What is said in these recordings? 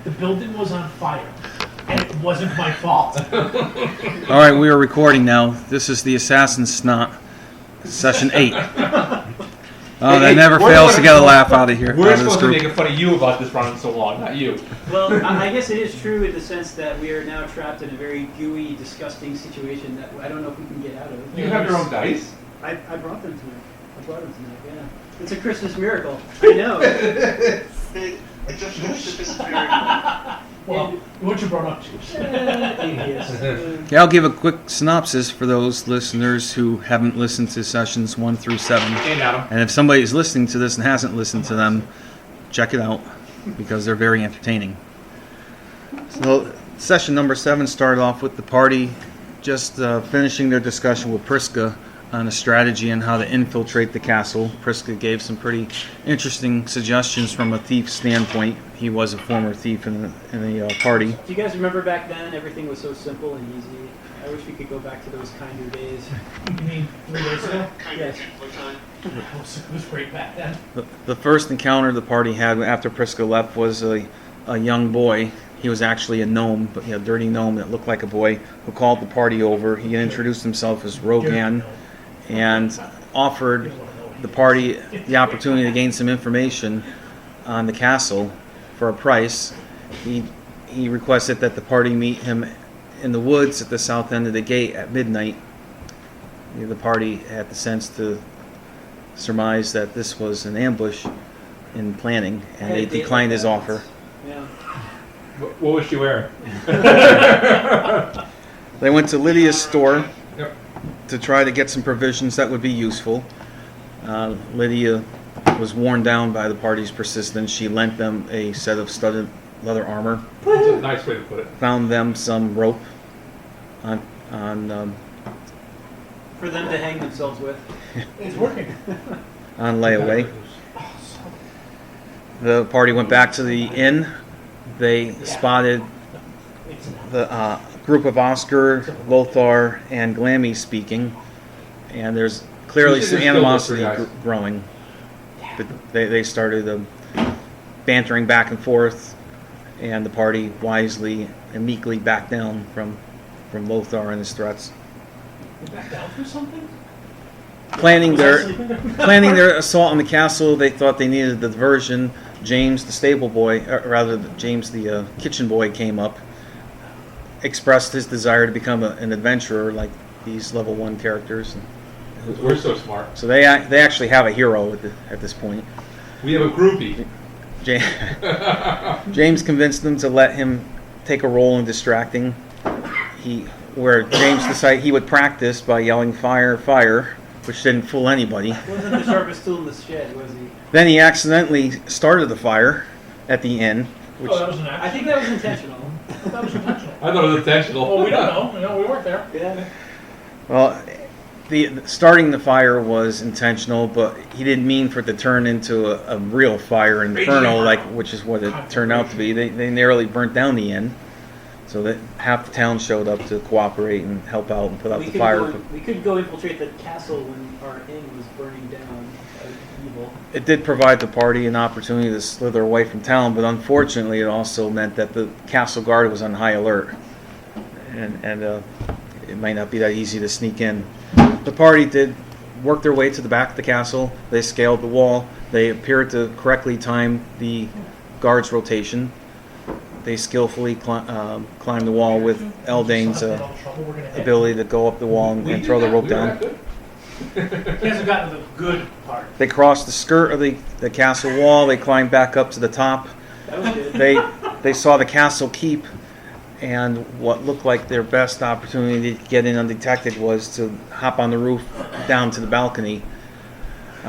The building was on fire, and it wasn't my fault. All right, we are recording now. This is the Assassin Snot, session 8. Oh, that never fails to get a laugh out of here. We're supposed to be making fun of you about this running so long, not you. Well, I guess it is true in the sense that we are now trapped in a very gooey, disgusting situation that I don't know if we can get out of. You have your own dice? I brought them tonight. I brought them tonight, yeah. It's a Christmas miracle. I know. It's just a Christmas miracle. Well, what you brought up to. Idiots. Yeah, I'll give a quick synopsis for those listeners who haven't listened to sessions 1 through 7. And Adam. And if somebody is listening to this and hasn't listened to them, check it out because they're very entertaining. So, session number 7 started off with the party just finishing their discussion with Priska on a strategy on how to infiltrate the castle. Priska gave some pretty interesting suggestions from a thief's standpoint. He was a former thief in the party. Do you guys remember back then everything was so simple and easy? I wish we could go back to those kinder days. You mean 3 days ago? Yes. It was great back then. The first encounter the party had after Priska left was a young boy. He was actually a gnome, but a dirty gnome that looked like a boy, who called the party over. He introduced himself as Rogan and offered the party the opportunity to gain some information on the castle for a price. He requested that the party meet him in the woods at the south end of the gate at midnight. The party had the sense to surmise that this was an ambush in planning, and they declined his offer. Yeah. What was she wearing? They went to Lydia's store Yep. to try to get some provisions that would be useful. Lydia was worn down by the party's persistence. She lent them a set of studded leather armor, That's a nice way to put it. found them some rope on For them to hang themselves with. It's working. on layaway. The party went back to the inn. They spotted the group of Oscar, Lothar, and Glammy speaking, and there's clearly some animosity growing. But they started bantering back and forth, and the party wisely and meekly backed down from Lothar and his threats. You back down for something? Planning their assault on the castle, they thought they needed the diversion. James, the stable boy, James, the kitchen boy, came up, expressed his desire to become an adventurer like these level 1 characters. We're so smart. So they actually have a hero at this point. We have a groupie. James convinced them to let him take a role in distracting. James decided he would practice by yelling "fire, fire," which didn't fool anybody. He wasn't the sharpest tool in the shed, was he? Then he accidentally started the fire at the inn. Oh, that was an accident. I think that was intentional. That was intentional. I thought it was intentional. Well, we don't know. We weren't there. Yeah. Well, starting the fire was intentional, but he didn't mean for it to turn into a real fire inferno, which is what it turned out to be. They nearly burnt down the inn, so that half the town showed up to cooperate and help out and put out the fire. We could go infiltrate the castle when our inn was burning down. Evil. It did provide the party an opportunity to slither away from town, but unfortunately it also meant that the castle guard was on high alert, and it might not be that easy to sneak in. The party did work their way to the back of the castle. They scaled the wall. They appeared to correctly time the guard's rotation. They skillfully climbed the wall with Eldane's ability to go up the wall and throw the rope down. He hasn't gotten to the good part. They crossed the skirt of the castle wall. They climbed back up to the top. That was good. They saw the castle keep, and what looked like their best opportunity to get in undetected was to hop on the roof down to the balcony,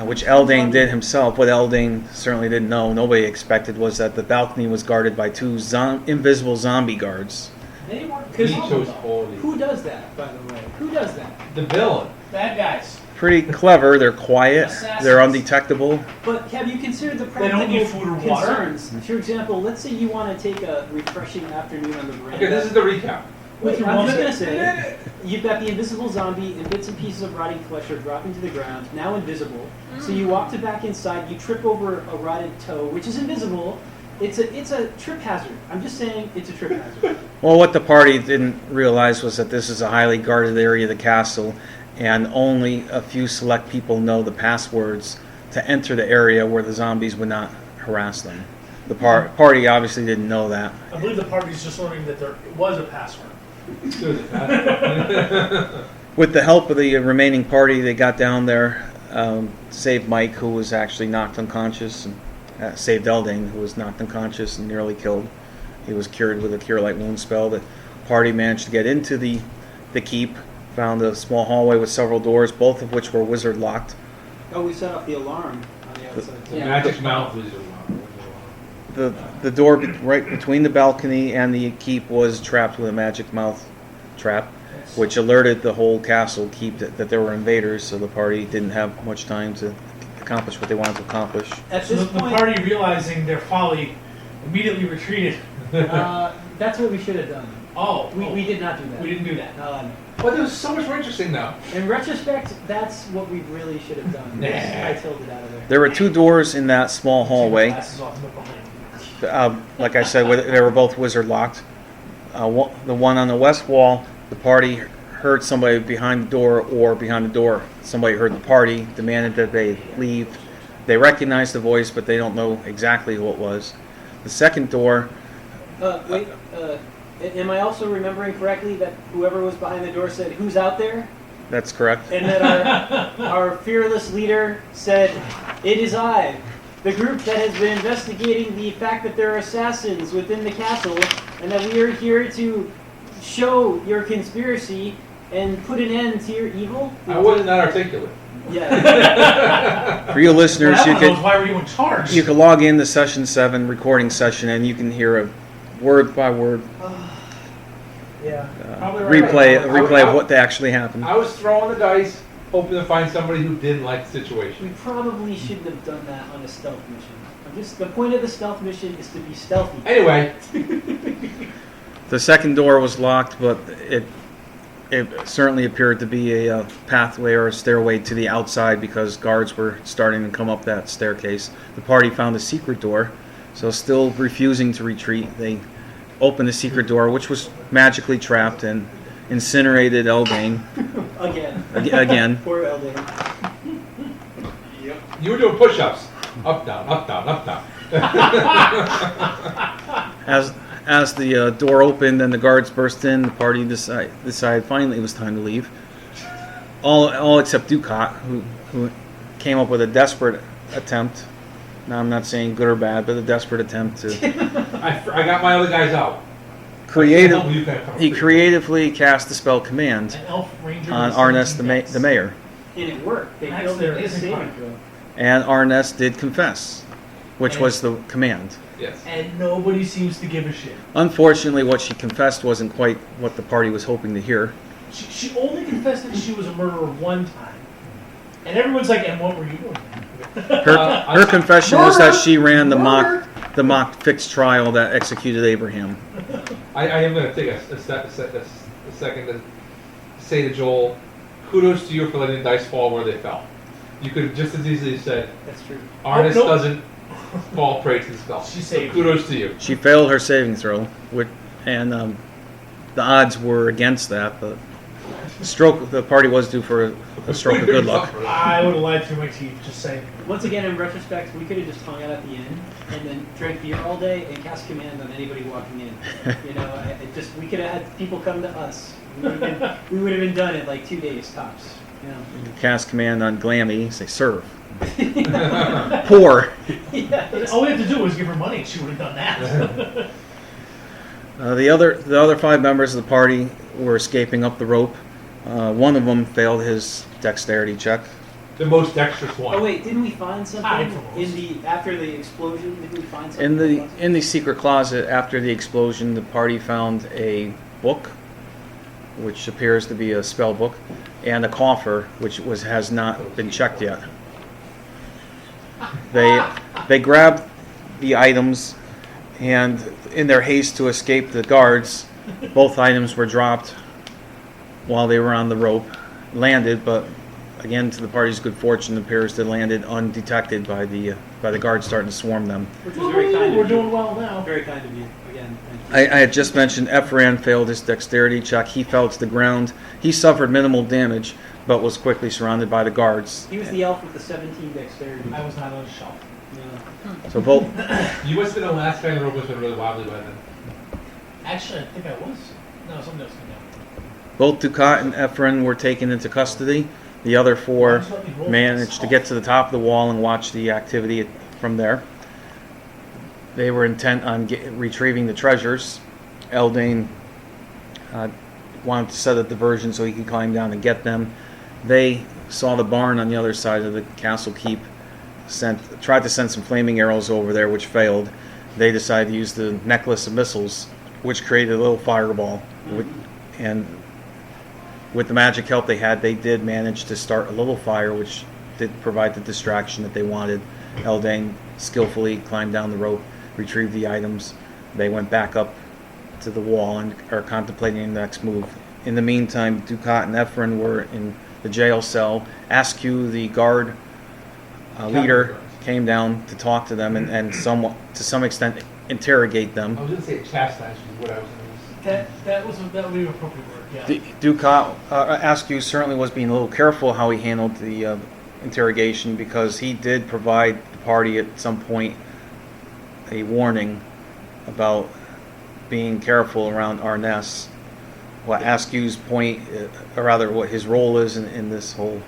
which Eldane did himself. What Eldane certainly didn't know, nobody expected, was that the balcony was guarded by 2 invisible zombie guards. They weren't. He chose quality. Who does that, by the way? Who does that? The villain. Bad guys. Pretty clever. They're quiet. Assassins. They're undetectable. But have you considered the They don't need food or practical water. concerns? For example, let's say you want to take a refreshing afternoon on the veranda. Okay, this is the recap. Wait, I'm just going to say, you've got the invisible zombie and bits and pieces of rotting flesh are dropping to the ground, now invisible. So you walk to back inside, you trip over a rotted toe, which is invisible, It's a trip hazard. I'm just saying it's a trip hazard. Well, what the party didn't realize was that this is a highly guarded area of the castle, and only a few select people know the passwords to enter the area where the zombies would not harass them. The party obviously didn't know that. I believe the party's just learning that there was a password. There's a password. With the help of the remaining party, they got down there, saved Mike, who was actually knocked unconscious, and saved Eldane, who was knocked unconscious and nearly killed. He was cured with a Cure Light Wound spell. The party managed to get into the keep, found a small hallway with several doors, both of which were wizard locked. Oh, we set off the alarm on the outside. The magic mouth was The door right between the balcony and the keep was trapped with a magic mouth trap, which alerted the whole castle keep that there were invaders, so the party didn't have much time to accomplish what they wanted to accomplish. At So this the point, party, realizing their folly, immediately retreated. that's what we should have done. Oh, We did not do that. We didn't do that. But it was so much more interesting now. In retrospect, that's what we really should have done. Nah. I tilted out of there. There were two doors in that small hallway. Glasses off and look behind. Like I said, they were both wizard locked. The one on the west wall, the party heard somebody behind the door, or behind the door, somebody heard the party, demanded that they leave. They recognized the voice, but they don't know exactly who it was. The second door, Wait, am I also remembering correctly that whoever was behind the door said, "Who's out there?" that's correct. And that our fearless leader said, "It is I, the group that has been investigating the fact that there are assassins within the castle, and that we are here to show your conspiracy and put an end to your evil." I wasn't that articulate. Yeah. For you listeners, Well, you that one knows could why were you in charge? you could log in to session 7 recording session, and you can hear a word by word Yeah. Probably right. replay of what actually happened. I was throwing the dice, hoping to find somebody who didn't like the We situation. probably shouldn't have done that on a stealth mission. The point of the stealth mission is to be stealthy. Anyway, The second door was locked, but it certainly appeared to be a pathway or a stairway to the outside, because guards were starting to come up that staircase. The party found a secret door, so still refusing to retreat, they opened the secret door, which was magically trapped, and incinerated Eldane Again. again. Poor Eldane. you were doing push-ups. Up, down, up, down, up, down. As the door opened and the guards burst in, the party decided finally it was time to leave. All except Ducat, who came up with a desperate attempt. Now, I'm not saying good or bad, but a desperate attempt to I got my other guys out. he creatively cast the spell Command An elf ranger on with Arnest 17 the mayor, And it worked. They That's failed their their amazing saving part. throw. and Arnest did confess, which was the command. Yes. And nobody seems to give a shit. Unfortunately, what she confessed wasn't quite what the party was hoping to hear. She only confessed that she was a murderer one time. And everyone's like, and what were you doing? Her confession was that she ran the Murder! mock fixed trial that executed Abraham. I am going to take a second to say to Joel, kudos to you for letting the dice fall where they fell. You could have just as easily said, That's true. Arnest nope. doesn't fall prey to the spell. She So saved kudos to you. She failed her saving throw, and the odds were against that. But the party was due for a stroke of good luck. I would have lied through my teeth, just saying. Once again, in retrospect, we could have just hung out at the inn and then drank beer all day and cast command on anybody walking in. You know, we could have had people come to us. We would have been done in like 2 days tops. You know. Cast command on Glammy, say serve. Poor. Yeah, All we had to do was give her money and she would have done that. The other 5 members of the party were escaping up the rope. One of them failed his dexterity check. The most dexterous one. Oh wait, didn't we find something Almost. after the explosion? Didn't we find something? In the secret closet after the explosion, the party found a book, which appears to be a spell book, and a coffer, which has not been checked yet. They grabbed the items, and in their haste to escape the guards, both items were dropped while they were on the rope, landed, but again, to the party's good fortune, appears to landed undetected by the guards starting to swarm them. Which was very kind of We're you. doing well now. Very kind of you. Again, thank you. I had just mentioned Ephran failed his dexterity check. He fell to the ground. He suffered minimal damage, but was quickly surrounded by the guards. He was the elf with the 17 dexterity. I was not on the shelf. Yeah. So both You must have been the last guy in the room who's been really wobbly by then. Actually, I think I was. No, something else came down. both Ducat and Ephraim were taken into custody. The other four managed to get to the top of the wall and watch the activity from there. They were intent on retrieving the treasures. Eldane wanted to set a diversion so he could climb down and get them. They saw the barn on the other side of the castle keep, tried to send some flaming arrows over there, which failed. They decided to use the necklace of missiles, which created a little fireball. And with the magic help they had, they did manage to start a little fire, which did provide the distraction that they wanted. Eldane skillfully climbed down the rope, retrieved the items. They went back up to the wall and are contemplating the next move. In the meantime, Ducat and Ephraim were in the jail cell. Askew, the guard leader, came down to talk to them and somewhat, to some extent, interrogate them. I was going to say chastise is what I was going to use. That would be an appropriate word. Yeah. Ducat, Askew certainly was being a little careful how he handled the interrogation, because he did provide the party at some point a warning about being careful around Arness. What Askew's point, or rather what his role is in this whole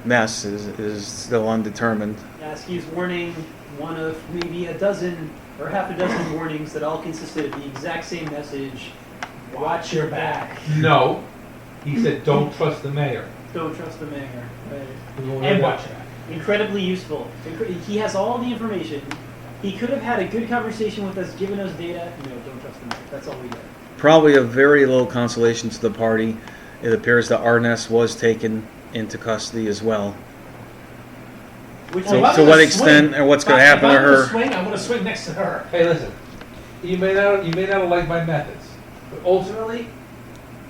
mess is still undetermined. Askew's warning, one of maybe a dozen or half a dozen warnings that all consisted of the exact same message. Watch your back. No. He said, don't trust the mayor. Don't trust the mayor. Right. And watch it. Incredibly useful. He has all the information. He could have had a good conversation with us, given us data. No, don't trust the mayor. That's all we get. Probably of very little consolation to the party. It appears that Arness was taken into custody as well. Which So, Well, if I'm to what gonna extent, swing- or what's going to happen to If I'm gonna her? swing, I'm going to swing next to her. Hey, listen. You may not have liked my methods, but ultimately,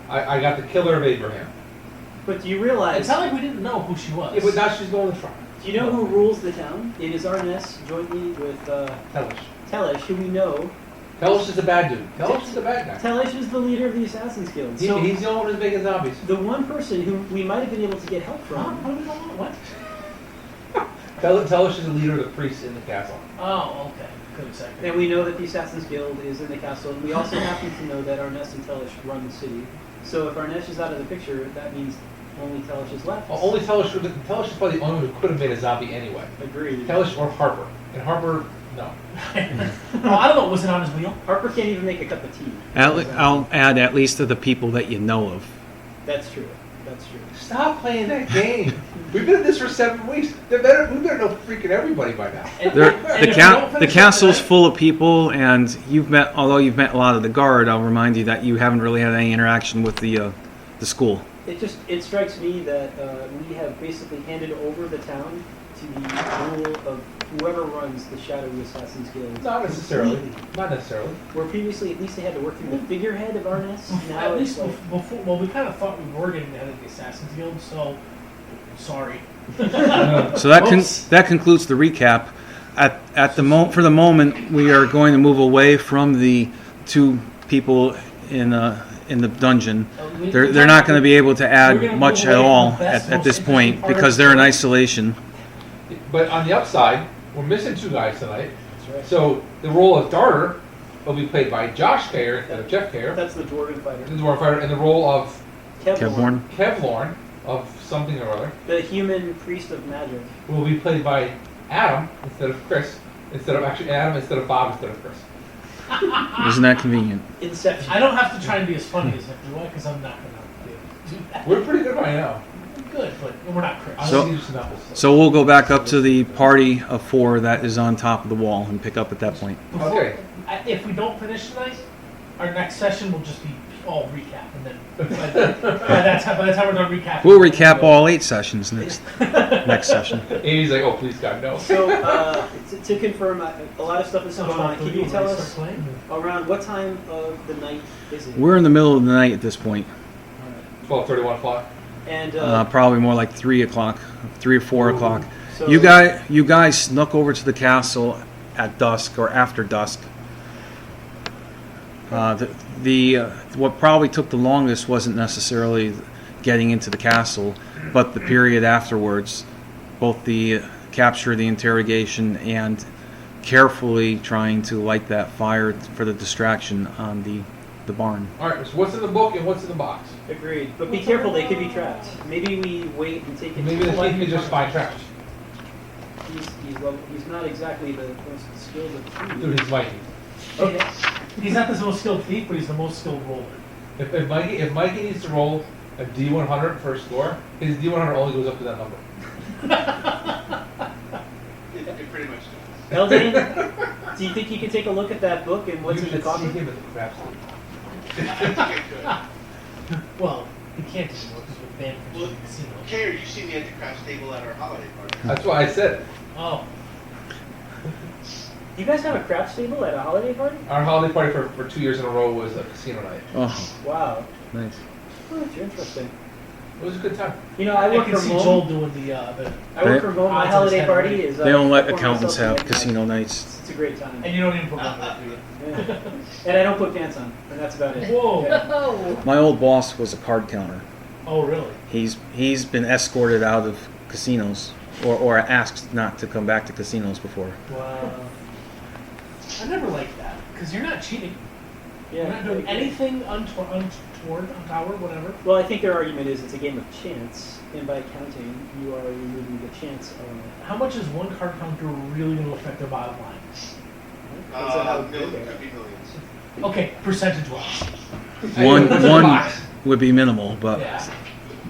I got the killer of Abraham. But do you realize? It's not like we didn't know who she was. Yeah, but now she's going to trial. Do you know who rules the town? It is Arness, jointly with Tellish. Tellish, who we know. Tellish is the bad dude. Tellish is the bad guy. Tellish is the leader of the Assassin's Guild. So He's the only one who's making zombies. the one person who we might have been able to get help Huh? from. How do we know what? Tellish is the leader of the priests in the castle. Oh, okay. Good second. And we know that the Assassin's Guild is in the castle, and we also happen to know that Arness and Tellish run the city. So if Arness is out of the picture, that means only Tellish is left. Well, only Tellish is probably the only one who could have made a zombie anyway. Agreed. Tellish or Harper. And Harper, no. Oh, I don't know. Was it on his wheel? Harper can't even make a cup of tea. I'll add at least to the people that you know of. That's true. That's true. Stop playing that game. We've been at this for 7 weeks. We better know freaking everybody by now. And The if we don't finish castle's tonight- full of people, and although you've met a lot of the guard, I'll remind you that you haven't really had any interaction with the school. It strikes me that we have basically handed over the town to the rule of whoever runs the Shadowy Assassin's Guild. Not necessarily. Completely. Not necessarily. Where previously at least they had to work through the figurehead of Arness. Now At it's least like, before, well, we kind of thought we were getting the head of the Assassin's Guild, so sorry. So that concludes the recap. For the moment, we are going to move away from the two people in the dungeon. They're not going to be able to We're add gonna much move at away all from the best, at this most point interesting part of because the they're in story. isolation. But on the upside, we're missing 2 guys tonight. that's right. So the role of Darter will be played by Josh Kayer instead of Jeff Kayer. That's the Dwarven fighter. The Dwarf Fighter, and the role of Kevborn. Kevlorn of something or other The human priest of magic. will be played by Adam instead of Chris. Adam instead of Bob instead of Chris. Isn't that convenient? Inception. I don't have to try and be as funny as him, do I? Because I'm not going to be able to do that. We're pretty good right now. Good, but we're not Chris. I'll So- just give you some apples. So we'll go back up to the party of 4 that is on top of the wall and pick up at that point. Okay. If we don't finish tonight, our next session will just be all recap, and then by the time we're done recapping, We'll recap all 8 sessions next session. Amy's like, oh, please, God, no. So, to confirm, a lot of stuff is going on. Can you tell us around what time of the night is it? We're in the middle of the night at this point. 12:31 o'clock. And Probably more like 3 o'clock, 3 or 4 o'clock. so You guys snuck over to the castle at dusk or after dusk. What probably took the longest wasn't necessarily getting into the castle, but the period afterwards, both the capture, the interrogation, and carefully trying to light that fire for the distraction on the barn. All right. So what's in the book and what's in the box? agreed. But be careful; they could be trapped. Maybe we wait and take it. Maybe the thief could just find traps. He's not exactly the most skilled of Dude, thieves. he's Mikey. Okay. He's not the most skilled thief, but he's the most skilled roller. If Mikey needs to roll a D100 for a score, his D100 only goes up to that number. It pretty much does. Eldane, do you think you could take a look at that book and what's you in the should coffee? see him at the craft store. I think I could. Well, he can't anymore because we're banned from Well, the casino. Care, you see me at the craft table at our holiday party. That's why I said it. Oh, Do you guys have a craft table at a holiday party? Our holiday party for 2 years in a row was a casino night. Oh, Wow. nice. Oh, that's interesting. It was a good time. You know, I work can from see home. Joel doing the I work from home. My Odds holiday on party Saturday. is. They don't let I pour accountants myself a have midnight. casino nights. It's a great time. and you don't even put on that, do you? Yeah. And I don't put pants on, and that's about it. Whoa. Yeah. My old boss was a card counter. Oh, really? He's been escorted out of casinos or asked not to come back to casinos before. Wow. I never liked that because you're not cheating. Yeah, You're not doing anything untoward, untoward, whatever. Well, I think their argument is it's a game of chance, and by counting, you are removing the chance element. How much is one card counter really going to affect their bottom line? Depends on how good Could they are. be millions. Okay, percentage-wise. One What's in the one box? would be minimal, but Yeah.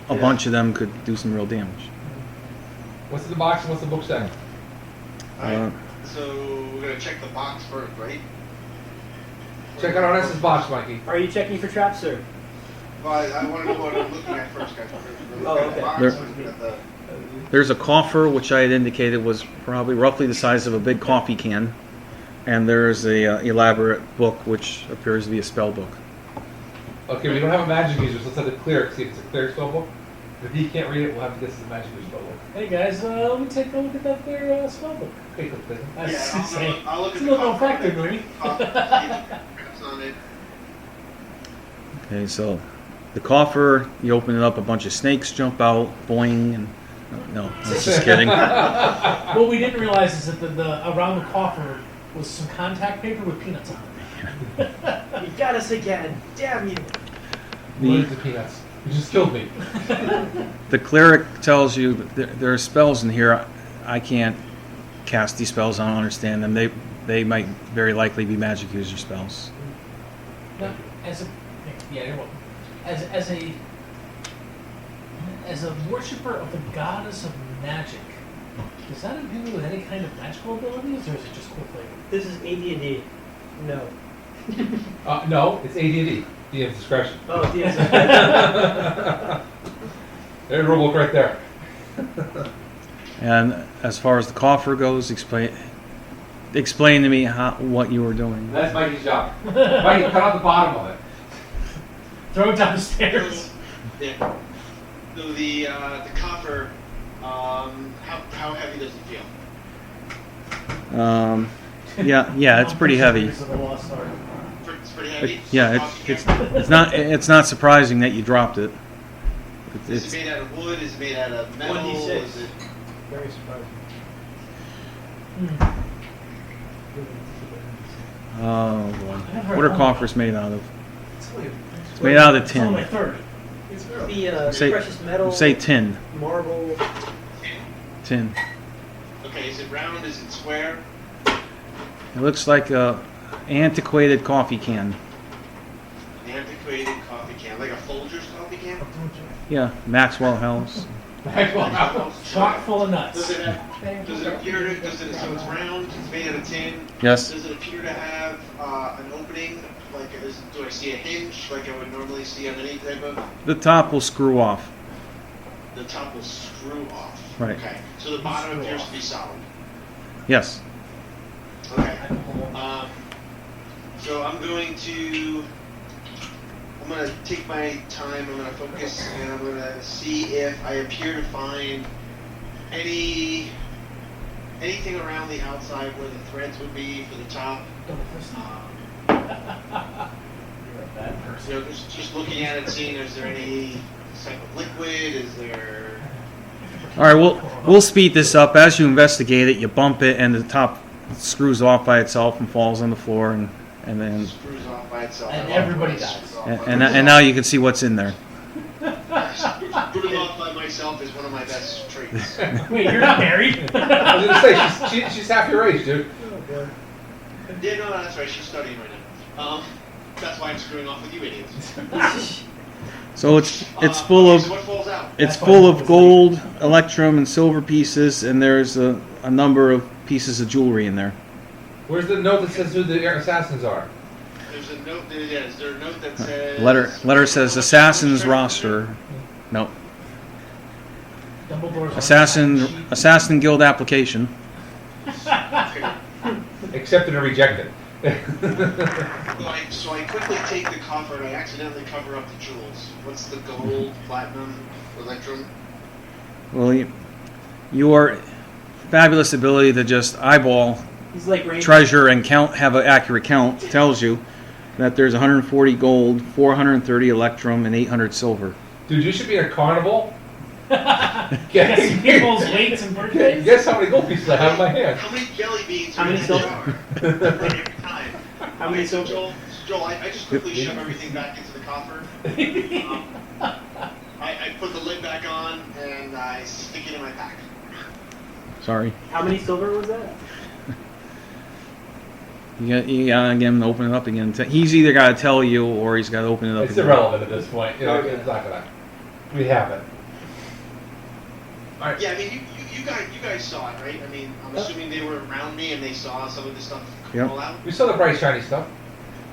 a bunch of them could do some real damage. What's in the box and what's the book say? Alright, so we're gonna check the box first, right? Check out Arnessa's box, Mikey. Are you checking for traps, sir? Well, I wanna know what I'm looking at first, guys. We're Oh, looking at okay. the box, There- we're looking at the... There's a coffer, which I had indicated was probably roughly the size of a big coffee can, and there's a elaborate book, which appears to be a spell book. Okay, we don't have a magic user, so let's have the cleric see if it's a cleric spell book. If he can't read it, we'll have to guess it's a magic user spell book. Hey guys, let me take a look at that there spell book. Okay, click this. That's Yeah, insane. I'll look It's at a the little cover. factor, maybe. Craps on it. Okay, so the coffer, you open it up, a bunch of snakes jump out, boing, and no, I was just kidding. What we didn't realize is that the around the coffer was some contact paper with peanuts on it. You got us again. Damn you. What is the peanuts? You just killed me. The cleric tells you that there are spells in here. I can't cast these spells. I don't understand them. They might very likely be magic user spells. Now, as a yeah, you're welcome. As a worshiper of the goddess of magic, does that imbue you with any kind of magical abilities, or is it just cool flavor? This is AD&D. No. No, it's AD&D. DM's discretion. Oh, yes. There's a rule book right there. And as far as the coffer goes, explain to me what you were doing. That's Mikey's job. Mikey, cut out the bottom of it. Throw it down the stairs. Yeah. So the coffer, how heavy does it feel? Yeah, it's pretty heavy. Of the Lost Ark. It's pretty heavy. Yeah, it's not surprising that you dropped it. Is It's it made out of wood? Is it made out of metal? 1d6. Is it... Very surprising. oh boy. What are coffers made out of? It's made out of It's only my tin. third. The Say- precious metal, Say tin. marble. Tin. Okay, is it round? Is it square? It looks like a antiquated coffee can. An antiquated coffee can, like a Folgers coffee can? Yeah, Maxwell House. Chock full of nuts. Does it appear to, so it's round, it's made out of tin? Yes. Does it appear to have an opening? Like, do I see a hinge like I would normally see on any type of... The top will screw off. The top will screw off. Right. Okay, so the bottom appears to be solid. Yes. Okay. So I'm going to I'm gonna take my time. I'm gonna focus, and I'm gonna see if I appear to find anything around the outside where the threads would be for the top. Double fist. You're a bad person. You know, just looking at it, seeing is there any type of liquid? Is there? All right, we'll speed this up. As you investigate it, you bump it, and the top screws off by itself and falls on the floor, and then Screws off by itself. And I love everybody when it dies. screws off and, by and now you can see what's in there. Screwing off by myself is one of my best traits. Wait, you're not married? I was gonna say she's half your age, dude. Yeah, no, that's right. She's studying right now. That's why I'm screwing off with you idiots. So it's full of So what falls out? it's full of gold, electrum, and silver pieces, and there's a number of pieces of jewelry in there. Where's the note that says who the assassins are? There's a note. Yeah, is there a note that says? Letter says assassin's roster. No, Dumbledore's assassin guild application. Accepted or rejected. So I quickly take the coffer and I accidentally cover up the jewels. What's the gold, platinum, electrum? Well, your fabulous ability to just eyeball He's like Ranger. treasure and have an accurate count tells you that there's 140 gold, 430 electrum, and 800 silver. Dude, you should be in a carnival. Guess people's weights and birthdays? Guess how many gold pieces I have in my hand? How many jelly beans How are many in the silver? jar? Every time. How many So silver? Joel, I just quickly shove everything back into the coffer. I put the lid back on and I stick it in my pack. Sorry. How many silver was that? You gotta get him to open it up again. He's either got to tell you or he's got to open it up It's again. irrelevant at this point. You know, Okay. it's not gonna. We have it. All right. Yeah, I mean, you guys saw it, right? I mean, I'm assuming they were around me and they saw some of this stuff Yep. roll out. We saw the bright shiny stuff.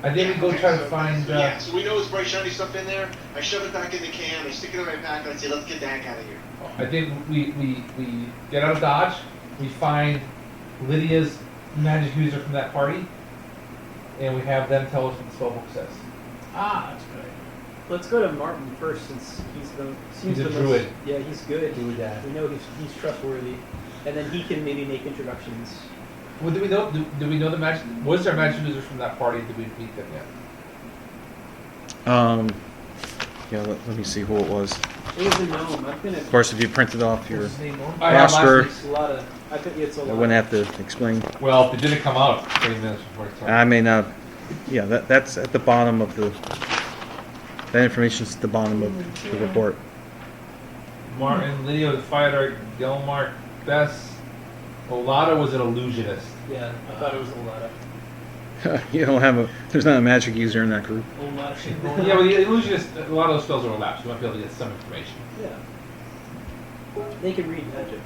I didn't go okay, try to so- find. Yeah, so we know it's bright shiny stuff in there. I shove it back in the can, I stick it in my pack, and I say, let's get the heck out of here. I think we get out of Dodge. We find Lydia's magic user from that party, and we have them tell us what the spellbook says. Ah, that's good. Let's go to Martin first, since seems He's a the druid. Most, yeah, he's good. Druid guy. We know he's trustworthy, and then he can maybe make introductions. Well, do we know? Do we know the magic? Was there magic users from that party? Did we meet them yet? Yeah, let me see who it was. It was a gnome. I'm gonna. Of course, if you printed off your, What's his name, Norm? I have last Roster. week's. It's a lot of. I bet you it's a I lot. wouldn't have to explain. Well, if it didn't come out 30 minutes before it started. I may not. Yeah, that's at the bottom of the. That information's at the bottom of the report. Martin, Lydia was a fighter. Gelmark, Bess. Olada was an illusionist. Yeah, I thought it was a lot of. You don't have a. There's not a magic user in that group. A whole lot of shit going Yeah, on. well, the illusionist. A lot of those spells are elapsed. You might be able to get some information. Yeah. They can read magic.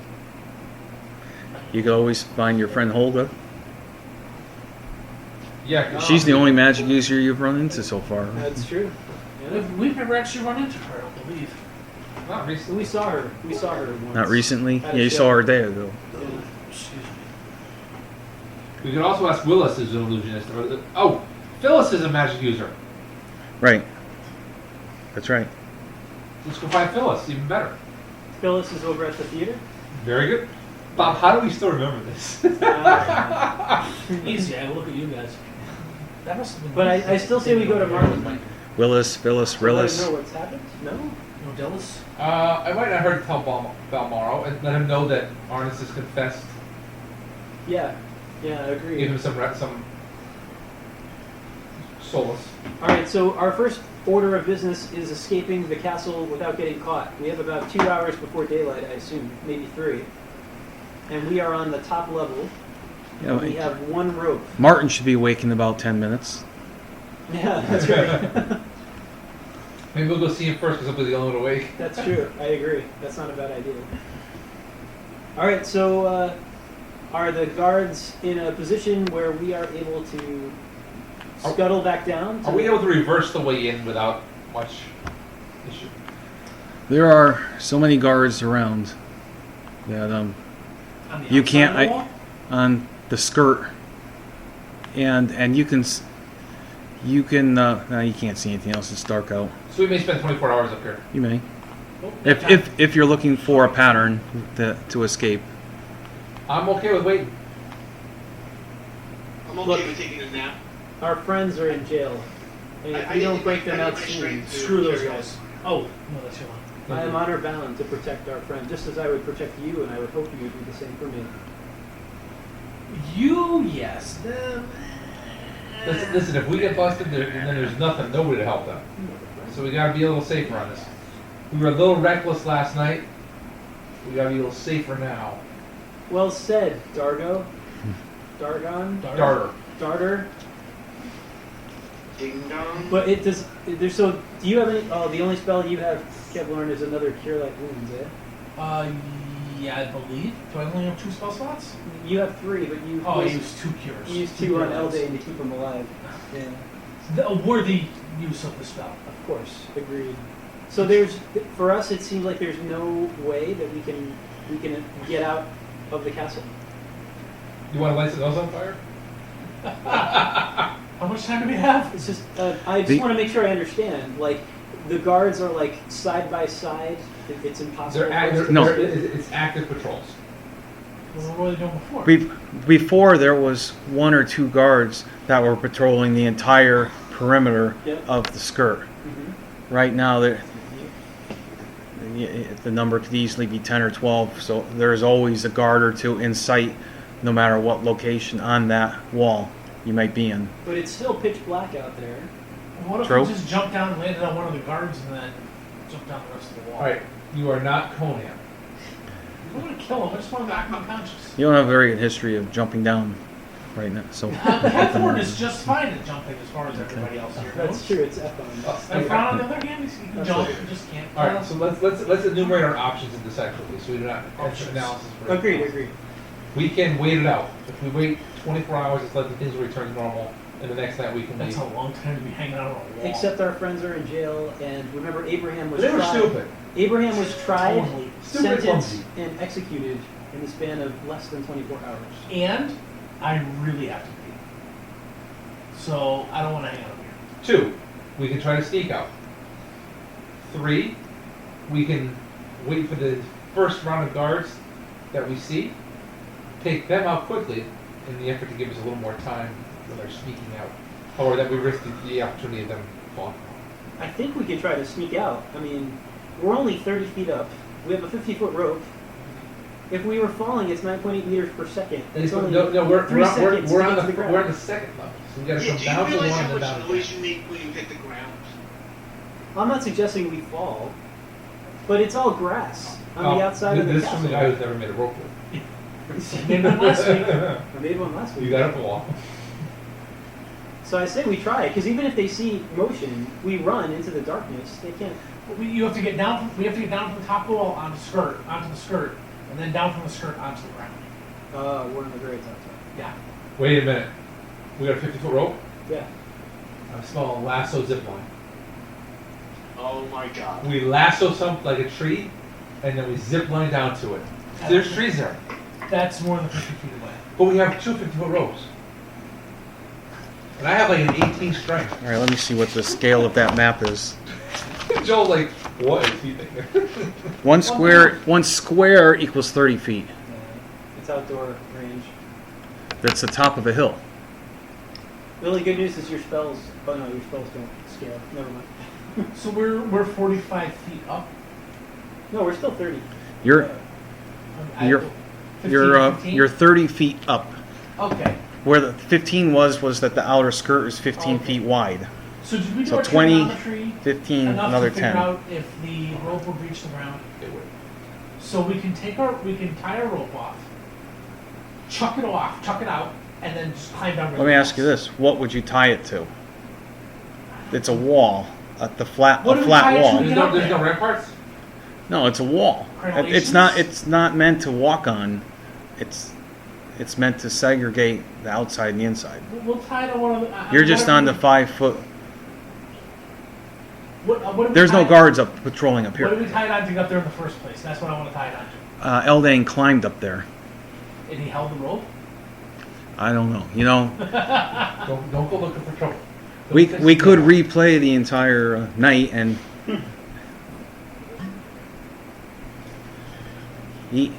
You could always find your friend Hulda. Yeah, 'cause She's the only magic user you've run into so far. That's true. Yeah. We've never actually run into her, I don't believe. Not recently. We saw her. We saw her once. Not recently. At a Yeah, you show. saw her a day ago. Yeah. Excuse me. We could also ask Willis is an illusionist. Oh, Phyllis is a magic user. Right. That's right. Let's go find Phyllis. Even better. Phyllis is over at the theater. Very good. Bob, how do we still remember this? Easy, I will look at you guys. That must have been. But I still say we go to Martin. Willis, Phyllis, Let him Rillis. know what's happened. No. No, Dellis? I might not heard tell Balmaro and let him know that Arnis has confessed. Yeah. Yeah, I agree. Give him some solace. All right, so our first order of business is escaping the castle without getting caught. We have about 2 hours before daylight, I assume, maybe 3. And we are on the top level. Yeah, We have one rope. Martin should be awake in about 10 minutes. Yeah, that's right. Maybe we'll go see him first because he'll be the only one awake. That's true. I agree. That's not a bad idea. All right, so are the guards in a position where we are able to scuttle back down? Are we able to reverse the way in without much issue? There are so many guards around that On the You outside can't- of the wall? on the skirt, and you can You can, no, you can't see anything else. It's dark out. So we may spend 24 hours up here. You may. Oh, If you're looking for a pattern to escape. I'm okay with waiting. I'm okay Look. with taking a nap. Our friends are in jail, and if I we don't need- break I them need out my soon, strength to Screw those carry on. guys. Oh, no, that's your line. I am honor bound to protect our friend, just as I would protect you, and I would hope you would do the same for me. You, yes. Them. Listen, if we get busted, then there's nobody to help them. So we gotta be a little safer on this. We were a little reckless last night. We gotta be a little safer now. Well said, Dargo. Dargon? Darter. Darter. Ding dong. But it does. There's so. Do you have any? Oh, the only spell you have, Kevlarn, is another cure light wounds. Eh? Yeah, I believe. Do I only have 2 spell slots? You have 3, but you. Oh, I used 2 cures. You used 2 on Eldain to keep him alive. Yeah. A worthy use of the spell. Of course, agreed. So there's, for us, it seems like there's no way that we can get out of the castle. You wanna light some those on fire? How much time do we have? It's just, I just want to make sure I understand. Like, the guards are like side by side. It's impossible. No. It's active patrols. What were they doing before? Before there was 1 or 2 guards that were patrolling the entire perimeter Yep. of the skirt. Mhm. Right now, the number could easily be 10 or 12, so there's always a guard or 2 in sight, no matter what location on that wall you might be in. But it's still pitch black out there. What if True. we just jumped down and landed on one of the guards and then jumped down the rest of the wall? Alright, you are not Conan. I don't want to kill him. I just want to knock him unconscious. You don't have a very good history of jumping down right now, so. Kevlarn is just fine at jumping as far as everybody else here That's knows. true. It's F And Fran, on the other hand, he can jump. You just can't. Alright, so let's enumerate our options and decide quickly, so we do not enter analysis. for Agreed. Agreed. We can wait it out. If we wait 24 hours, it's like the things will return to normal, and the next night we can That's leave. a long time to be hanging out on a wall. Except our friends are in jail, and remember, Abraham was They were tried. stupid. Abraham was tried, Totally. Stupid sentenced, clumsy. and executed in the span of less than 24 hours. And I really have to pee. So I don't want to hang out here. 2, we can try to sneak out. 3, we can wait for the first round of guards that we see, take them out quickly in the effort to give us a little more time when they're sneaking out, or that we risk the opportunity of them falling. I think we could try to sneak out. I mean, we're only 30 feet up. We have a 50-foot rope. If we were falling, it's 9.8 meters per second. It's only No, we're 3 seconds we're to on get to the the ground. we're on the second level, so we got to Yeah, come do you down to 1 realize how and then much down to noise 10. you make when you hit the ground? I'm not suggesting we fall, but it's all grass on the outside of the This is from the castle. guy who's never made a rope with. Maybe not last week. I made one last week. You got a wall. So I say we try it, because even if they see motion, we run into the darkness. They can't. You have to get down. We have to get down from the top of the wall onto the skirt, and then down from the skirt onto the ground. We're on the very top. Yeah. Wait a minute. We got a 50-foot rope. Yeah. I smell a lasso zip line. Oh my god. We lasso something like a tree, and then we zip line down to it. There's trees there, That's more than 50 feet away. but we have 2 50-foot ropes. And I have like an 18 strength. All right, let me see what the scale of that map is. Joel's like, what is he thinking? 1 square equals 30 feet. It's outdoor range. That's the top of a hill. The only good news is your spells. Oh no, your spells don't scale. Never mind. So we're 45 feet up. No, we're still 30. You're I- You're- 15? you're 30 feet up. Okay. Where the 15 was that the outer skirt is 15 Okay. feet wide. So did we do So our 20, trigonometry 15, enough another to figure 10. out if the rope would reach the ground? It would. So we can tie our rope off, chuck it out, and then just climb down. Let me ask you this: what would you tie it to? It's a wall, What a do flat we tie it wall. to? Get up There's no there. ramparts? No, it's a wall. It's not. It's not meant to walk on. It's meant to segregate the outside and the inside. We'll tie to one of the. You're just on the 5 foot. What do we There's no tie- guards up patrolling up What did here. we tie it on to get up there in the first place? That's what I want to tie it on to. Eldane climbed up there. And he held the rope. I don't know. You know, Don't go looking for trouble. We could replay the entire night and he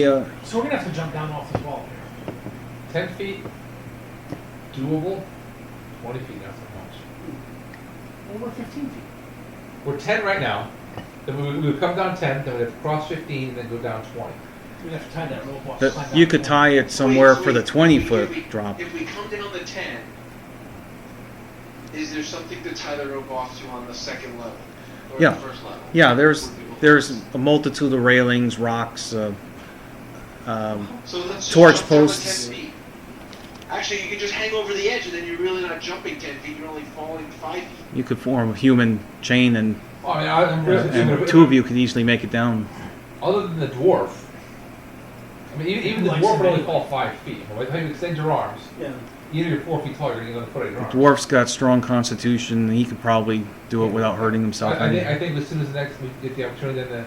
So we're gonna have to jump down off this wall here. 10 feet, doable. 20 feet, not so much. Well, we're 15 feet. We're 10 right now. Then we would come down 10, then we'd have to cross 15, and then go down 20. We'd have to tie that rope off. that climb you down could the tie it somewhere Wait, for the wait, 20-foot wait, drop. If we come down the 10, is there something to tie the rope off to on the second level? Or Yeah. the first level? Yeah, there's a multitude of railings, rocks, So let's just torch jump down the posts. 10 feet. Actually, you can just hang over the edge, and then you're really not jumping 10 feet. You're only falling 5 feet. You could form a human chain, and, Oh, I mean, I'm really and two of you could easily make it down. Other than the dwarf, I mean, even the Like dwarf would only somebody- fall 5 feet. By the time you extend your arms, Yeah. either you're 4 feet tall, or you're going to get another foot of your The arm. dwarf's got strong constitution, and he could probably do it without hurting himself. I think as soon as we get the opportunity, then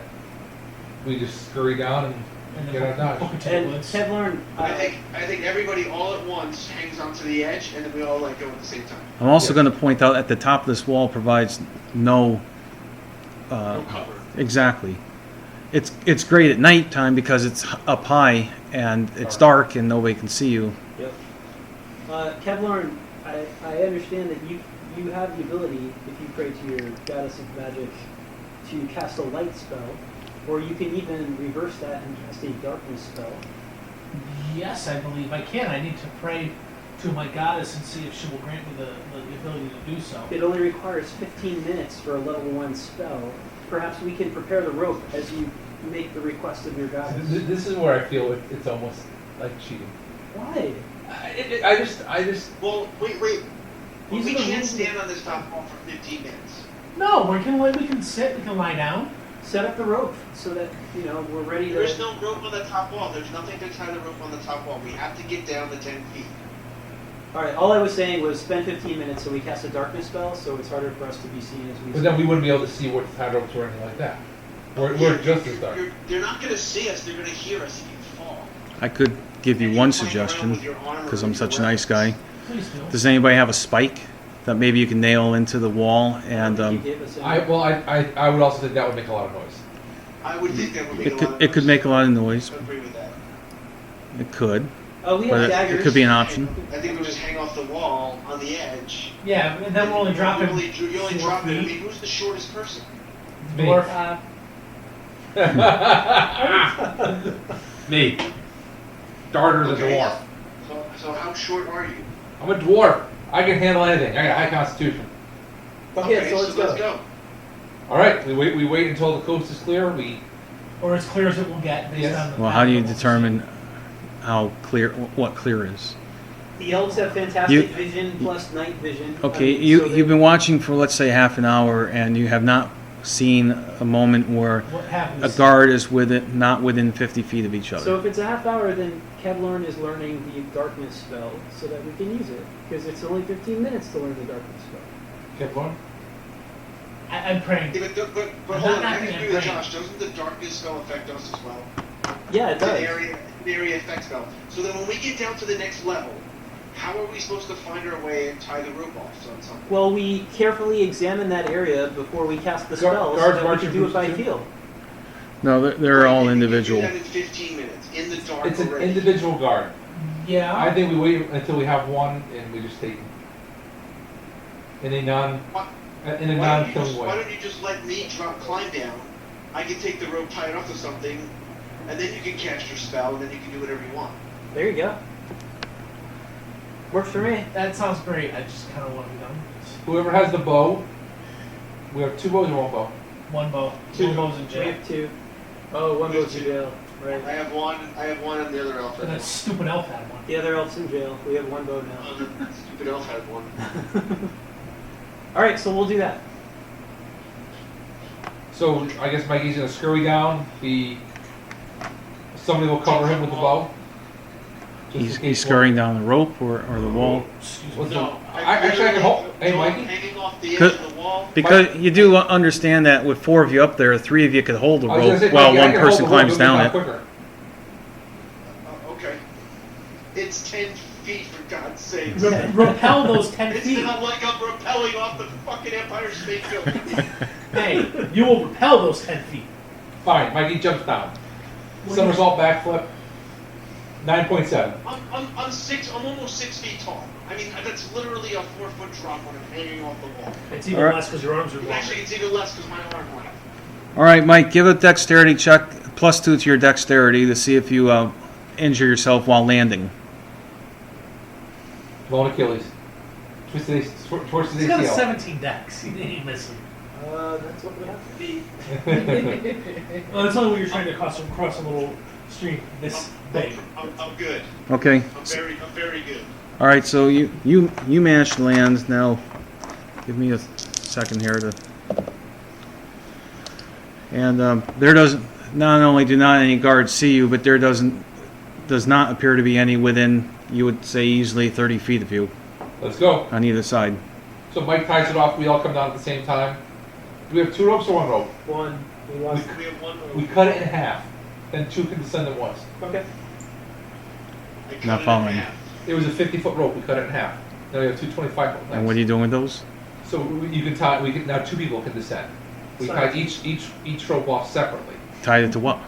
we just scurry down and And get then out of Dodge. book it to the And woods. Kevlarn, I think everybody all at once hangs onto the edge, and then we all let go at the same time. I'm also Yeah. going to point out at the top of this wall provides no No cover. exactly. It's great at nighttime because it's up high and it's dark and nobody can see you. Yep. Kevlarn, I understand that you have the ability, if you pray to your goddess of magic, to cast a light spell, or you can even reverse that and cast a darkness spell. Yes, I believe I can. I need to pray to my goddess and see if she will grant me the ability to do so. It only requires 15 minutes for a level 1 spell. Perhaps we can prepare the rope as you make the request of your goddess. This is where I feel it's almost like cheating. Why? I just. Well, wait. These We are the can't rules. stand on this top wall for 15 minutes. No, we can sit, we can lie down. Set up the rope so that, we're ready to... There's no rope on the top wall. There's nothing to tie the rope on the top wall. We have to get down the 10 feet. Alright, all I was saying was spend 15 minutes so we cast a darkness spell, so it's harder for us to be seen as we... But then we wouldn't be able to see where the tied ropes or anything like that. We're just as dark. They're not going to see us. They're going to hear us if you fall. I could give you And one you're playing around suggestion with your armor because and I'm your such a nice weapons. guy. Please do. Does anybody have a spike that maybe you can nail into the wall and You gave us any- I would also think that would make a lot of noise. I would think that would make it could make a lot of noise. I agree with that. It could, we have but daggers. it could be an option. I think we just hang off the wall on the edge. Yeah, and then we're only dropping You're only 4 dropping. I feet. mean, who's the shortest person? Me. Dwarf. Me. Darter the Okay. dwarf. So how short are you? I'm a dwarf. I can handle anything. I got high constitution. Okay, so let's go. All right, we wait until the coast is clear. Or as clear as it will get based Yes. on the Well, how do you fact that determine what clear is? The elves have fantastic You- vision plus night vision. Okay, you've you've been watching for let's say half an hour and you have not seen a moment where what happens. a guard is not within 50 feet of each So other. if it's a half hour, then Kevlarn is learning the darkness spell so that we can use it. Because it's only 15 minutes to learn the darkness spell. Kept going. I'm praying. Yeah, but I'm hold not on, I acting agree with in Josh. Doesn't the darkness spell affect us as well? Yeah, it It's an does. area effect spell. So then when we get down to the next level, how are we supposed to find our way and tie the rope off on something? Well, we carefully examine that area before we cast the spell so guards that we marching can do it by groups too? feel. No, they're all And you individual. do that in 15 minutes in the dark It's an already. individual guard. Yeah. I think we wait until we have one and we just take him. In a Why- non-killing Why way. don't you just let me climb down? I can take the rope, tie it off to something, and then you can cast your spell, and then you can do whatever you want. There you go. Works for me. That sounds great. I just kind of want to be done. Whoever has the bow, we have 2 bows or 1 bow. One bow. Two. 2 bows in We jail. have 2. Oh, one We have goes to two. jail. Right. I have one, and the other elf And that had one. stupid elf had one. The other elf's in jail. We have 1 bow now. Oh, the stupid elf had one. Alright, so we'll do that. So I guess Mikey's gonna scurry down. Somebody will cover him with the bow. Just in He's case scurrying down the rope or the wall. Excuse What's me. the- No, Actually, I can hold. Hey, Joel, Mikey. hanging off the edge Could- of the wall. Because you do understand that with 4 of you up there, 3 of you could hold the I was gonna rope say, while Mikey, I one can hold person the rope, climbs it'll be a down lot it. quicker. Okay. It's 10 feet, for God's sakes. Repel those 10 It's feet. not like I'm rappelling off the fucking Empire State Building. Hey, you will repel those 10 feet. Fine, Mikey jumps down. Somersault backflip. 9.7. I'm almost 6 feet tall. I mean, that's literally a 4-foot drop when I'm hanging off the wall. It's even Alright. less because your arms are longer. Actually, it's even less because my arm went up. All right, Mike, give a dexterity check, +2 to your dexterity to see if you injure yourself while landing. Blown Achilles. Twisted He's got a ACL. 17 dex. He didn't even miss him. That's what would have to be. Well, that's only when you're trying to cross a little stream this big. I'm good. Okay. I'm very good. All right, so you managed to land. Now, give me a second here to. And there doesn't. Not only do not any guards see you, but there does not appear to be any within. You would say easily 30 feet of you Let's go. on either side. So Mike ties it off. We all come down at the same time. Do we have 2 ropes or 1 rope? One. We lost. We have one We rope. cut it in half. Then 2 can descend at once. Okay. I cut Not it in following. half. It was a 50-foot rope. We cut it in half. Now we have 2 25-foot lengths. And what are you doing with those? So you can tie. We can now 2 people can descend. We Sorry. tie each rope off separately. Tied it to what?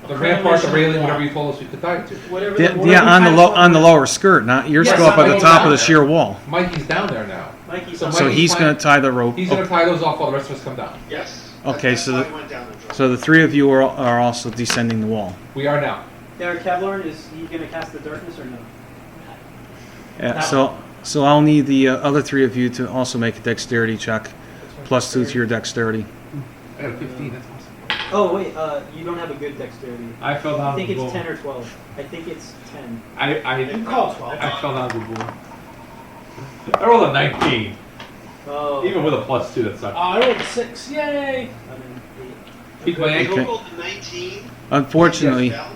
The rampart, the railing, whatever you told us we could tie it to. Whatever. Yeah, whatever yeah, on the kind of on the lower skirt. Not yours. Yes, Go up at the I'm top of down the there. sheer wall. Mikey's down there now. Mikey's So on. So Mikey's he's going to tie the rope. He's going to tie those off while the rest of us come down. Yes. Okay, That's so why the- I went down the drop. So the 3 of you are also descending the wall. We are now. Now, Kevlar, is he going to cast the darkness or no? Yeah, so I'll need the other 3 of you to also make a dexterity check, +2 to your dexterity. I got a 15. That's awesome. Oh wait, you don't have a good dexterity. I fell I down think the it's bowl. 10 or 12. I think it's 10. You can call it 12. I fell down the bowl. I rolled a 19. Oh. Even with a +2, that sucks. I rolled a 6. Yay! 11, Peek my I ankle. rolled a 19. Unfortunately, Fell.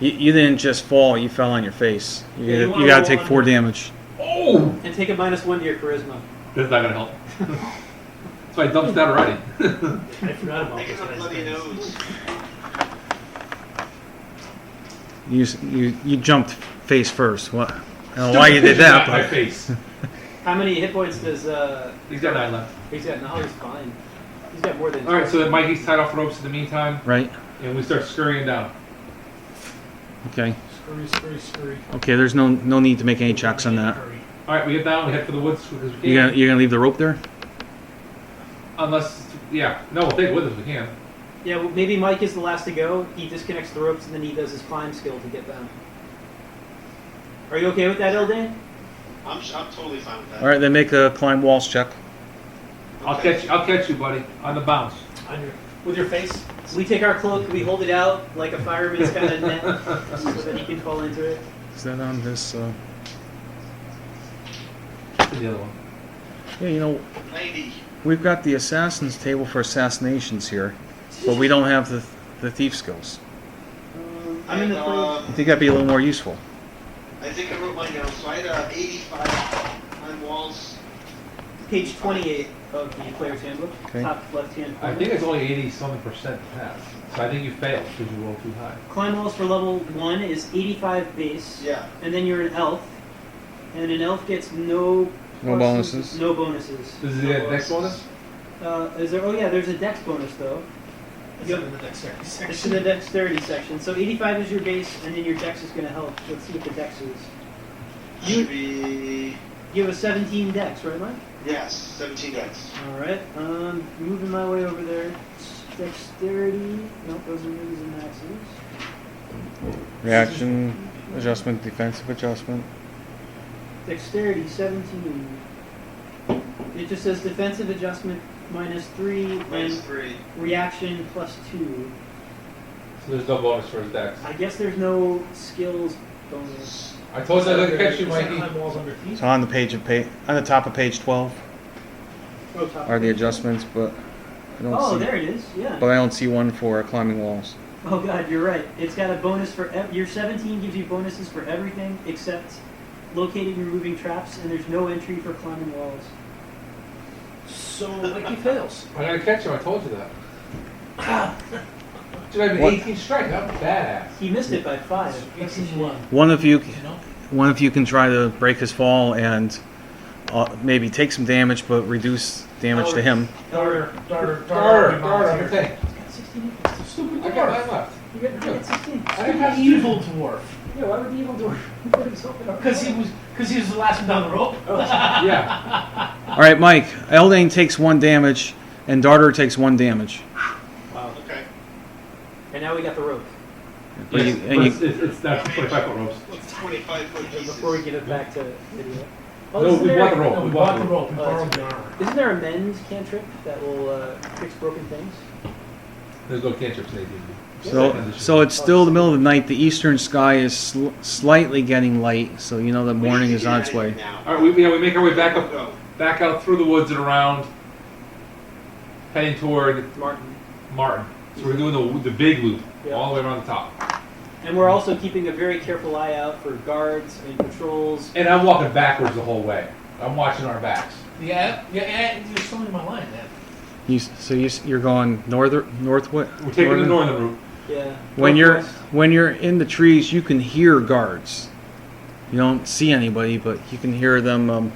you didn't just fall, you fell on your face. Yeah, You, you you wanna gotta roll take 4 under. damage. Oh! 8. And take a -1 to your charisma. That's not gonna help. That's why I dumped that already. I forgot about I this got a guy's bloody face. nose. You jumped face first. What? I don't know why you did that, My but face. How many hit points does He's got 9 left. he's got? No, he's fine. He's got more than. All right, so then Mikey's tied off ropes in the meantime, right? and we start scurrying down. Okay. Scurry. Okay. There's no need to make any checks on that. All right, we get down. We head for the woods as quick as we You're can. gonna leave the rope there? Unless, yeah, no, we'll take it with us if we can. Yeah, well, maybe Mike is the last to go. He disconnects the ropes and then he does his climb skill to get down. Are you okay with that, Eldan? I'm totally fine with that. All right. Then make a climb walls check. I'll catch you, buddy, on the bounce. With your face. We take our cloak, we hold it out like a fireman's kind of net, so that he can fall into it. Is that on this? The other one. Yeah. You know, 90. we've got the assassins table for assassinations here, but we don't have the thief skills. I'm in the third. I think that'd be a little more useful. I think I wrote mine down. So I had 85 on walls. Page 28 of the player's handbook, Okay. top left-hand I corner. think it's only 80-something% pass. So I think you failed because you rolled too high. Climb walls for level 1 is 85 base, Yeah. and then you're an elf, and an elf gets no No pluses- bonuses? No bonuses. Does he get next bonus? Is there? Oh yeah, there's a dex bonus though. It's in the dexterity It's section. in the dexterity section. So 85 is your base, and then your dex is going to help. Let's see what the dex is. Should be. You have a 17 dex, right, Mike? Yes, 17 decks. All right. Moving my way over there. Dexterity. Nope, those are minis and maxes. Reaction adjustment, defensive adjustment. Dexterity 17. It just says defensive adjustment -3 Minus and 3. reaction +2. So there's no bonus for his dex. I guess there's no skills bonus. I told you I didn't catch you, Is that Mikey. climb walls under feet? So on the top of page 12 Oh, top. are the adjustments, but I don't Oh, see. there it is. Yeah. But I don't see one for climbing walls. Oh god, you're right. It's got a bonus for your 17 gives you bonuses for everything except locating and removing traps, and there's no entry for climbing walls. So Mickey fails. I gotta catch him. I told you that. Dude, I have an What? 18 strike. I'm badass. He missed it by 5. This is one. One of you, You know? one of you can try to break his fall and maybe take some damage, but reduce damage to him. Darter, I'm okay. It's 16 inches. It's a stupid I got dwarf. 9 left. You get 16. I didn't have Evil dwarf. Yeah, why would the evil dwarf put himself in our Because he was the last one down the rope. Yeah. All right, Mike. Eldane takes 1 damage, and Darter takes 1 damage. Wow. Okay. And now we got the rope. But Yes, you- but and you- it's that's 25-foot ropes. It's 25-foot pieces. Before we give it back to Lydia. No, isn't we there- bought the rope. No, we bought the rope. We borrowed the armor. Isn't there a mend cantrip that will fix broken things? There's no cantrips in AD&D. So it's still the middle of the night. The eastern sky is slightly getting light, so you know the morning is on its way. All right, we make our way back up, Go. back out through the woods and around, heading toward Martin. Martin. So we're doing the big loop Yeah. all the way around the top. And we're also keeping a very careful eye out for guards and patrols. And I'm walking backwards the whole way. I'm watching our backs. Yeah, you're still in my line, man. You're going northwest. We're taking the northern route. Yeah. When Northwest. you're in the trees, you can hear guards. You don't see anybody, but you can hear them On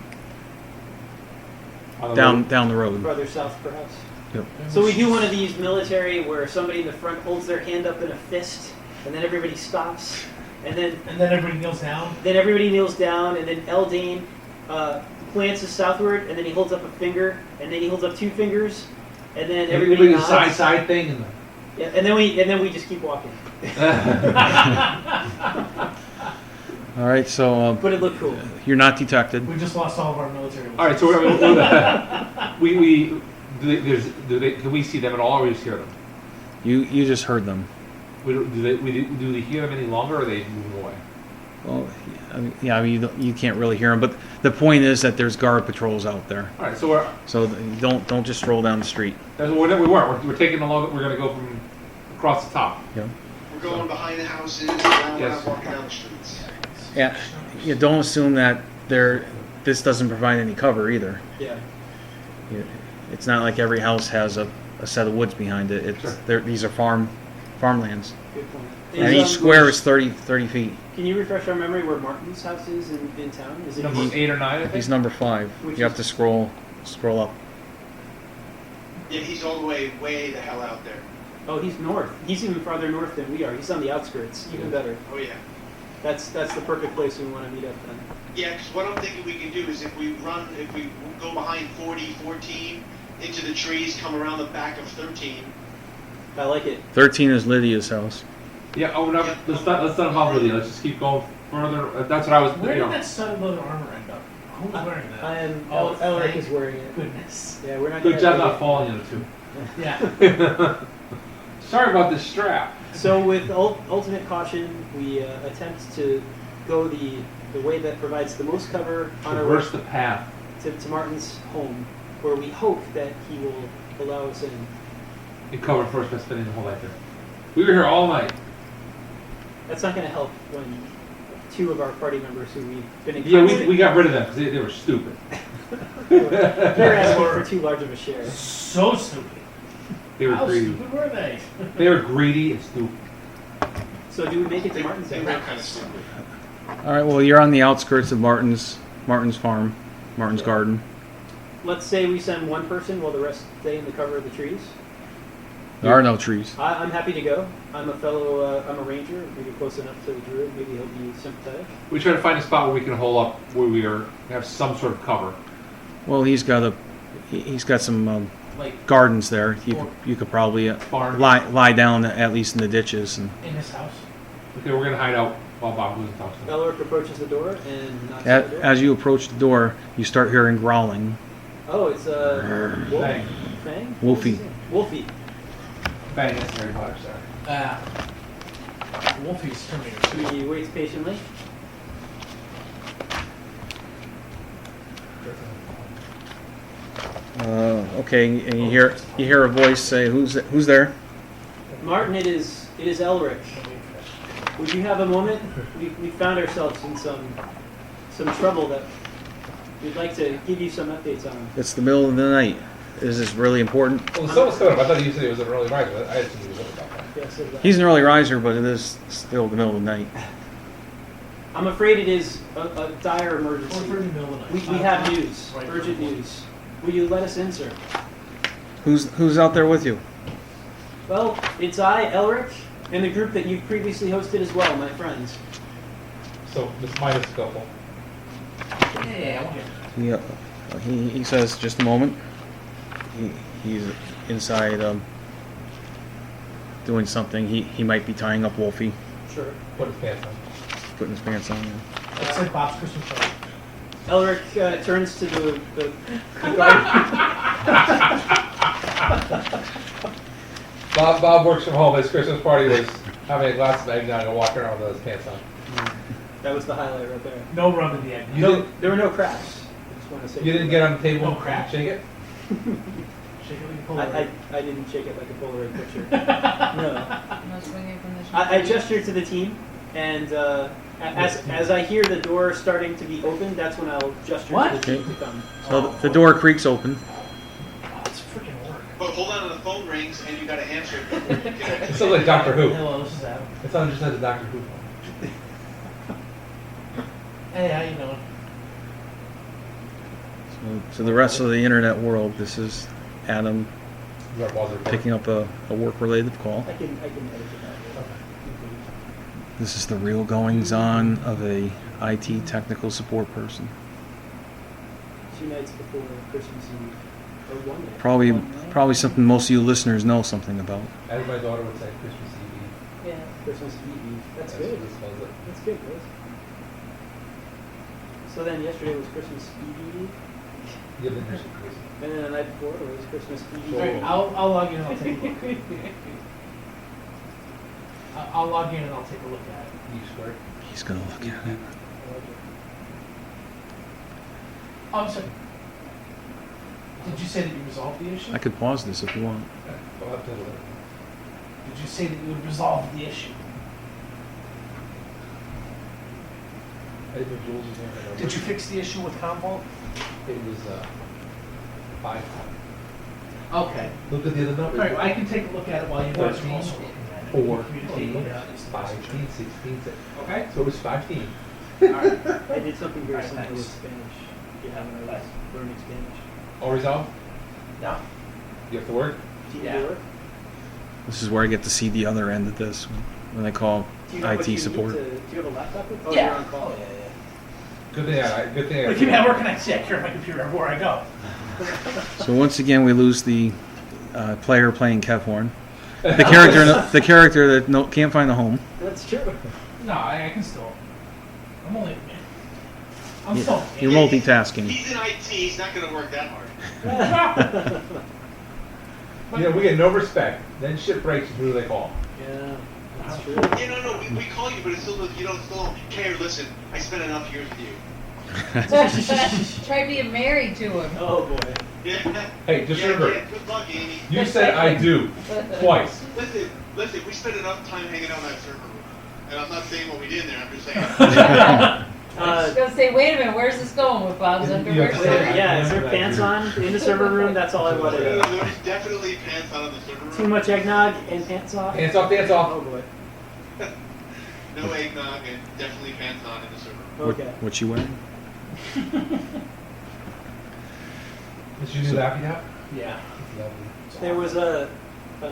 the road. down the road. Farther south, perhaps. Yep. So we do one of these military where somebody in the front holds their hand up in a fist, and then everybody stops, and then everybody kneels down. everybody kneels down, and then Eldane glances southward, and then he holds up a finger, and then he holds up 2 fingers, and then everybody the nods. side thing. And Yeah, and then we just keep walking. All right, so But it looked cool. you're not detected. We just lost all of our military. all right, so can we see them at all, or we just hear them? You just heard them. Do they hear them any longer, or are they moving away? Well, I mean you can't really hear them, but the point is that there's guard patrols out there. All right, so So don't just stroll down the street. we weren't. We're taking along. We're going to go from across the top. Yeah. We're going behind the houses, and now we're Yes. not walking down the streets. Yeah. You don't assume that this doesn't provide any cover either. Yeah. It's not like every house has a set of woods behind it. These are farmlands. Good point. And each square is 30 feet. Can you refresh our memory where Martin's house is in town? Is it Number 8 or 9, I think. He's number 5. Which You have is- to scroll up. Yeah, he's all the way the hell out there. Oh, he's north. He's even farther north than we are. He's on the outskirts. Even better. Oh yeah. That's the perfect place we want to meet up then. Yeah, because what I'm thinking we can do is if we go behind 40, 14, into the trees, come around the back of 13. I like it. 13 is Lydia's house. Yeah. Oh, no. Let's not involve Lydia. Let's just keep going further. That's what I was. Where You did know. that sun leather armor end up? Who's wearing that? I am. Oh, Elric thank is wearing it. Goodness. Yeah, we're not. Good gonna job have not falling into two. Yeah. Sorry about this strap. So with ultimate caution, we attempt to go the way that provides the most cover on our way Reverse the path. to Martin's home, where we hope that he will allow us in. You covered first by spending the whole night there. We were here all night. That's not going to help when 2 of our party members who we've been in Yeah, constant- we got rid of them because they were stupid. they're asking for too large of a share. So stupid. They were How greedy. stupid were they? They were greedy and stupid. So do we make it to Martin's They house? were kind of stupid. All right. Well, you're on the outskirts of Martin's farm, Martin's garden. Let's say we send 1 person while the rest stay in the cover of the trees. There are no trees. I'm happy to go. I'm a ranger, maybe close enough to the druid. Maybe he'll be sympathetic. We try to find a spot where we can hole up, where have some sort of cover. Well, he's got some Like gardens there. You could probably Barn. lie down at least in the ditches. And in his house. Okay, we're gonna hide out while Bob goes and talks to them. Elric approaches the door and knocks on the door. as you approach the door, you start hearing growling. Oh, it's Wolf. Bang. Fang? Wolfie. Wolfie. Bang, that's Harry Potter, sorry. Wolfie's Terminator. He waits patiently. Okay, and you hear a voice say, "Who's there?" Martin, it is Elric. Would you have a moment? We found ourselves in some trouble that we'd like to give you some updates on. It's the middle of the night. Is this really important? Well, the sun was coming up. I thought you said it was an early riser. I assumed he was up about that. Yes, He's an early riser, but it is still the middle of the night. I'm afraid it is a dire Or emergency. for in the middle of the night. We have news, Right. urgent news. Will you let us in, sir? Who's out there with you? Well, it's I, Elric, and the group that you've previously hosted as well, my friends. So this minus a couple. Yeah, I want to. He says, just a moment. He's inside doing something. He might be tying up Wolfie, Sure. Put his pants on. putting his pants on. It's like Bob's Christmas party. Elric turns to the guard. Bob works from home. His Christmas party was having a glass of eggnog and walking around with his pants on. That was the highlight right there. No rub in the egg. You No, didn't, there were no cracks. I just want to say. you didn't get on the table No and crack. shake it? Shake it like a Polaroid. I didn't shake it like a Polaroid picture. No. No swinging from the I gestured to the team, and as I hear the door starting to be opened, that's when I'll gesture What? to the team to come. So the door creaks open. Oh, it's freaking work. But hold on, the phone rings and you gotta answer it before you get It sounds like Doctor Who. Hello, this is Adam. It sounds just like the Doctor Who. Hey, how you doing? So the rest of the internet world, this is Adam Is that Walter Payton? picking up a work-related call. I can edit it out. This is the real goings-on of a IT technical support person. 2 nights before Christmas Eve, or 1 night. Probably, One night? probably something most of you listeners know something about. As my daughter would say, Christmas Eve. Yeah. Christmas Eve. That's what good. this spells it. That's good, guys. So then yesterday was Christmas Eve, You have the nursery quiz. and then the night before was Christmas Eve. Alright, I'll log in and I'll take a look. I'll log in and I'll take a look at it. You squared. He's gonna look at it. Oh, I'm sorry. Did you say that you resolved the issue? I could pause this if you want. I'll have to look. Did you say that you would resolve the issue? I didn't know Jules was there. Did you fix the issue with Commvault? It was 5. Okay. Look at the other numbers. Alright, I can take a look at it while you guys are 14, also looking at it. 4, Communicate, 8, it's 15, 16. Okay. So it was 15. Alright. I did something very Alright, similar with thanks. Spanish. Yeah, when I was learning Spanish. All resolved? No. You have to work? Team Yeah. work? This is where I get to see the other end of this when they call Do you know what you IT need support. do you have a laptop with? Oh, Yeah. you're on call. Oh, yeah, yeah. Good thing But keep me at work and I carry my computer everywhere I go. So once again, we lose the player playing Kevhorn. The character that can't find a home. That's true. No, I can still. I'm only. I'm Yeah. still. You're multitasking. He's in IT, he's not gonna work that hard. You know, we get no respect. Then shit breaks, and who do they call? Yeah, that's true. Yeah, no, we call you, but it's still, you don't still care. Listen, I spent enough years with you. Try being married to him. Oh boy. Yeah. Hey, just yeah, remember, Yeah, good luck, Amy. you said I do twice. Listen, we spent enough time hanging out in that server room. And I'm not saying what we did in there, I'm just saying. I was gonna say, wait a minute, where's this going with Bob's You underwear? have to Wait, say- yeah, is there pants on in the server room? That's all I wanted. There's definitely pants on in the server room. Too much eggnog and pants off? Hands off, hands off. Oh boy. No eggnog and definitely pants on in the server room. Okay. What you wearing? Is your new lappy tap? Yeah. There was an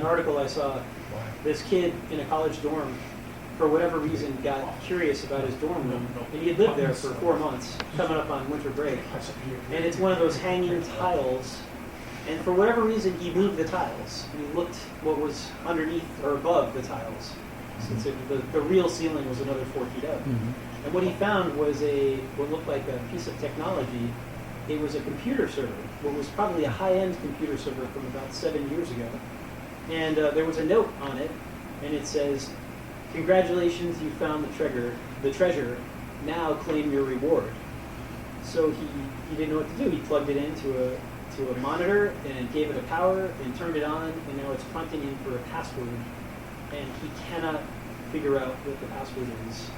article I saw. Why? This kid in a college dorm, for whatever reason, got curious about his dorm room. And he had lived there for 4 months, coming up on winter break. And it's one of those hanging tiles. And for whatever reason, he moved the tiles. And he looked what was underneath or above the tiles. Since the real ceiling was another 4 feet up. And what he found was what looked like a piece of technology. It was a computer server, what was probably a high-end computer server from about 7 years ago. And there was a note on it, and it says, "Congratulations, you found the treasure. Now claim your reward." So he didn't know what to do. He plugged it into a monitor and gave it a power and turned it on, and now it's prompting him for a password, and he cannot figure out what the password is.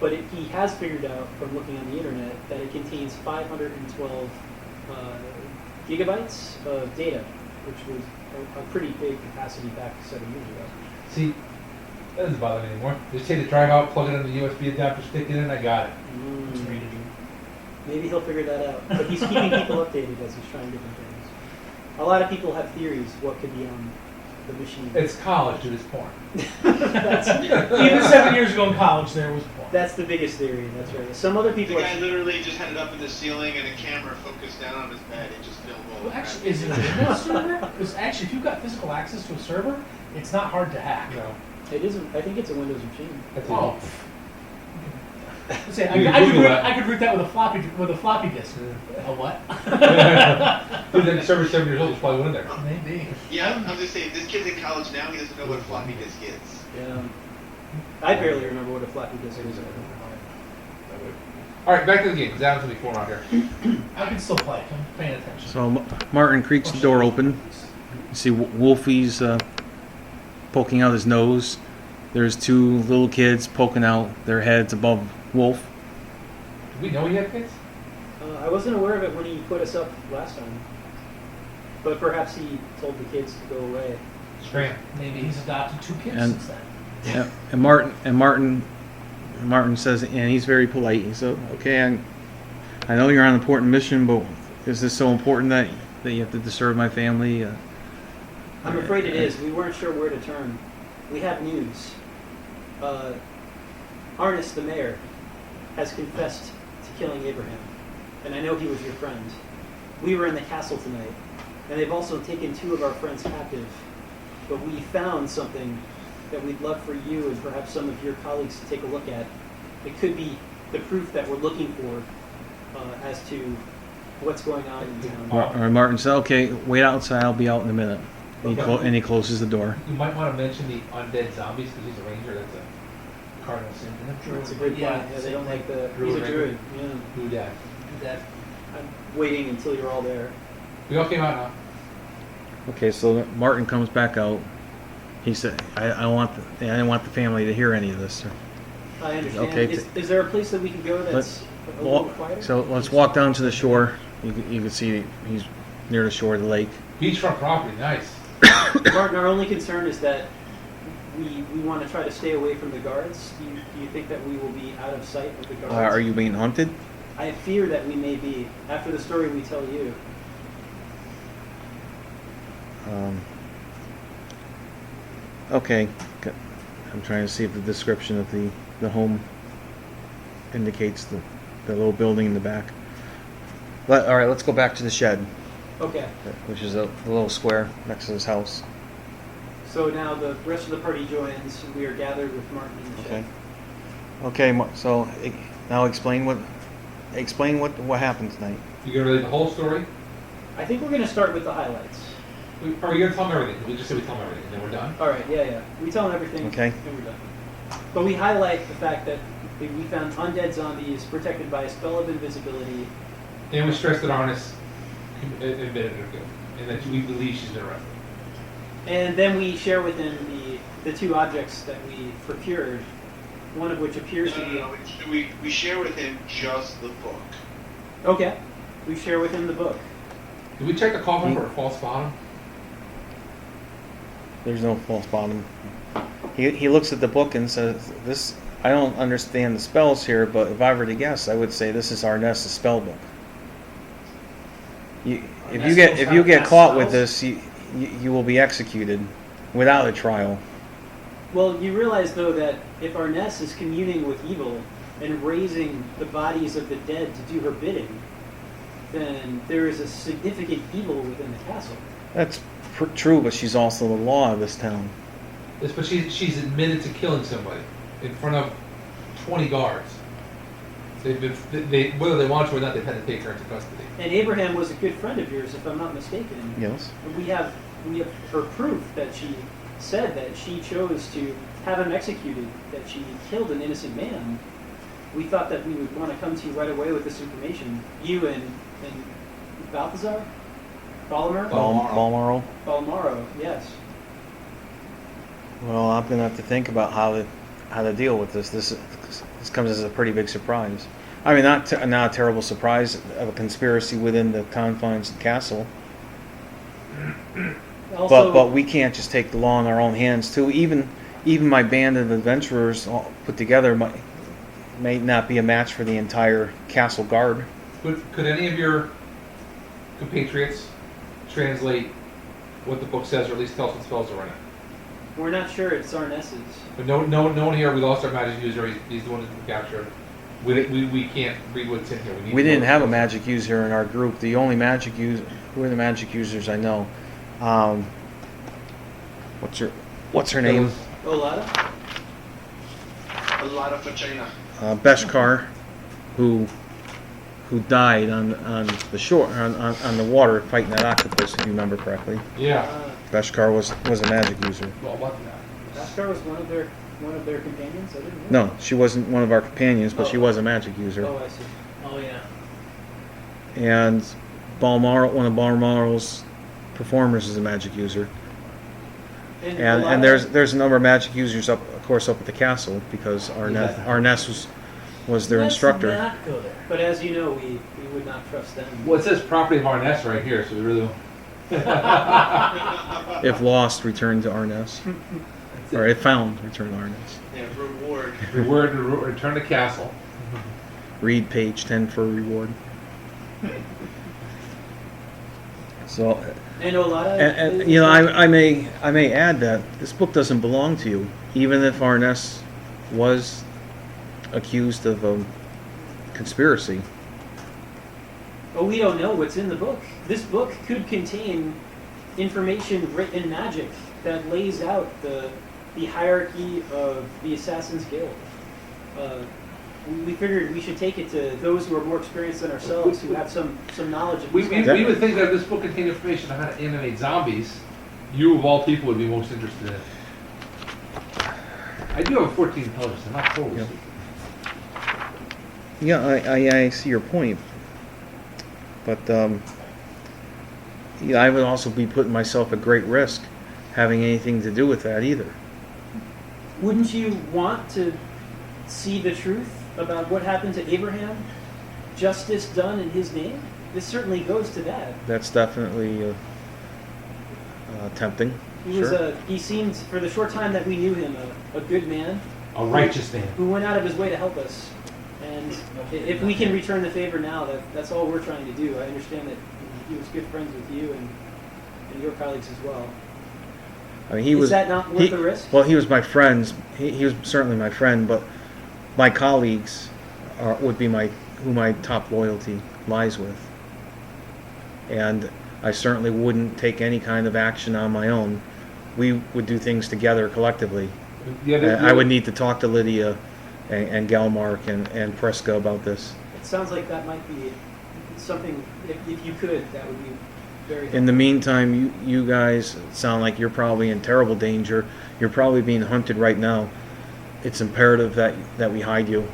But he has figured out from looking on the internet that it contains 512 gigabytes of data, which was a pretty big capacity back 7 years ago. See, That doesn't bother me anymore. Just take the drive out, plug it in the USB adapter, stick it in, I got it. It's Mm, free to do. maybe he'll figure that out. But he's keeping people updated as he's trying different things. A lot of people have theories what could be on the machine. It's college, dude, it's porn. that's, Even 7 years ago in college, there was porn. that's the biggest theory. That's right. Some other The people guy are. literally just had it up in the ceiling and a camera focused down on his bed. It just filmed all the Well, crap. actually, is it a Windows server? Because actually, if you've got physical access to a server, it's not hard to hack. No, It isn't. I think it's a Windows machine. that's Oh. it. Say, You can I could Google root, that. I could root that with a floppy disk. A what? Dude, that server's 7 years old, it's probably went in there. Maybe. Yeah, I'm just saying, this kid's in college now, he doesn't know what a floppy disk is. Yeah. I barely remember what a floppy disk is. Alright, back to the game, because Adam's gonna be four out here. I can still play. I'm paying attention. So Martin creaks the door open. You see Wolfie's poking out his nose. There's two little kids poking out their heads above Wolf. Do we know he had kids? I wasn't aware of it when he put us up last time. But perhaps he told the kids to go away. Scram. Maybe he's adopted 2 kids And- since then. Yeah, and Martin says, and he's very polite. He said, "Okay, I know you're on an important mission, but is this so important that you have to disturb my family?" I'm afraid it is. We weren't sure where to turn. We have news. Arnis, the mayor, has confessed to killing Abraham. And I know he was your friend. We were in the castle tonight. And they've also taken 2 of our friends captive. But we found something that we'd love for you and perhaps some of your colleagues to take a look at. It could be the proof that we're looking for as to what's going on in town. Or Martin said, "Okay, wait outside. I'll be out in a minute." And Okay. he closes the door. You might want to mention the undead zombies, because he's a ranger, that's a cardinal sin. It's a good Yeah, point. Yeah, they don't like the. Druid He's a ranger. druid. Yeah. Who dat? That I'm waiting until you're all there. We all came out now. Okay, so Martin comes back out. He said, I didn't want the family to hear any of this." I understand. Okay, Is there a place that we can go that's a little quieter? So let's walk down to the shore. You can see he's near the shore of the lake. Beachfront property, nice. Martin, our only concern is that we want to try to stay away from the guards. Do you think that we will be out of sight of the guards? Are you being hunted? I fear that we may be, after the story we tell you. Okay. I'm trying to see if the description of the home indicates the little building in the back. All right, let's go back to the shed, Okay, which is a little square next to his house. so now the rest of the party joins. We are gathered with Martin in the shed. Okay. Okay. So now explain what happened tonight. You gonna relate the whole story? I think we're going to start with the highlights. Are you gonna tell them everything? We just said we tell them everything, and then we're done? All right, yeah. We tell them everything, Okay. and we're done. But we highlight the fact that we found undead zombies protected by a spell of invisibility. And we stressed that Arnis admitted her guilt, and that we believe she's been arrested. And then we share with him the 2 objects that we procured, one of which appears to be... No, we share with him just the book. Okay. We share with him the book. Did we check the coffin for a false bottom? There's no false bottom. He looks at the book and says, "This I don't understand the spells here, but if I were to guess, I would say this is Arnessa's spell book. If you get caught with this, you will be executed without a trial." Well, you realize, though, that if Arness is communing with evil and raising the bodies of the dead to do her bidding, then there is a significant evil within the castle. That's true, but she's also the law of this town. Yes, but she's admitted to killing somebody in front of 20 guards. Whether they want to or not, they've had to take her into custody. And Abraham was a good friend of yours, if I'm not mistaken. Yes. And we have her proof that she said that she chose to have him executed, that she killed an innocent man. We thought that we would want to come to you right away with this information. You and Balthazar? Balmoral. Balmaro, yes. Well, I'm gonna have to think about how to deal with this. This comes as a pretty big surprise. I mean, not a terrible surprise of a conspiracy within the confines of the castle. Also, But we can't just take the law in our own hands too. Even even my band of adventurers all put together may not be a match for the entire castle guard. Could any of your compatriots translate what the book says, or at least tell us what spells are in it? We're not sure it's Arness's. But no one here. We lost our magic user. He's the one who captured. We can't read what's in here. We didn't have a magic user in our group. The only magic user, who are the magic users I know? What's her name? Olada? A lot of vagina. Beshkar, who died on the shore on the water fighting that octopus, if you remember correctly. Yeah. Beshkar was a magic user. Well, what that? Beskar was one of their companions? I didn't know. No, she wasn't one of our companions, but she was a magic user. Oh, I see. Oh yeah. And one of Balmoral's performers is a magic user. And Olada- there's a number of magic users up at the castle because Arness was their instructor. Let's not go there. But as you know, we would not trust them. Well, it says property of Arness right here, so we really. If lost, return to Arness. Or if found, return to Arness. Yeah, reward. Return to castle. Read page 10 for a reward. So, And Olada. and you know, I may add that this book doesn't belong to you, even if Arness was accused of conspiracy. Oh, we don't know what's in the book. This book could contain information written in magic that lays out the hierarchy of the Assassin's Guild. We figured we should take it to those who are more experienced than ourselves, who have some knowledge of We these kinds of would think that if this book contained information on how to animate zombies, you of all people would be most interested in it. I do have a 14 intelligence. I'm not totally Yep. stupid. Yeah, I see your point, but yeah, I would also be putting myself at great risk having anything to do with that either. Wouldn't you want to see the truth about what happened to Abraham? Justice done in his name? This certainly goes to that. That's definitely tempting. He seemed, for the short time that we knew him, a good man A righteous man. who went out of his way to help us. And if we can return the favor now, that's all we're trying to do. I understand that he was good friends with you and your colleagues as well. I mean, Is that not worth the risk? Well, he was my friend. He was certainly my friend, but my colleagues would be who my top loyalty lies with. And I certainly wouldn't take any kind of action on my own. We would do things together collectively. I would need to talk to Lydia and Galmark and Presca about this. It sounds like that might be something, if you could, that would be very helpful. In the meantime, you guys sound like you're probably in terrible danger. You're probably being hunted right now. It's imperative that we hide you.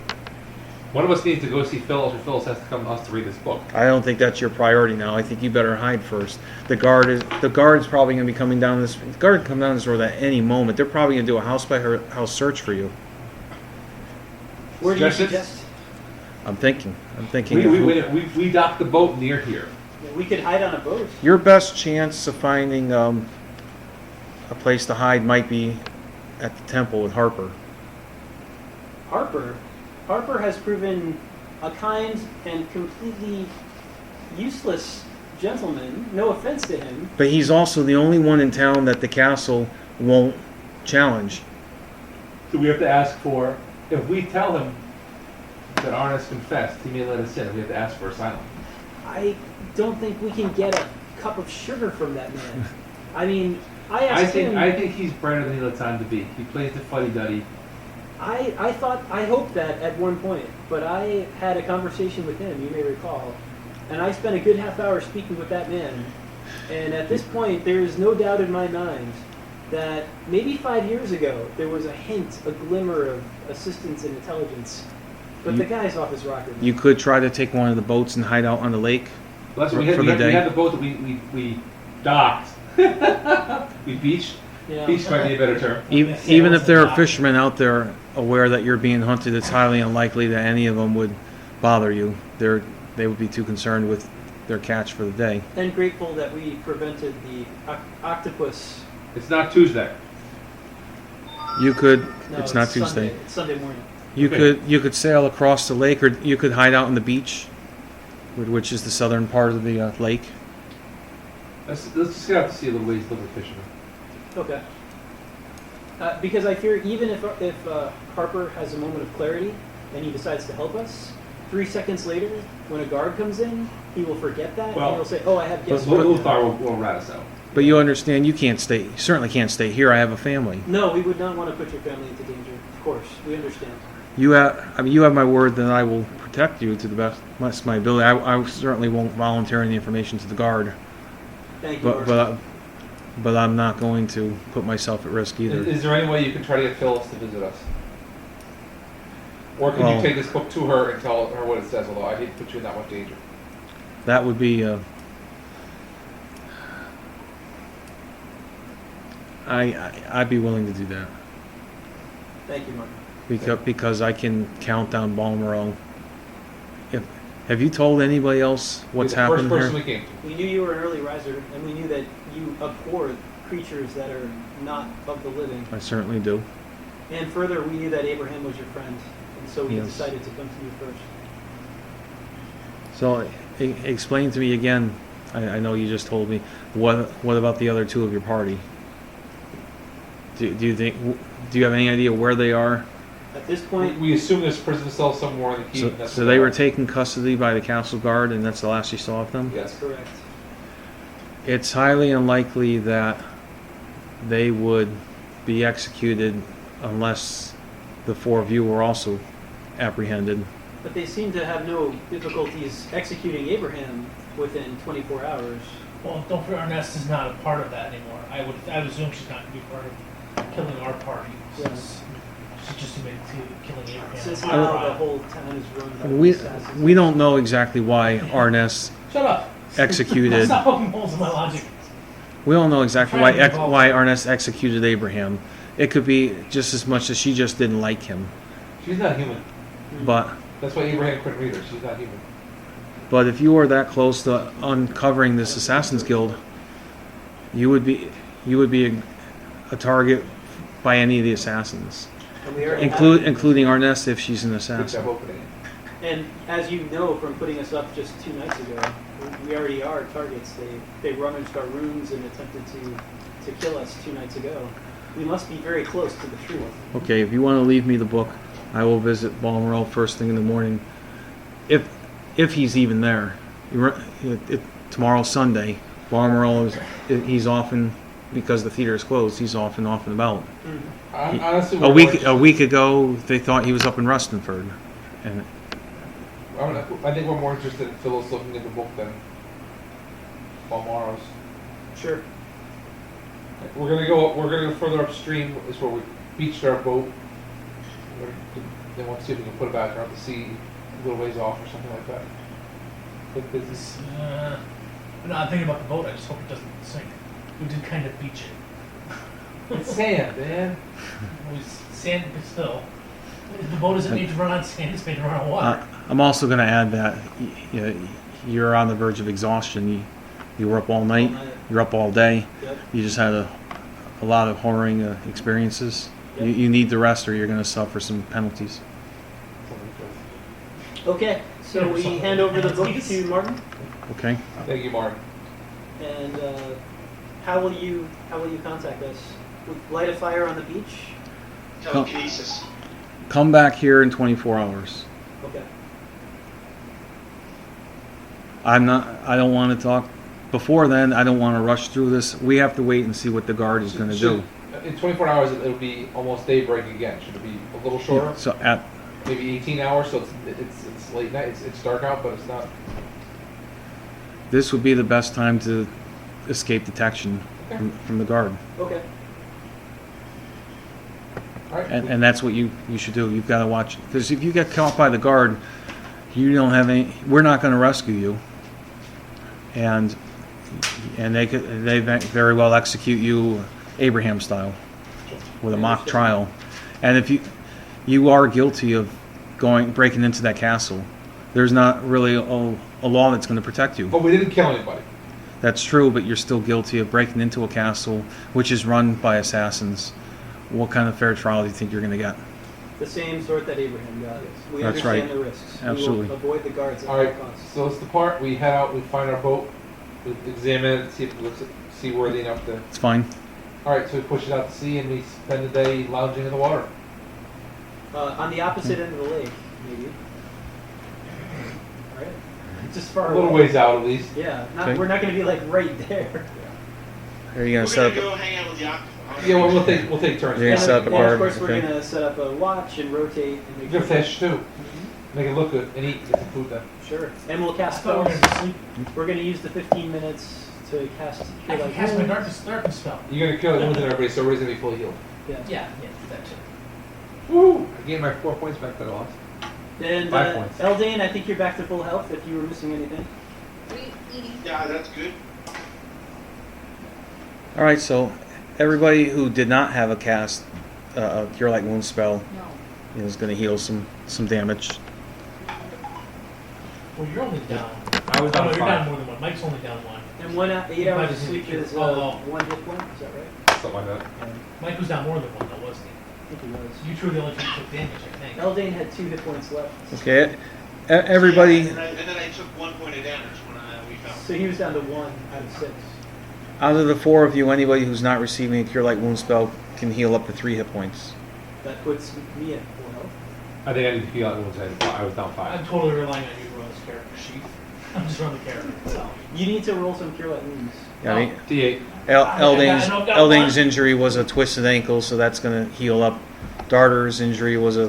One of us needs to go see Phyllis, or Phyllis has to come to us to read this book. I don't think that's your priority now. I think you better hide first. The guard is probably going to be coming down this. The guard can come down this road at any moment. They're probably going to do a house by house search for you. Where do you Suggestions? suggest? I'm thinking. We docked the boat near here. We could hide on a boat. Your best chance of finding a place to hide might be at the temple with Harper. Harper has proven a kind and completely useless gentleman. No offense to him. But he's also the only one in town that the castle won't challenge. So we have to ask for, if we tell him that Arnis confessed, he may let us in. We have to ask for asylum. I don't think we can get a cup of sugar from that man. I mean, I think he's brighter than he let time to be. He plays the fuddy-duddy. I hoped that at one point, but I had a conversation with him, you may recall, and I spent a good half hour speaking with that man. And at this point, there is no doubt in my mind that maybe 5 years ago, there was a hint, a glimmer of assistance and intelligence. But the guy's off his rocker. You could try to take one of the boats and hide out on the lake. Well, we For the day. had the boat that we docked. We beached. Yeah. Beached might be a better term. Even if there are fishermen out there aware that you're being hunted, it's highly unlikely that any of them would bother you. They would be too concerned with their catch for the day. And grateful that we prevented the octopus. It's not Tuesday. You could. No, it's not Tuesday. Sunday. It's Sunday morning. You could sail across the lake, or you could hide out on the beach, which is the southern part of the lake. Let's just get out to see a little ways, little fishermen. Okay. Because I fear even if Harper has a moment of clarity and he decides to help us, 3 seconds later, when a guard comes in, he will forget that Well, and he'll say, "Oh, I have guests." Luthar will rat us out. But you understand, you can't stay. You certainly can't stay here. I have a family. No, we would not want to put your family into danger. Of course, we understand. You have. I mean, you have my word that I will protect you to the best of my ability. I certainly won't volunteer any information to the guard. Thank you. But I'm not going to put myself at risk either. Is there any way you can try to get Phyllis to visit us? Or can Well- you take this book to her and tell her what it says? Although I hate to put you in that much danger. That would be. I'd be willing to do that Thank you, Mark. because I can count down Balmoral. Have you told anybody else what's You're the happened first person here? we came to. We knew you were an early riser, and we knew that you abhor creatures that are not of the living. I certainly do. And further, we knew that Abraham was your friend, and so we Yes. decided to come to you first. So, explain to me again. I know you just told me. What about the other two of your party? Do you think? Do you have any idea where they are? At this point, We assume there's prison cell somewhere in the keep. So, and that's so they were taken custody by the castle guard, and that's the last you saw of them. Yes. correct. It's highly unlikely that they would be executed unless the four of you were also apprehended. But they seem to have no difficulties executing Abraham within 24 hours. Well, don't forget, Ernest is not a part of that anymore. I would assume she's not going to be part of killing our party. Since she's just admitted to killing Abraham. Since Our now the tribe. whole town is run by We assassins. we don't know exactly why Arness Shut up. executed. Stop poking holes in my logic. We don't know exactly Trying to why involve- why Arness executed Abraham. It could be just as much as she just didn't like him. She's not human. But That's why Abraham couldn't read her. She's not human. if you were that close to uncovering this Assassin's Guild, you would be a target by any of the assassins, And we already including Arness if she's an Good assassin. job opening it. And as you know from putting us up just 2 nights ago, we already are targets. They rummaged our rooms and attempted to kill us 2 nights ago. We must be very close to the truth. Okay, if you want to leave me the book, I will visit Balmoral first thing in the morning. If he's even there. Tomorrow's Sunday. Balmoral he's often, because the theater is closed, he's often off and about. Honestly, A we're week more a week ago, they thought he was up in Rustinford, and I think we're more interested in Phyllis looking at the book than Balmoro's. Sure. We're gonna go further upstream. Is where we beached our boat. Then we'll see if we can put it back out to sea a little ways off or something like that. But this is I'm not thinking about the boat. I just hope it doesn't sink. We did kind of beach it. it's sand, man. It was sand, but still. The boat isn't made to run on sand. It's made to run on water. I'm also going to add that you're on the verge of exhaustion. You were up all night. You're up all day. Yep. You just had a lot of harrowing experiences. Yep. You need the rest, or you're going to suffer some penalties. Okay, so we hand over the book to Martin, Okay. Thank you, Martin. and how will you contact us? Light a fire on the beach? Telekinesis. Come back here in 24 hours. Okay. I don't want to talk. Before then, I don't want to rush through this. We have to wait and see what the guard is going to do. In 24 hours, it'll be almost daybreak again. Should it be a little shorter? So Maybe 18 hours, so it's late night. It's dark out, but it's not. this would be the best time to escape detection from the guard. Okay. All right. And that's what you should do. You've got to watch, because if you get caught by the guard, you don't have any. We're not going to rescue you, and they very well execute you Abraham style with a mock trial. And if you are guilty of breaking into that castle, there's not really a law that's going to protect you. But we didn't kill anybody. That's true, but you're still guilty of breaking into a castle which is run by assassins what kind of fair trial do you think you're going to get? The same sort that Abraham got. We That's understand right. the risks. Absolutely. We will avoid the guards at All all right, costs. so let's depart. We head out. We find our boat. We examine it, see if it looks seaworthy enough to. It's fine. All right, so we push it out to sea and we spend the day lounging in the water. On the opposite end of the lake, maybe. All right. Just far A little away. ways out, at least. Yeah, Okay. we're not going to be like right there. Are you going We're to set gonna up? go hang out with the Yeah, well, we'll take turns. You're gonna set up a And guard, of course, we're okay. going to set up a watch and rotate and make Good sure- fish too. Make it look good and eat. Get some food then. Sure. And we'll I cast thought we were spells. gonna sleep. We're going to use the 15 minutes to cast. I can cast my darkness spell. You're gonna kill it wounded everybody, so everybody's gonna be fully healed. Yeah, that too. Woo! I gained my 4 points back that I lost. And 5 points. Eldane, I think you're back to full health if you were missing anything. Yeah, that's good. All right, so everybody who did not have a cast, a Cure Light Wound spell, No. is going to heal some damage. Well, you're only down. I was Oh, down no, you're 5. down more than one. Mike's only down one. And 8 You might hours of just sleep need to is cure- oh. 1 hit point. Is that right? Something like that. Mike was down more than one, though, wasn't he? I think he was. You two were the only two who took damage, I think. Eldane had 2 hit points left. Okay, everybody. Yeah, and then I took 1 point of damage when we fell. So he was down to 1 out of 6. Out of the 4 of you, anybody who's not receiving a Cure Light Wound spell can heal up to 3 hit points. That puts me at full health. I think I need to heal out once I was down 5. I'm totally relying on you to run this character sheet. I'm just running the character itself. You need to roll some cure light wounds. Yeah, I mean, D8. Eldane's I got Eldane's one. injury was a twisted ankle, so that's going to heal up. Darter's injury was a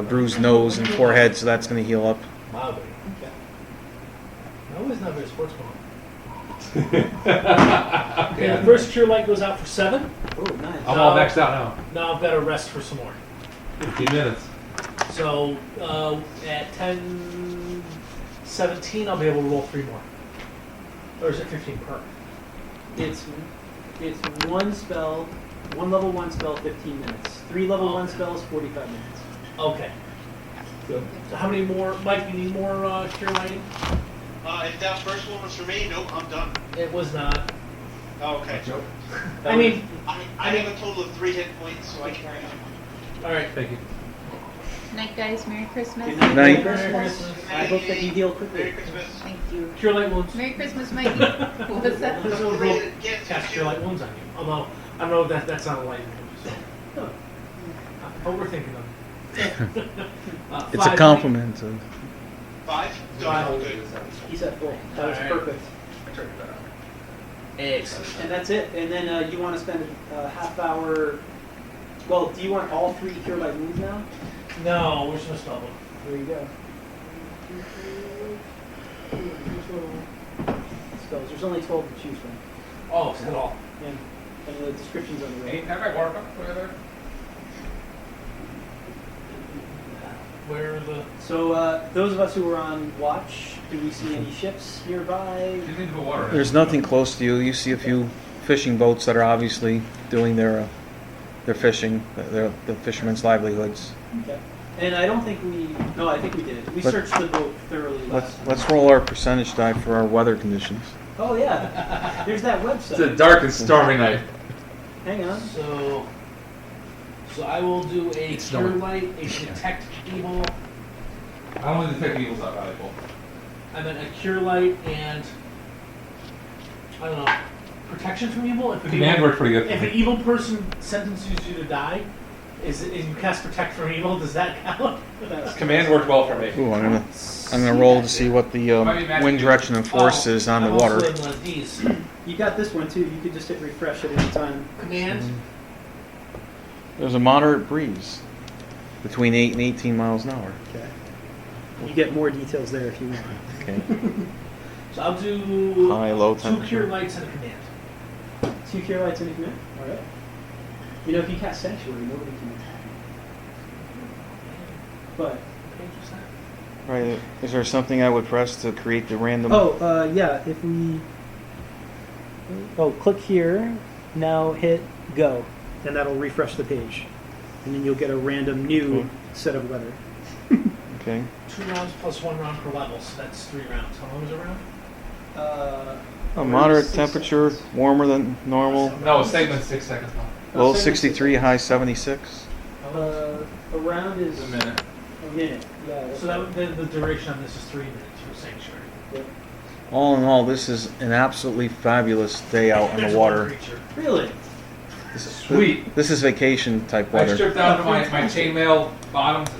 bruised nose and forehead, so that's going to heal up. Wow, buddy. Okay. I always not very sports ball. Yeah. Okay, the first cure light goes out for 7. Oh, nice. I'm all maxed out Now I've got to rest for some more. now. 15 minutes. So at 10:17, I'll be able to roll 3 more. Or is it 15 per? It's one spell, 1 level 1 spell, 15 minutes. 3 level 1 spells, 45 minutes. Okay. Good. So how many more? Mike, you need more cure lighting? If that first one was for me, nope, I'm done. It was not. Oh, okay. I mean, I have a total of 3 hit points, so I carry on. all right. Thank you. Night, guys. Merry Christmas. Good night. Night. Merry Merry Christmas. Christmas. I hope that you heal Merry quickly. Christmas. Thank you. Cure light wounds. Merry Christmas, Mikey. What was that? This will Read roll it again, cast too. cure light wounds on you. Although I don't know if that's not a light wound. So. Overthinking them. It's a compliment. 5? No, Five. good. He's at full. That was Alright. perfect. Excellent. And that's it. And then you want to spend a half hour. Well, do you want all 3 cure light wounds now? No, we're supposed to spell them. There you go. Spells. There's only 12 to choose from. Oh, is that all? And the description's on the right. Have I water cup over there? Where are the? So those of us who were on watch, do we see any ships nearby? You need to put water in. There's nothing close to you. You see a few fishing boats that are obviously doing their fishing, the fishermen's livelihoods. Okay. And I don't think we. No, I think we did. We Let- searched the boat thoroughly last time. Let's roll our percentage die for our weather conditions. Oh yeah. There's that It's a website. dark and stormy night. Hang on. So I will do a It's cure snowing. light, a detect evil. I don't want to detect evil's not valuable. I meant a cure light and I don't know, protection from evil. If an Command evil, worked pretty good. if an evil person sentences you to die, is you cast protect from evil? Does that count? Command worked well for me. Ooh, I'm gonna roll to see what the wind direction and force is on the I'm water. Also in one of these. You got this one too. You could just hit refresh at any time. Command. There's a moderate breeze between 8 and 18 miles an hour. Okay. You get more details there if you want. Okay. So I'll do High, low 2 temperature. cure lights and a command. 2 cure lights in a command. All right. You know, if you cast sanctuary, nobody can attack you. But Okay, just that. Right. Is there something I would press to create the random? yeah. If we click here, now hit go, and that'll refresh the page, and then you'll get a random new Okay. set of weather. Okay. 2 rounds plus 1 round per level, so that's 3 rounds. How long is a round? A around moderate 6 temperature, seconds. warmer than normal. No, segment 6 seconds now. Low 63, high 76. Around is A minute. a minute. Yeah. So that, the duration on this is 3 minutes for sanctuary. All in all, this is an absolutely fabulous day out in There's the one water. creature. Really? Sweet. This is vacation type I weather. stripped down to my chainmail bottoms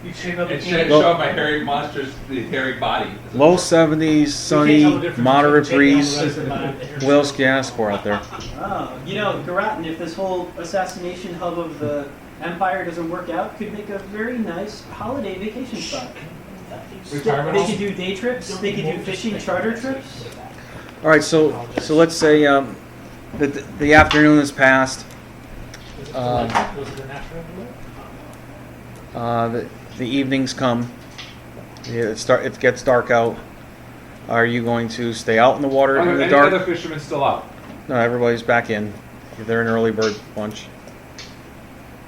You chain up the and chain. show my hairy monsters, the hairy body. Low 70s, sunny, moderate breeze. What else can you ask for out there? Oh, you know, Garatin, if this whole assassination hub of the Empire doesn't work out, could make a very nice holiday vacation spot. Retirement They home? could do day trips. They could do fishing charter trips. All right, so let's say the afternoon has passed. Was it Um, an afternoon? The evenings come. Yeah, it gets dark out. Are you going to stay out in the water Are in the any dark? other fishermen still out? No, everybody's back in. They're an early bird bunch.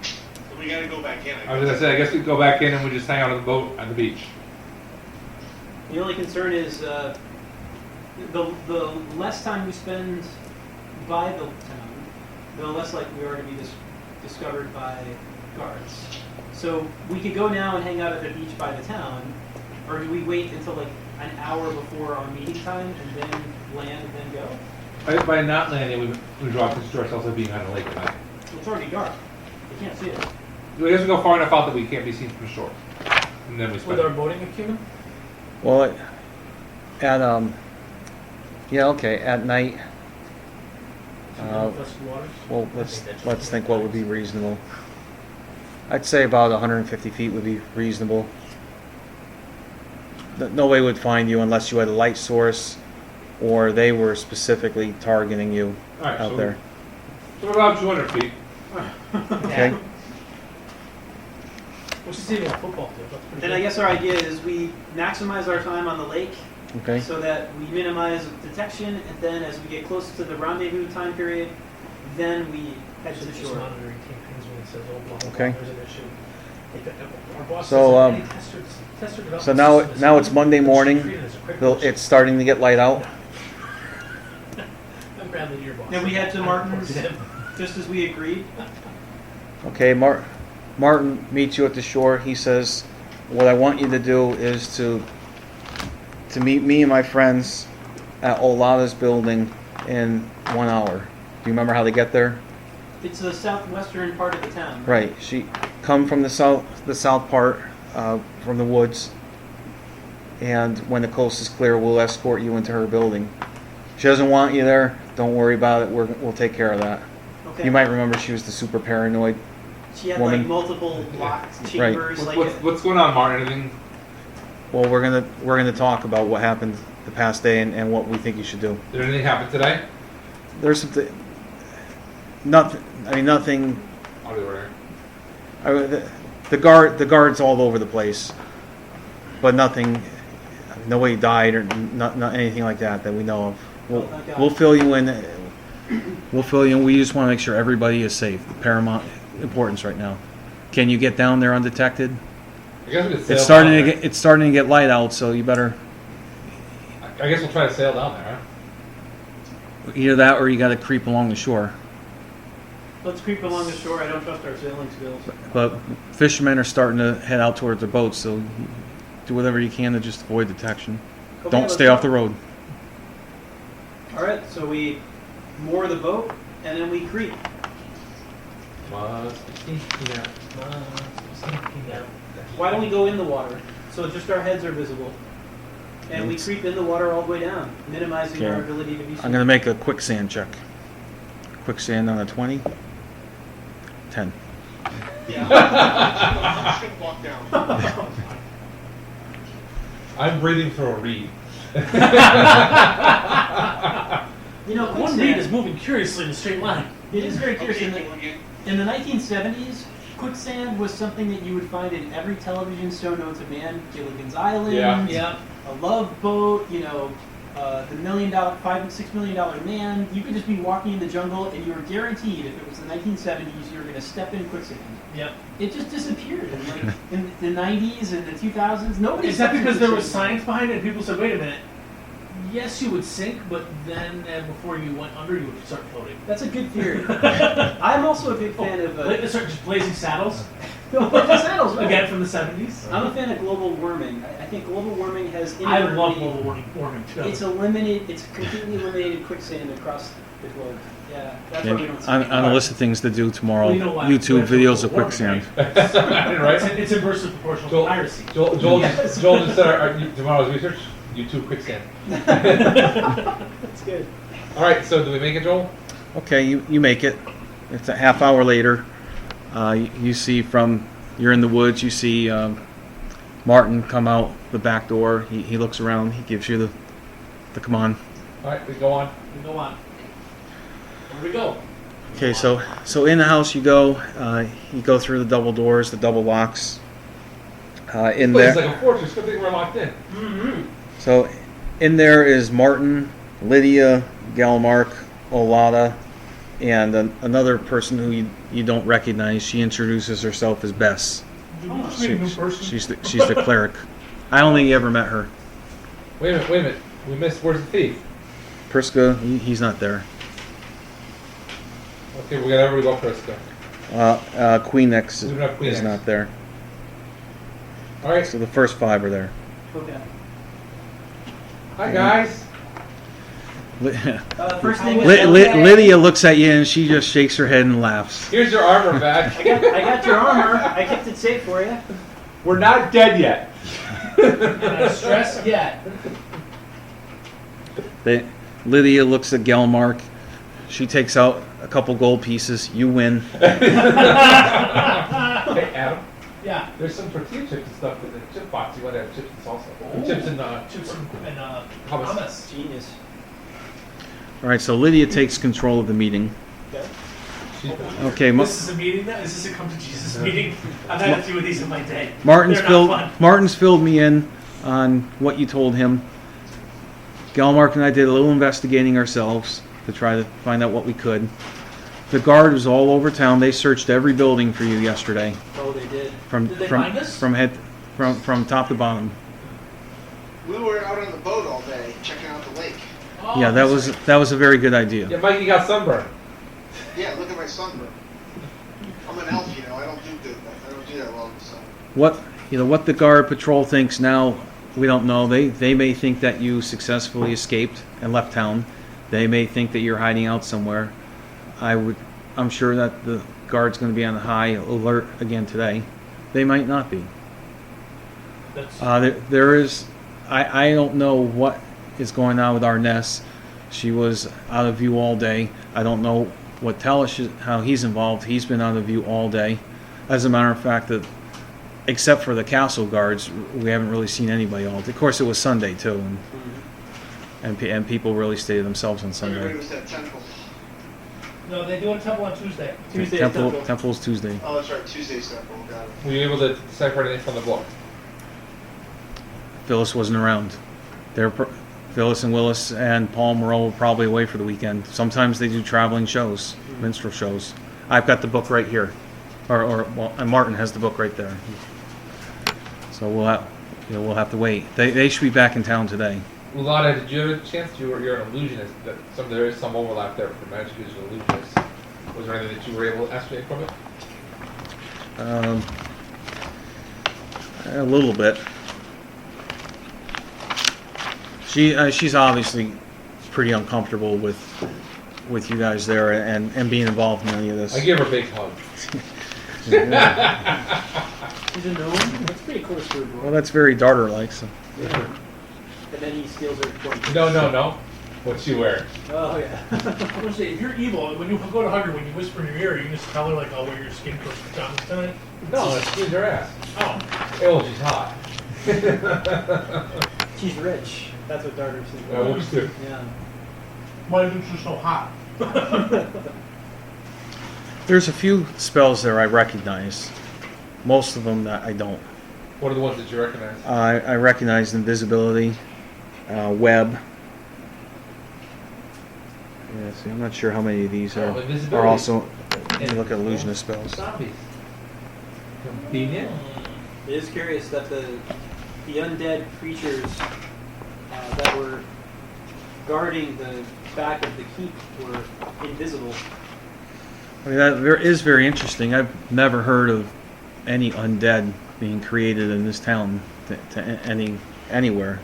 So we gotta go back in. I was gonna say, I guess we go back in and we just hang out on the boat on the beach. The only concern is the less time we spend by the town, the less likely we are to be discovered by guards. So we could go now and hang out at the beach by the town, or do we wait until like an hour before our meeting time and then land and then go? By not landing, we draw to ourselves as being on the lake at night. It's already dark. You can't see it. I guess we go far enough out that we can't be seen from shore. And then we spend. With our boating acumen? Well, at night. Less water? Well, let's think what would be reasonable. I'd say about 150 feet would be reasonable. Nobody would find you unless you had a light source, or they were specifically targeting you Alright, out so there. So we're about 200 feet. Okay. Which is even a football field. That's pretty Then good. I guess our idea is we maximize our time on the lake Okay. so that we minimize detection, and then as we get close to the rendezvous time period, then we head to the Just shore. monitoring campaigns when it says, oh, blah, blah, Okay. blah, there's an issue. Our boss So, says, "Hey, tester development So now system is now it's good. Monday It should be morning. treated as a quick It's solution." starting to get light out. I'm Bradley, your boss. Then we head to I Martin's, report to him. just as we agreed. Okay, Martin meets you at the shore. He says, "What I want you to do is to meet me and my friends at Olada's building in 1 hour." Do you remember how they get there? It's the southwestern part of the town. Right. She come from the south part, from the woods, and when the coast is clear, we'll escort you into her building. She doesn't want you there. Don't worry about it. We'll take care of that. Okay. You might remember she was the super paranoid. She had woman. like multiple locked chambers. Like What's going on, Martin? Anything? Well, we're gonna talk about what happened the past day and what we think you should do. Did anything happen today? There's something. Nothing. I mean, nothing. Out of the order. The guards all over the place, but nothing. Nobody died or not anything like that we know of. We'll fill you in. We'll fill you in. We just want to make sure everybody is safe. Paramount importance right now. Can you get down there undetected? I guess we could sail It's starting down to there. get light out, so you better I guess we'll try to sail down there, huh? either that or you got to creep along the shore. let's creep along the shore. I don't trust our sailing skills. But fishermen are starting to head out towards their boats, so do whatever you can to just avoid detection. Okay, Don't let's stay go. off the road. All right, so we moor the boat and then we creep. Must be sneaky now. Why don't we go in the water so just our heads are visible, and we creep in the water all the way down, minimizing Okay. our ability to be seen. I'm going to make a quicksand check. Quicksand on a 20. 10. Yeah. I'm just gonna walk down. I'm breathing through a reed. You know, One quicksand, reed is moving curiously in a straight line. it is very curious. Okay, go again. In the 1970s, quicksand was something that you would find in every television show known to man. Gilligan's Island, Yeah. Yeah. A Love Boat, the $5 and $6 million Man. You could just be walking in the jungle, and you were guaranteed, if it was the 1970s, you were going to step in quicksand. Yep. It just disappeared in the 90s and the 2000s. Nobody. Is that stepped in because there was quicksand. science behind it and people said, wait a minute, Yes, you would sink, but then before you went under, you would start floating. That's a good theory. I'm also a big fan of. Start just blazing saddles. Saddles, right? Again from the 70s. I'm a fan of global warming. I think global warming has. I love inadvertently- global warming too. It's completely eliminated quicksand across the globe. Yeah, that's why we don't. On a list of things to do tomorrow, Well, you know what? YouTube That's videos of global quicksand. Right? It's inversely proportional Joel, to piracy. Joel just said tomorrow's research. YouTube quicksand. That's good. All right, so do we make it, Joel? Okay, you make it. It's a half hour later. You see you're in the woods. You see Martin come out the back door. He looks around. He gives you the come on. All right, we go on. We go on. Where do we go? Okay, so in the house you go. You go through the double doors, the double locks. In This place there, is like a fortress. Good thing we're locked in. Mm-hmm. so in there is Martin, Lydia, Galmark, Olada, and another person who you don't recognize. She introduces herself as Bess. Just meet a new person. She's the cleric. I don't think you ever met her. Wait a minute. We missed. Where's the thief? Priska, he's not there. Okay, we got everybody go Priska. Queenix We don't have is Queenix. not there. All right. So the first 5 are there. Okay. Hi guys. First thing is Lydia looks at you and she just shakes her head and laughs. Here's your armor badge. I got your armor. I kept it safe for you. We're not dead yet. Stress yet. Lydia looks at Gelmark. She takes out a couple gold pieces. You win. Hey Adam, Yeah. there's some tortilla chips and stuff in the chip box. You want to have chips and salsa? Ooh. Chips and Chips and hummus. hummus. Genius. All right, so Lydia takes control of the meeting. Okay. Okay, This is a meeting now? Is this a come to Jesus meeting? I've had a few of these in my day. Martin's They're not fun. Martin's filled me in on what you told him. Gelmark and I did a little investigating ourselves to try to find out what we could. The guard was all over town. They searched every building for you yesterday, Oh, they did. from Did they from find us? from top to bottom. We were out on the boat all day checking out the lake. Oh, Yeah, that was a very good idea. Yeah, Mikey got sunburned. Yeah, look at my sunburn. I'm an elf, you know. I don't do good. I don't do that well in the sun. What the guard patrol thinks now, we don't know. They may think that you successfully escaped and left town. They may think that you're hiding out somewhere. I'm sure that the guard's going to be on high alert again today. They might not be. That's, There is. I don't know what is going on with Arness. She was out of view all day. I don't know what Talish how he's involved. He's been out of view all day. As a matter of fact, except for the castle guards, we haven't really seen anybody all day. Of course, it was Sunday too, and people really stayed to themselves on Everybody Sunday. was at temple. no, they do a temple on Tuesday. Tuesday. Temple's Tuesday. Oh, that's right. Tuesday's temple. Got it. Were you able to decipher anything from the book? Phyllis wasn't around. Phyllis and Willis and Paul Moreau were probably away for the weekend. Sometimes they do traveling shows, minstrel shows. I've got the book right here, and Martin has the book right there. So we'll have to wait. They should be back in town today. Ulana, did you have a chance? You're an illusionist. There is some overlap there for magic as an illusionist. Was there anything that you were able to estimate from it? A little bit. She's obviously pretty uncomfortable with you guys there and being involved in any of this. I give her a big hug. She's a gnome. That's pretty close to her Well, boy. that's very Darter-like. So. Yeah. And then he steals her point. No. What's she wearing? Oh yeah. I was gonna say, if you're evil, when you go to hug her, when you whisper in her ear, you can just tell her like, "I'll wear your skin color pajamas tonight." No, squeeze her ass. Oh, Oh, she's hot. She's rich. That's what Darter said. Whoops, too. Yeah. why is she so hot? There's a few spells there I recognize. Most of them that I don't. What are the ones that you recognize? I recognize invisibility, web. Yeah, see, I'm not sure how many of these Oh, are invisibility. also. Let me look at illusionist spells. Zombies. Convenient. It is curious that the undead creatures that were guarding the back of the keep were invisible. I mean, that is very interesting. I've never heard of any undead being created in this town anywhere.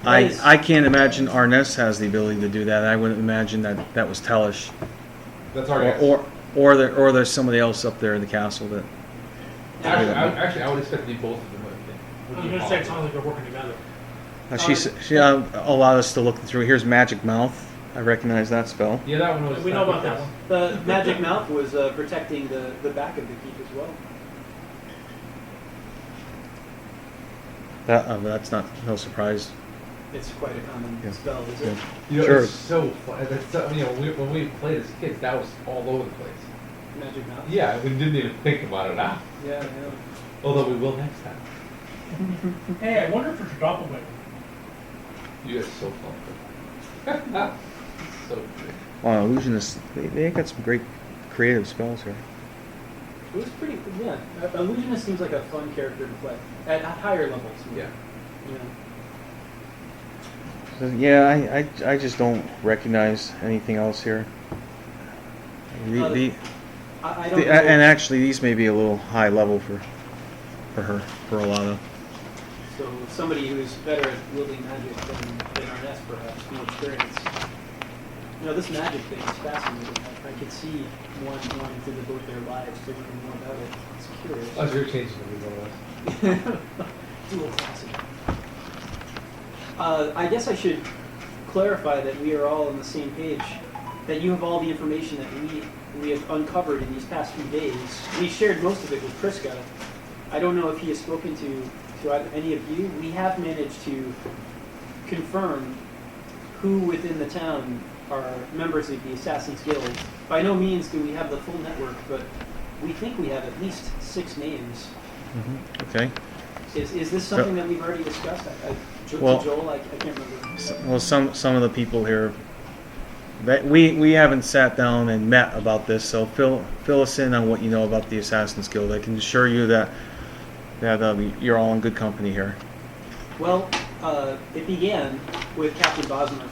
That is- I can't imagine Arness has the ability to do that. I wouldn't imagine that was Tellish. That's our guess. Or there's somebody else up there in the castle that. Actually, I would expect to be both of them. I was gonna say it sounds like they're working together. She allowed us to look through. Here's Magic Mouth. I recognize that spell. Yeah, that one was. We know about that one. The magic mouth was protecting the back of the keep as well. That's no surprise. It's quite a common Yeah. spell, is Yeah. it? You know, Sure. it's so fun. That's so, when we played as kids, that was all over the place. Magic mouth? Yeah, we didn't even think about it now. Yeah, Although we will next time. Hey, I wonder if it's a doppelganger. You guys are so fun. So good. Wow, illusionists. They got some great creative spells here. It was pretty, yeah. Illusionist seems like a fun character to play at higher levels. Yeah. So, yeah, I just don't recognize anything else here. I don't know. And actually, these may be a little high level for her, for Alana. So somebody who's better at wielding magic than Arness, perhaps, more experience. You know, this magic thing is fascinating. I could see one wanting to devote their lives to learning more about it. It's curious. Oh, so you're changing everything else. Dual classic. I guess I should clarify that we are all on the same page. That you have all the information that we have uncovered in these past few days. We shared most of it with Priska. I don't know if he has spoken to any of you. We have managed to confirm who within the town are members of the Assassin's Guild. By no means do we have the full network, but we think we have at least 6 names. Okay. Is this something that we've already discussed? Well- To Joel, I can't remember. Well, some of the people here, that we haven't sat down and met about this. So fill us in on what you know about the Assassin's Guild. I can assure you that you're all in good company here. Well, it began with Captain Bosma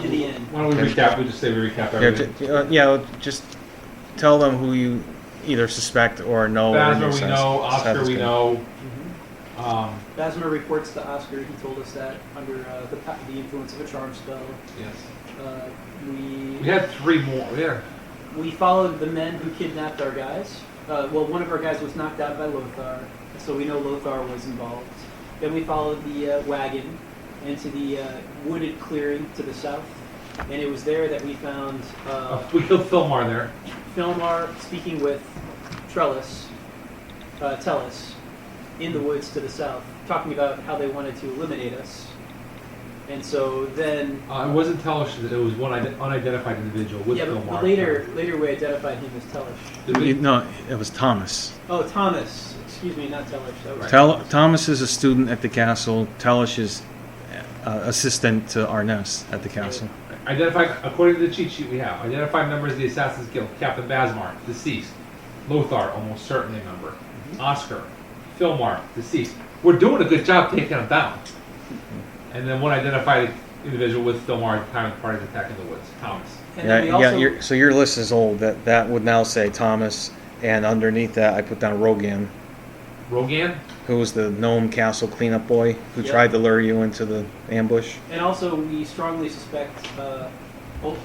in the end. Why don't we recap? We just say we recap everything. Just tell them who you either suspect or know. Basmer we know, Oscar we know. Basma reports to Oscar. He told us that under the influence of a charm spell. Yes. We had 3 more. Yeah. We followed the men who kidnapped our guys. Well, one of our guys was knocked out by Lothar, so we know Lothar was involved. Then we followed the wagon into the wooded clearing to the south, and it was there that we found We killed Philmar there. Philmar speaking with Tellus in the woods to the south, talking about how they wanted to eliminate us. And so then... It wasn't Tellish, it was one unidentified individual with Philmar. But later we identified him as Tellish. Did we? No, it was Thomas. Oh, Thomas. Excuse me, not Tellish. That was Thomas is a student at the castle. Tellish is assistant to Arness at the castle. Identified, according to the cheat sheet we have, identified members of the Assassin's Guild. Captain Basmar, deceased. Lothar, almost certainly a member. Oscar, Philmar, deceased. We're doing a good job taking them down. And then one identified individual with Philmar at the time of the party's attack in the woods, Thomas. And then we also, So your list is old. That would now say Thomas, and underneath that I put down Rogan, Rogan? who was the gnome castle cleanup boy who Yep. tried to lure you into the ambush. And also, we strongly suspect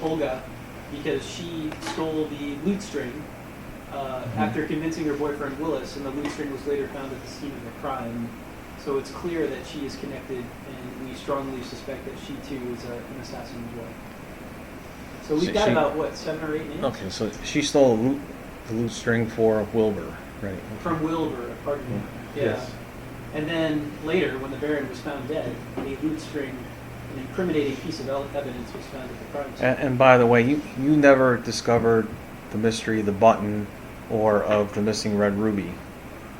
Olga because she stole the lute string after convincing her boyfriend Willis, and the lute string was later found at the scene of the crime. So it's clear that she is connected, and we strongly suspect that she too is an assassin as well. So we've got about 7 or 8 names? Okay, so she stole the lute string for Wilbur, right? Okay. From Wilbur, pardon me. Yeah. Yes. And then later, when the Baron was found dead, a lute string, an incriminating piece of evidence was found at the crime scene. And by the way, you never discovered the mystery of the button or of the missing red ruby,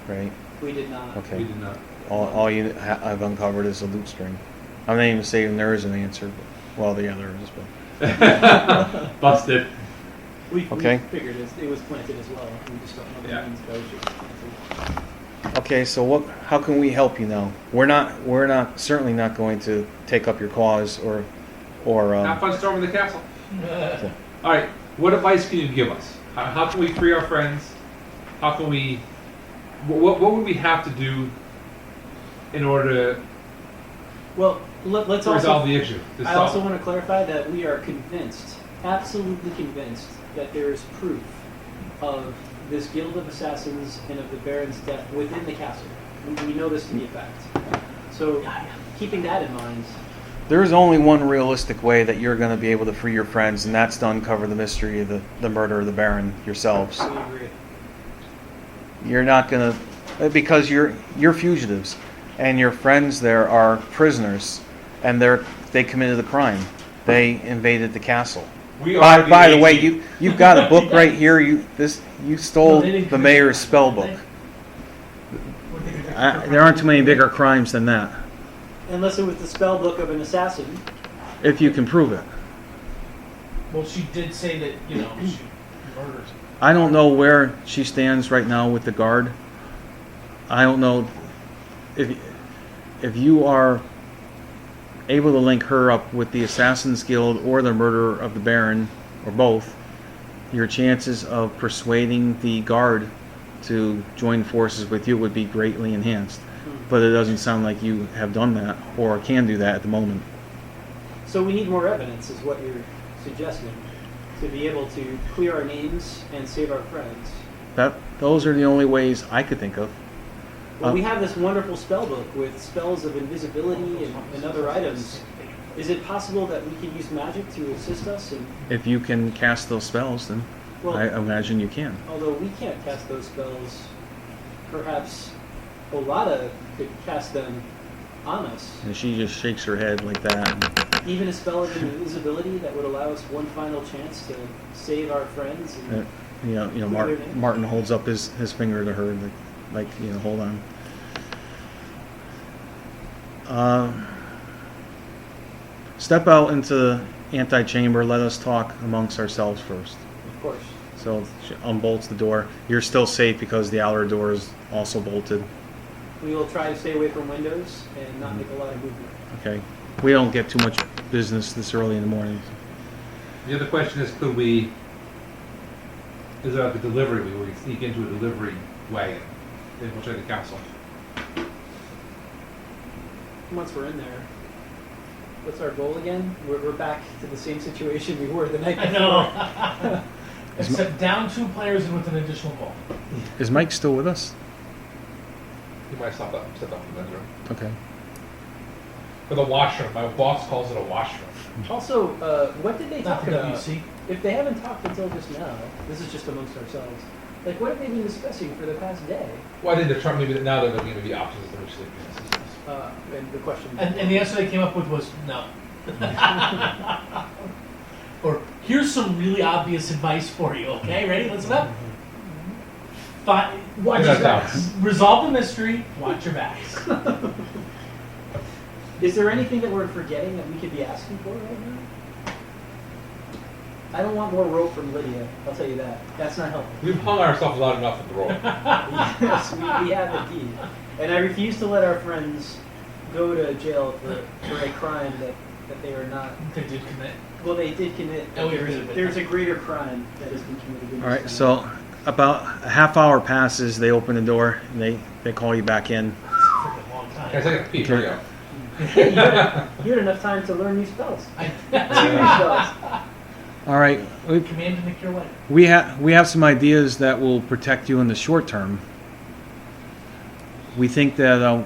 right? We did not. Okay. We did not. All I've uncovered is a lute string. I'm not even saying there is an answer. Well, yeah, there is, but Busted. We Okay. figured it was planted as well. We just don't know the means by which it was planted. okay. So how can we help you now? We're certainly not going to take up your cause or or Have fun storming the castle. All right. What advice can you give us? How can we free our friends? How can we? What would we have to do in order to Well, let's resolve also. the issue? To I solve also it? want to clarify that we are convinced, absolutely convinced, that there is proof of this guild of assassins and of the Baron's death within the castle. We know this to be a fact. So, keeping that in mind, there is only one realistic way that you're going to be able to free your friends, and that's to uncover the mystery of the murder of the Baron yourselves. we agree. You're not going to, because you're fugitives, and your friends there are prisoners, and they committed a crime. They invaded the castle. We are By the AD. way, you've got a book right here. You stole No, they didn't the commit mayor's crime, spell did book. they? There aren't too many bigger crimes than that, Unless it was the spell book of an assassin. if you can prove it. Well, she did say that, you know, she murdered. I don't know where she stands right now with the guard. I don't know if you are able to link her up with the Assassin's Guild or the murderer of the Baron, or both. Your chances of persuading the guard to join forces with you would be greatly enhanced. But it doesn't sound like you have done that or can do that at the moment. So we need more evidence, is what you're suggesting, to be able to clear our names and save our friends. Those are the only ways I could think of. Well, we have this wonderful spell book with spells of invisibility and other items. Is it possible that we can use magic to assist us? If you can cast those spells, then Well, I imagine you can. although we can't cast those spells, perhaps Olada could cast them on us. And she just shakes her head like that. Even a spell of invisibility that would allow us one final chance to save our friends. And Martin holds up his finger to her, like hold on. Step out into the antechamber. Let us talk amongst ourselves first. Of course. So she unbolts the door. You're still safe because the outer door is also bolted. We will try to stay away from windows and not make a lot of movement. Okay. We don't get too much business this early in the morning. The other question is, is there like a delivery? Will we sneak into a delivery wagon? Infiltrate the castle. Once we're in there, what's our goal again? We're back to the same situation we were the night I before. know. Except down 2 players and with an additional ball. Is Mike still with us? You might step up in the bedroom. Okay. For the washroom. My boss calls it a washroom. Also, what did they Not talk the about? WC. If they haven't talked until just now, this is just amongst ourselves. Like, what have they been discussing for the past day? Well, I think they're trying, maybe now they're looking at the options of their sleeping systems. And the question. And the answer they came up with was no. Or here's some really obvious advice for you. Okay, ready? Listen up. Watch your Good backs. Resolve the mystery. Watch your backs. Is there anything that we're forgetting that we could be asking for right now? I don't want more rope from Lydia. I'll tell you that. That's not helpful. We've hung ourselves out enough with the rope. Yes, we have indeed. And I refuse to let our friends go to jail for a crime that they are not. They did commit. Well, they did commit. Oh, we really did. There's a greater crime that has been committed. in All right. this So about a half hour passes. They open the door and they call you back in. It's a freaking long time. Guys, I got to pee. Here we go. town. You had enough time to learn new spells. I, Two new spells. All right. command to make your way. We have some ideas that will protect you in the short term. We think that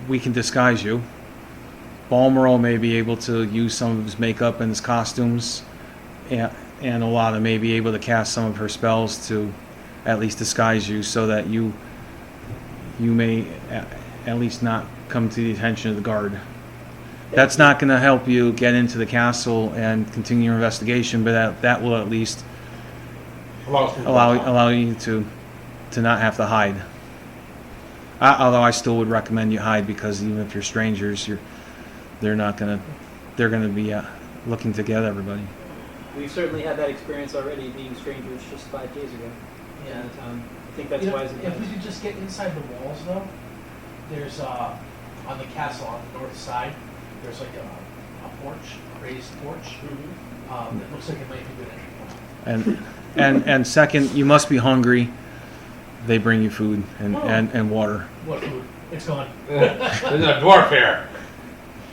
we can disguise you. Balmoral may be able to use some of his makeup and his costumes, and Olada may be able to cast some of her spells to at least disguise you, so that you may at least not come to the attention of the guard. That's not going to help you get into the castle and continue your investigation, but that will at least allow you to not have to hide. Although I still would recommend you hide, because even if you're strangers, they're going to be looking to get everybody. We've certainly had that experience already, being strangers just 5 days ago. Yeah. In the town. I think that's You know, wise if advice. we could just get inside the walls, though, there's on the castle on the north side, there's like a porch raised porch. It looks like it might be good entry point. And second, you must be hungry. They bring you food and water. What food? It's gone. There's a dwarf here.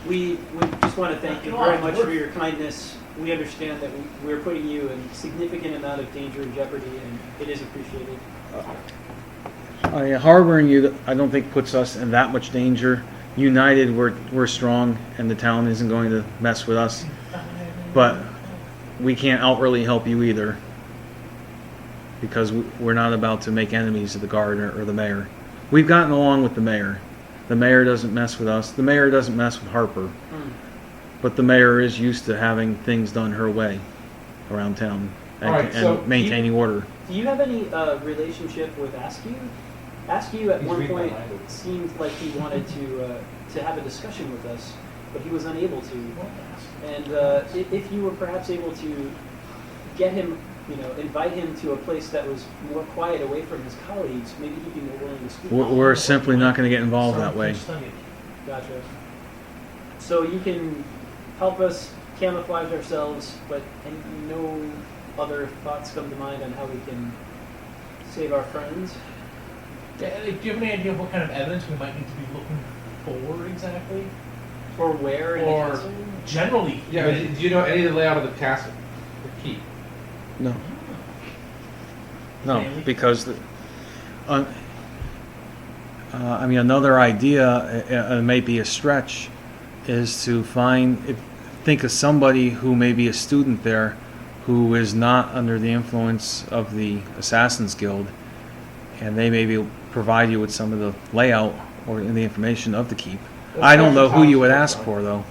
We just want to thank you very much for your kindness. We understand that we're putting you in a significant amount of danger and jeopardy, and it is appreciated. Harboring you, I don't think puts us in that much danger. United, we're strong, and the town isn't going to mess with us. But we can't outwardly help you either, because we're not about to make enemies of the guard or the mayor. We've gotten along with the mayor. The mayor doesn't mess with us. The mayor doesn't mess with Harper. But the mayor is used to having things done her way around town and maintaining order. Do you have any relationship with Askew? Askew at one point seemed like he wanted to have a discussion with us, but he was unable to. And if you were perhaps able to get him, invite him to a place that was more quiet away from his colleagues, maybe he'd be more willing to speak. We're simply not going to get involved that way. Gotcha. So you can help us camouflage ourselves, but no other thoughts come to mind on how we can save our friends? Do you have any idea of what kind of evidence we might need to be looking for exactly? Or where in the Or castle? generally? Yeah, do you know any of the layout of the castle? The keep? No. No, because another idea, it may be a stretch, is to think of somebody who may be a student there who is not under the influence of the Assassin's Guild, and they maybe provide you with some of the layout or the information of the keep. I don't know who you would ask for, though.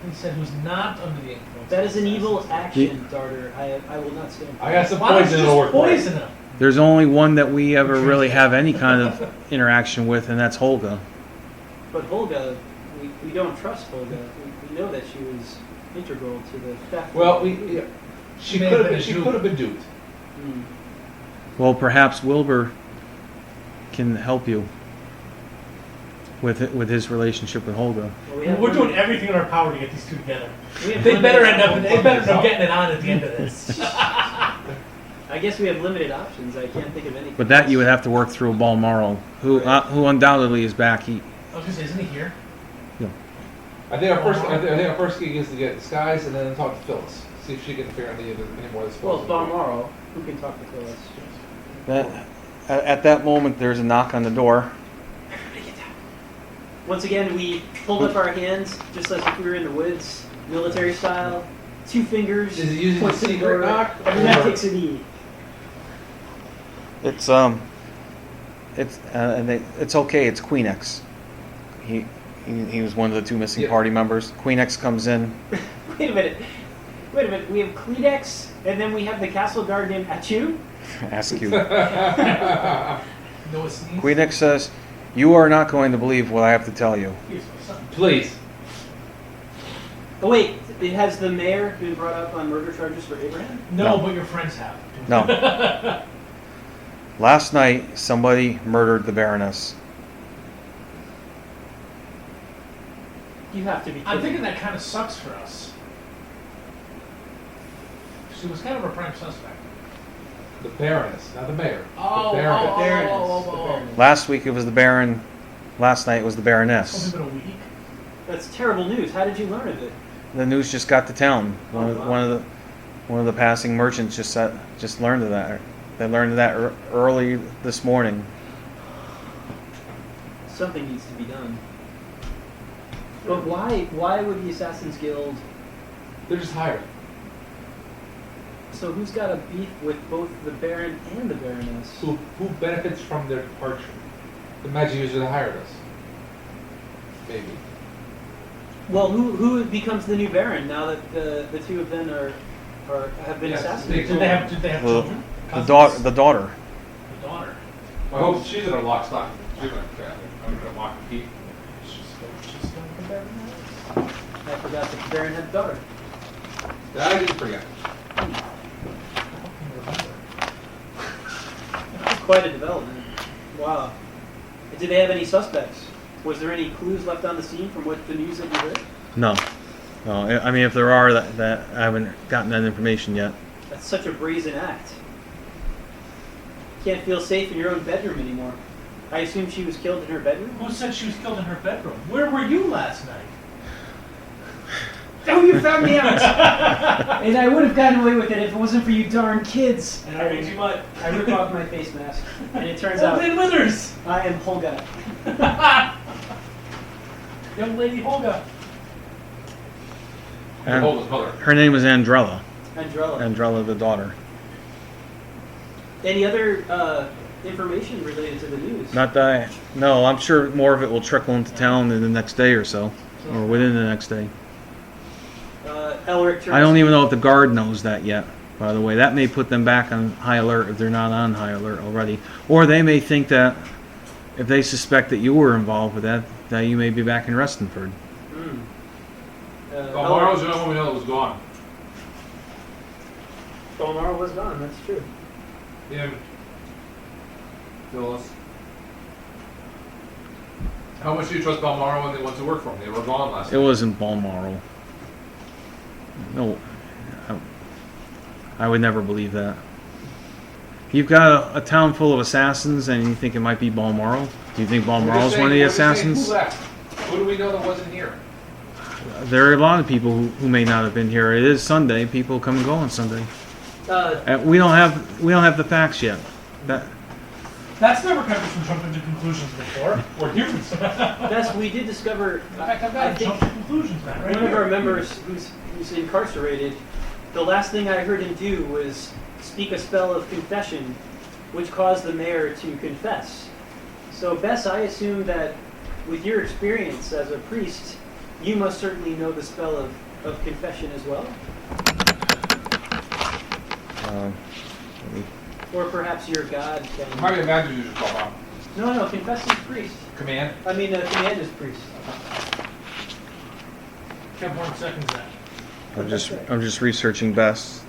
He said who's not under the influence. That is an evil action, Darter. I will not stand for I that. got some Why don't you poison just that'll work for you. poison him? There's only one that we ever really have any kind of interaction with, and that's Holga. But Holga, we don't trust Holga. We know that she was integral to the theft. Well, she may could have have been been duped. Well, perhaps Wilbur can help you with his relationship with Holga. Well, We're doing everything in our power to get these two together. We have They better end limited- up getting it on at the end of this. I guess we have limited options. I can't think of anything. But that you would have to work through Balmoral, who undoubtedly is back. I was gonna say, isn't he here? I think our first gig is to get disguise and then talk to Phyllis. See if she can figure out any more of this. Well, it's Balmoral. Who can talk to Phyllis? At that moment, there's a knock on the door. Once again, we hold up our hands, just as if we were in the woods, military style. 2 fingers. Is it using point the to secret door, knock, Everyone or- takes a knee. It's okay. It's Queenex. He was one of the 2 missing Yeah. party members. Queenex comes in. Wait a minute. We have Kleenex, and then we have the castle guard named Achu. Ask you. Noah sneezed. Queenex says, "You are not going to believe what I have to tell you." Here's my son. Please. Oh wait, has the mayor been brought up on murder charges for Abraham? No, No. but your friends have. No. Last night, somebody murdered the Baroness. You have to be. I'm kidding. thinking that kind of sucks for us. She was kind of a prime suspect. The Baroness, not the mayor. Oh, the Baroness. oh, Baroness. oh, oh, The oh. Baroness. Last week it was the Baron. Last night it was the It's Baroness. only been a week. That's terrible news. How did you learn of it? The news just got to town. Oh, wow. One of the passing merchants just learned of that. They learned of that early this morning. Something needs to be done. But why would the Assassin's Guild? They're just hired. So who's got a beef with both the Baron and the Baroness? Who benefits from their departure? The magic user that hired us. Maybe. Well, who becomes the new Baron now that the 2 of them have been Yes, assassinated? Did they have Well, children? The Cousins? daughter. The daughter. The daughter. I hope she's gonna lock stock. She's gonna lock the key. She's going to Baroness. I forgot that the Baron had a daughter. That I didn't forget. Quite a development. Wow. Did they have any suspects? Was there any clues left on the scene from what the news that you heard? No. No, I mean, if there are, that I haven't gotten that information yet. That's such a brazen act. Can't feel safe in your own bedroom anymore. I assume she was killed in her bedroom? Who said she was killed in her bedroom? Where were you last night? Oh, you found me out! And I would have gotten away with it if it wasn't for you darn kids. And I rip off my face mask, and it turns out Old Withers! I am Holga. Young lady Holga. And Hold his mother. her name is Andrella. Andrella. Andrella, the daughter. Any other information related to the news? Not that no, I'm sure more of it will trickle into town in the next day or so, or within the next day. Elric turns. I don't even know if the guard knows that yet, by the way. That may put them back on high alert if they're not on high alert already. Or they may think that if they suspect that you were involved with that, that you may be back in Restonford. Balmoro's the only one we know that was gone. Balmoro was gone, that's true. Him. Phyllis. How much do you trust Balmoro when they went to work for him? They were gone last It night. wasn't Balmoral. No, I would never believe that. You've got a town full of assassins, and you think it might be Balmoral? Do you think Balmoral's one of the assassins? Who left? Who do we know that wasn't here? There are a lot of people who may not have been here. It is Sunday. People come and go on Sunday. We don't have the facts yet. That's never kept us from jumping to conclusions before. We're humans. Bess, we did discover. In fact, I've I got to think jump to conclusions, man. Right one of here. our members who's incarcerated, the last thing I heard him do was speak a spell of confession, which caused the mayor to confess. So, Bess, I assume that with your experience as a priest, you must certainly know the spell of confession as well? Or perhaps your god can... Might be a magic user call, huh? No, confess is priest. Command? Command is priest. Kept 1 second that. I'm just researching Bess,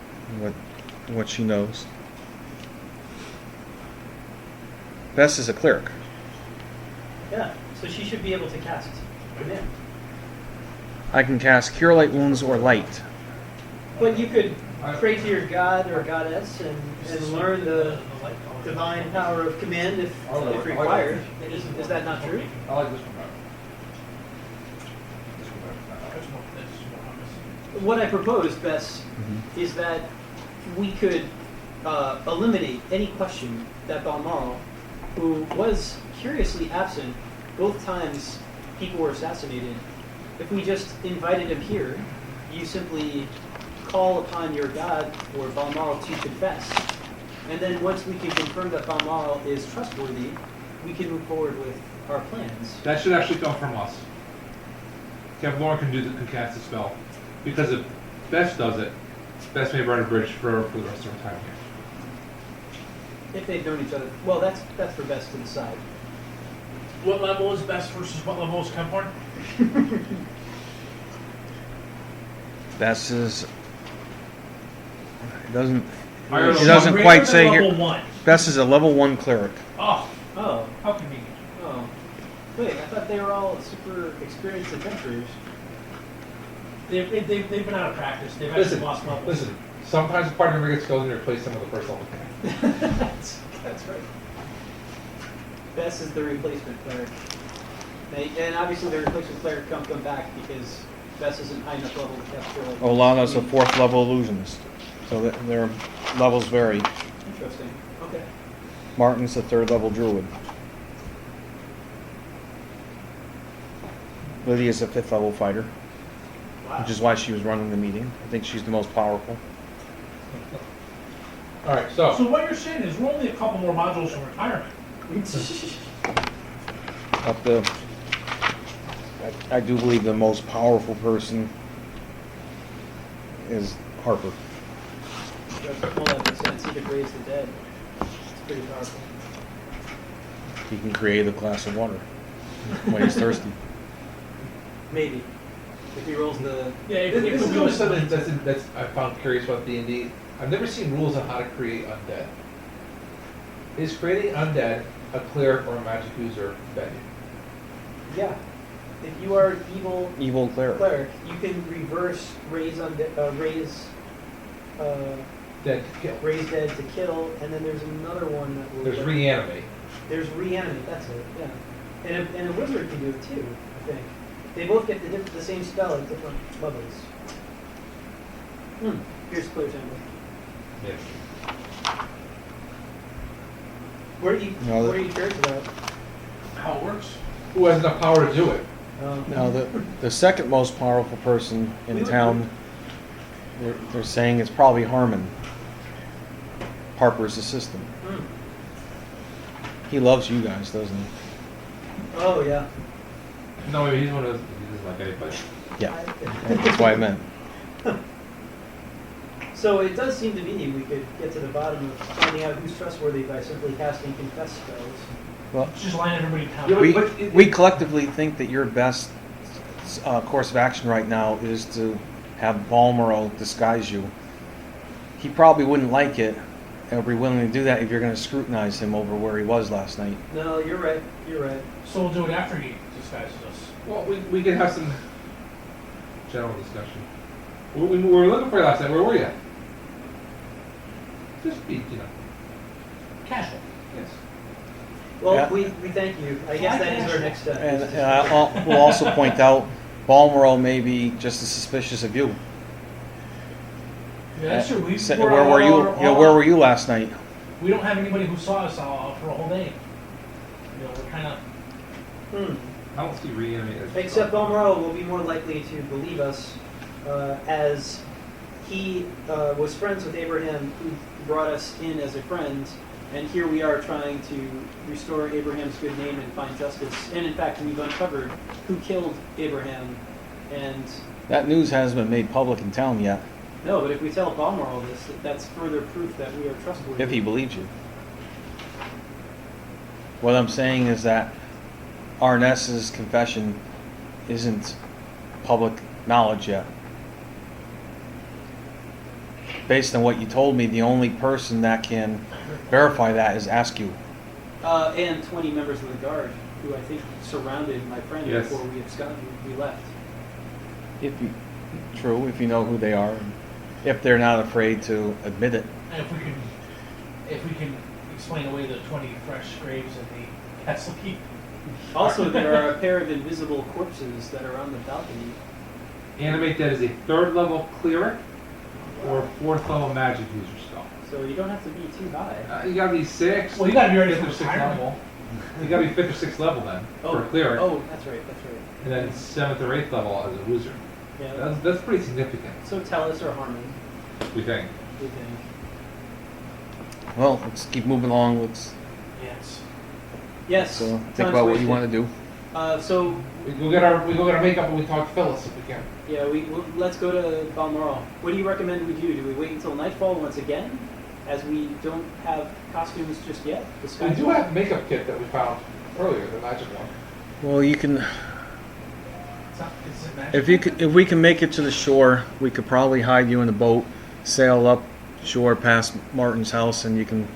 what she knows. Bess is a cleric. Yeah, so she should be able to cast command. I can cast Cure Light Wounds or Light. But you could pray to your god or goddess and learn the divine power of command if required. Is that not true? I like this one better. This one better. That's more obvious. What I propose, Bess, is that we could eliminate any question that Balmoral, who was curiously absent both times people were assassinated, if we just invited him here, you simply call upon your god or Balmoral to confess. And then once we can confirm that Balmoral is trustworthy, we can move forward with our plans. That should actually come from us. Captain Lauren can cast the spell. Because if Bess does it, Bess may burn a bridge for the rest of her time here. If they've known each other. Well, that's for Bess to decide. What level is best versus what level is Kemphorn? Bess is. It doesn't Greater quite than say level here. 1. Bess is a level 1 cleric. Oh, Oh, how convenient. oh. Wait, I thought they were all super experienced adventurers. They've been out of practice. They've actually lost levels. Listen. Sometimes a party member gets killed and you replace them with a first level tank. That's right. Bess is the replacement cleric. And obviously the replacement cleric can't come back because Bess isn't high enough level to cast Cure Light. Olana's a 4th level illusionist. So their levels vary. Interesting. Okay. Martin's a 3rd level druid. Lydia's a 5th level fighter, Wow. which is why she was running the meeting. I think she's the most powerful. Alright, So so what you're saying is we're only a couple more modules from retirement. Up the, I do believe the most powerful person is Harper. Well, that makes sense. He could raise the dead. It's pretty powerful. He can create a glass of water when he's thirsty. Maybe. If he rolls the... Yeah, this is really something that's I found curious about D&D. I've never seen rules on how to create undead. Is creating undead a cleric or a magic user venue? Yeah. if you are an Evil cleric. cleric, you can reverse raise Dead kill. raise dead to kill, and then there's another one that will. There's reanimate. There's reanimate. That's it. Yeah, and a wizard can do it too. I think they both get the same spell at different levels. Here's Player's Handbook. Yeah. What are you curious about? How it works? Who has enough power to do it? Now, the second most powerful person in town, they're saying it's probably Harmon, Harper's assistant. He loves you guys, doesn't he? Oh yeah. No, he's one of those. He doesn't like anybody. Yeah, that's why I meant. So it does seem to me we could get to the bottom of finding out who's trustworthy by simply casting confess spells. Well, Just line everybody down. Yeah, we collectively think that your best course of action right now is to have Balmoral disguise you. He probably wouldn't like it, and be willing to do that if you're going to scrutinize him over where he was last night. No, you're right. You're right. So we'll do it after he disguises us. Well, we could have some general discussion. We were looking for you last night. Where were you? Just be, Casual. Yes. Well, Yeah. we thank you. I guess that is our next step. And we'll also point out, Balmoral may be just as suspicious of you. Yeah, that's true. Where were you? Where were you last night? We don't have anybody who saw us for a whole day. We're kind of. I don't see reanimate as Except Balmoral will be more likely to believe us, as he was friends with Abraham, who brought us in as a friend, and here we are trying to restore Abraham's good name and find justice. And in fact, we've uncovered who killed Abraham. And That news hasn't been made public in town yet, no, but if we tell Balmoral this, that's further proof that we are trustworthy. if he believes you. What I'm saying is that Arness's confession isn't public knowledge yet. Based on what you told me, the only person that can verify that is Askew. And 20 members of the guard, who I think surrounded my friend Yes. before we left. If you know who they are, and if they're not afraid to admit it. And if we can explain away the 20 fresh graves in the castle keep. Also, there are a pair of invisible corpses that are on the balcony. Animate that as a 3rd level cleric or 4th level magic user spell. So you don't have to be too high. You gotta be 6. Well, you gotta be ready 5th for or 6th retirement. level. You gotta be 5th or 6th level then for a cleric. Oh, that's right. And then 7th or 8th level as a wizard. Yeah. That's pretty significant, So Tellus or Harmon, we think. we think. Well, let's keep moving along. Let's Yes. think time's about what wasted. you want to do. So We go get our makeup and we talk to Phyllis if we can. yeah, let's go to Balmoral. What do you recommend we do? Do we wait until nightfall once again, as we don't have costumes just yet? We do have a makeup kit that we found earlier, the magic one. Well, you can. Is it magic? If we can make it to the shore, we could probably hide you in the boat, sail up shore past Martin's house, and you can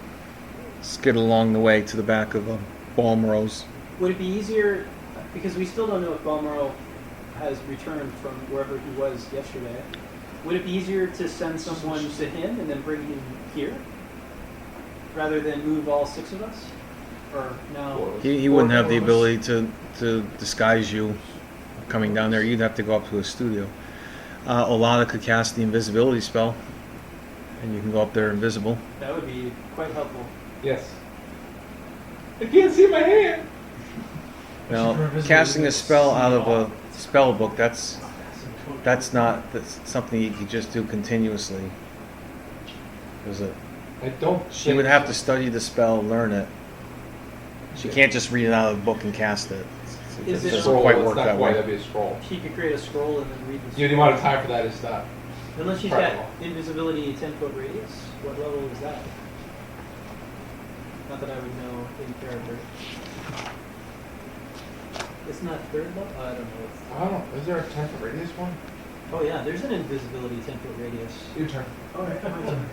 skid along the way to the back of Balmoral's. Would it be easier, because we still don't know if Balmoral has returned from wherever he was yesterday, would it be easier to send someone to him and then bring him here, rather than move all 6 of us? Or no? He wouldn't have the ability to disguise you coming down there. You'd have to go up to a studio. Olada could cast the invisibility spell, and you can go up there invisible. That would be quite helpful. Yes. I can't see my hand. Now, casting a spell out of a spell book, that's something you can just do continuously. I don't. She would have to study the spell, learn it. She can't just read it out of the book and cast it. Is It it doesn't quite It's work not that quite, way. that'd be a scroll. She could create a scroll and then read the The scroll. amount of time for that is not. Unless she's practical. got invisibility 10-foot radius. What level is that? Not that I would know in character. It's not 3rd level? I don't know. I don't know. Is there a 10-foot radius one? Oh yeah, there's an invisibility 10-foot radius. Your turn. Alright, my turn.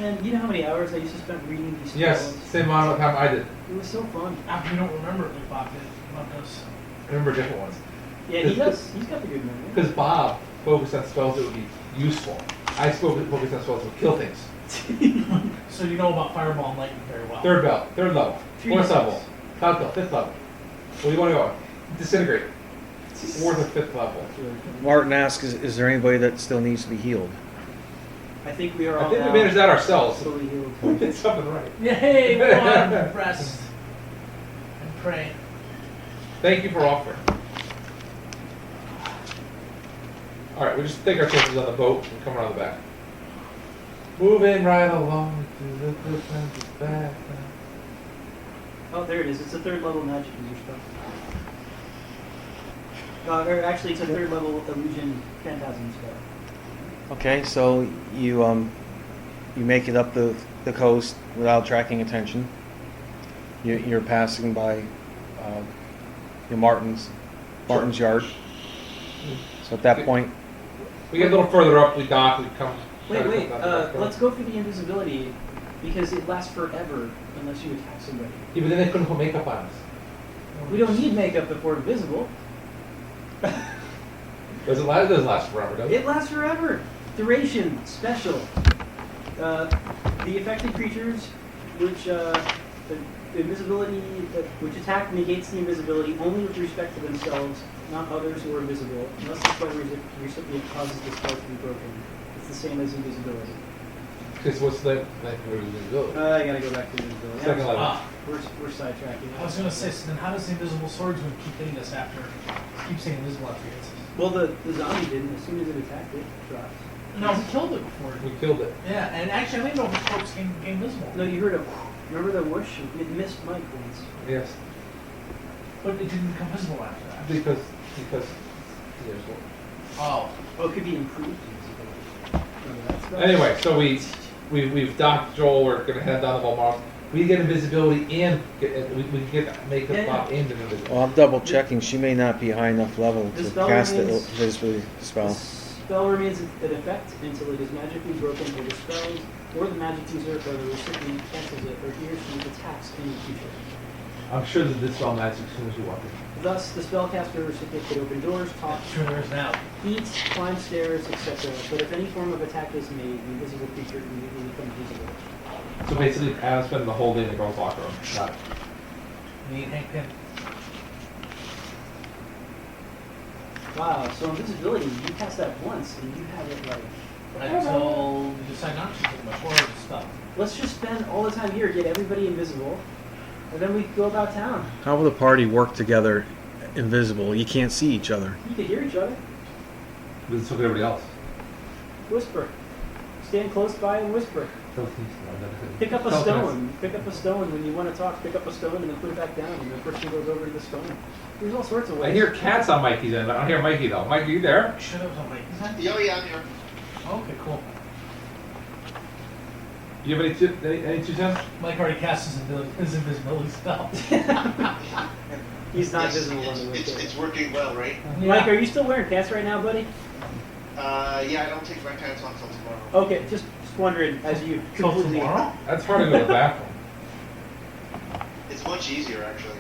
Man, you know how many hours I used to spend reading these Yes, spells? same amount of time I did. It was so fun. After you don't remember it like Bob did about those. I remember different ones. Yeah, he does. He's got the good memory. Because Bob focused on spells that would be useful. I focused on spells that would kill things. So you know about Fireball and Lightning very well. Third level, fourth level, cloud belt, fifth level. What do you want to go with? Disintegrate. Fourth or fifth level. Martin asks, is there anybody that still needs to be healed? I think we are I all think we now managed that ourselves. fully healed. We did something right. Yay! Go on, rest and pray. Thank you for offering. All right, we just take our chances on the boat and come around the back. Moving right along to the good times is back. Oh, there it is. It's a third level magic user spell. Or actually, it's a third level illusion phantasm spell. Okay, so you make it up the coast without attracting attention. You're passing by Martin's yard. So at that point, We get a little further up, we dock, we come. Wait. Let's go for the invisibility because it lasts forever unless you attack somebody. Yeah, but then they couldn't put makeup on us. We don't need makeup if we're invisible. Does it last? It doesn't last forever, does it? It lasts forever. Duration special. The affected creatures, which the invisibility, which attack negates the invisibility only with respect to themselves, not others who are invisible, unless the spell recipient causes the spell to be broken. It's the same as invisibility. Because what's the like invisibility? I gotta go back to invisibility. Second level. Ah, We're sidetracking. I was gonna say, so then how does the invisible swordsman keep hitting us after? Keep saying invisible after he hits us? Well, the zombie didn't. As soon as it attacked, it dropped. No, we killed it before. We killed it. Yeah, and actually, I don't even know if his corpse became invisible. No, you heard a. Remember the whoosh? It missed Mike once. Yes. But it didn't become visible after that. Because there's one. Oh. Oh, it could be improved invisibility. Remember that spell? Anyway, so we've docked Joel. We're gonna head down to Balmoral. We get invisibility and we can get makeup Yeah. Bob and invisibility. well, I'm double checking. She may not be high enough level The to spell cast the remains- invisibility The spell. spell remains in effect until it is magically broken or dispelled, or the magic user or the recipient cancels it, or he or she attacks any creature. I'm sure that this spell magic as soon as you walk in. Thus, the spellcaster or recipient could open doors, talk, Sure, there is now. eat, climb stairs, etc. But if any form of attack is made, the invisible creature immediately becomes visible. So basically, Adam spent the whole day in the girls' locker room. Got it. Me and Hank Pym. Wow, so invisibility, you cast that once, and you have it like... Until you decide not to take much more of the stuff. Let's just spend all the time here, get everybody invisible, and then we go about town. How will the party work together invisible? You can't see each other. You can hear each other. Let's look at everybody else. Whisper. Stand close by and whisper. Pick up a Tell us. stone. Pick up a stone when you want to talk. Pick up a stone and then put it back down, and the person goes over to the stone. There's all sorts of ways. I hear cats on Mikey's end. I don't hear Mikey though. Mikey, you there? Should have on Mike. Is that? Yeah, I'm here. Okay, cool. Do you have any two cents? Mike already cast his invisibility spell. He's not Yes, visible on the it's website. working well, right? Mike, are you still wearing pants right now, buddy? Yeah, I don't take my pants off till tomorrow. Okay, just wondering as you Till completely. tomorrow? That's hard to go to the bathroom It's much easier, actually.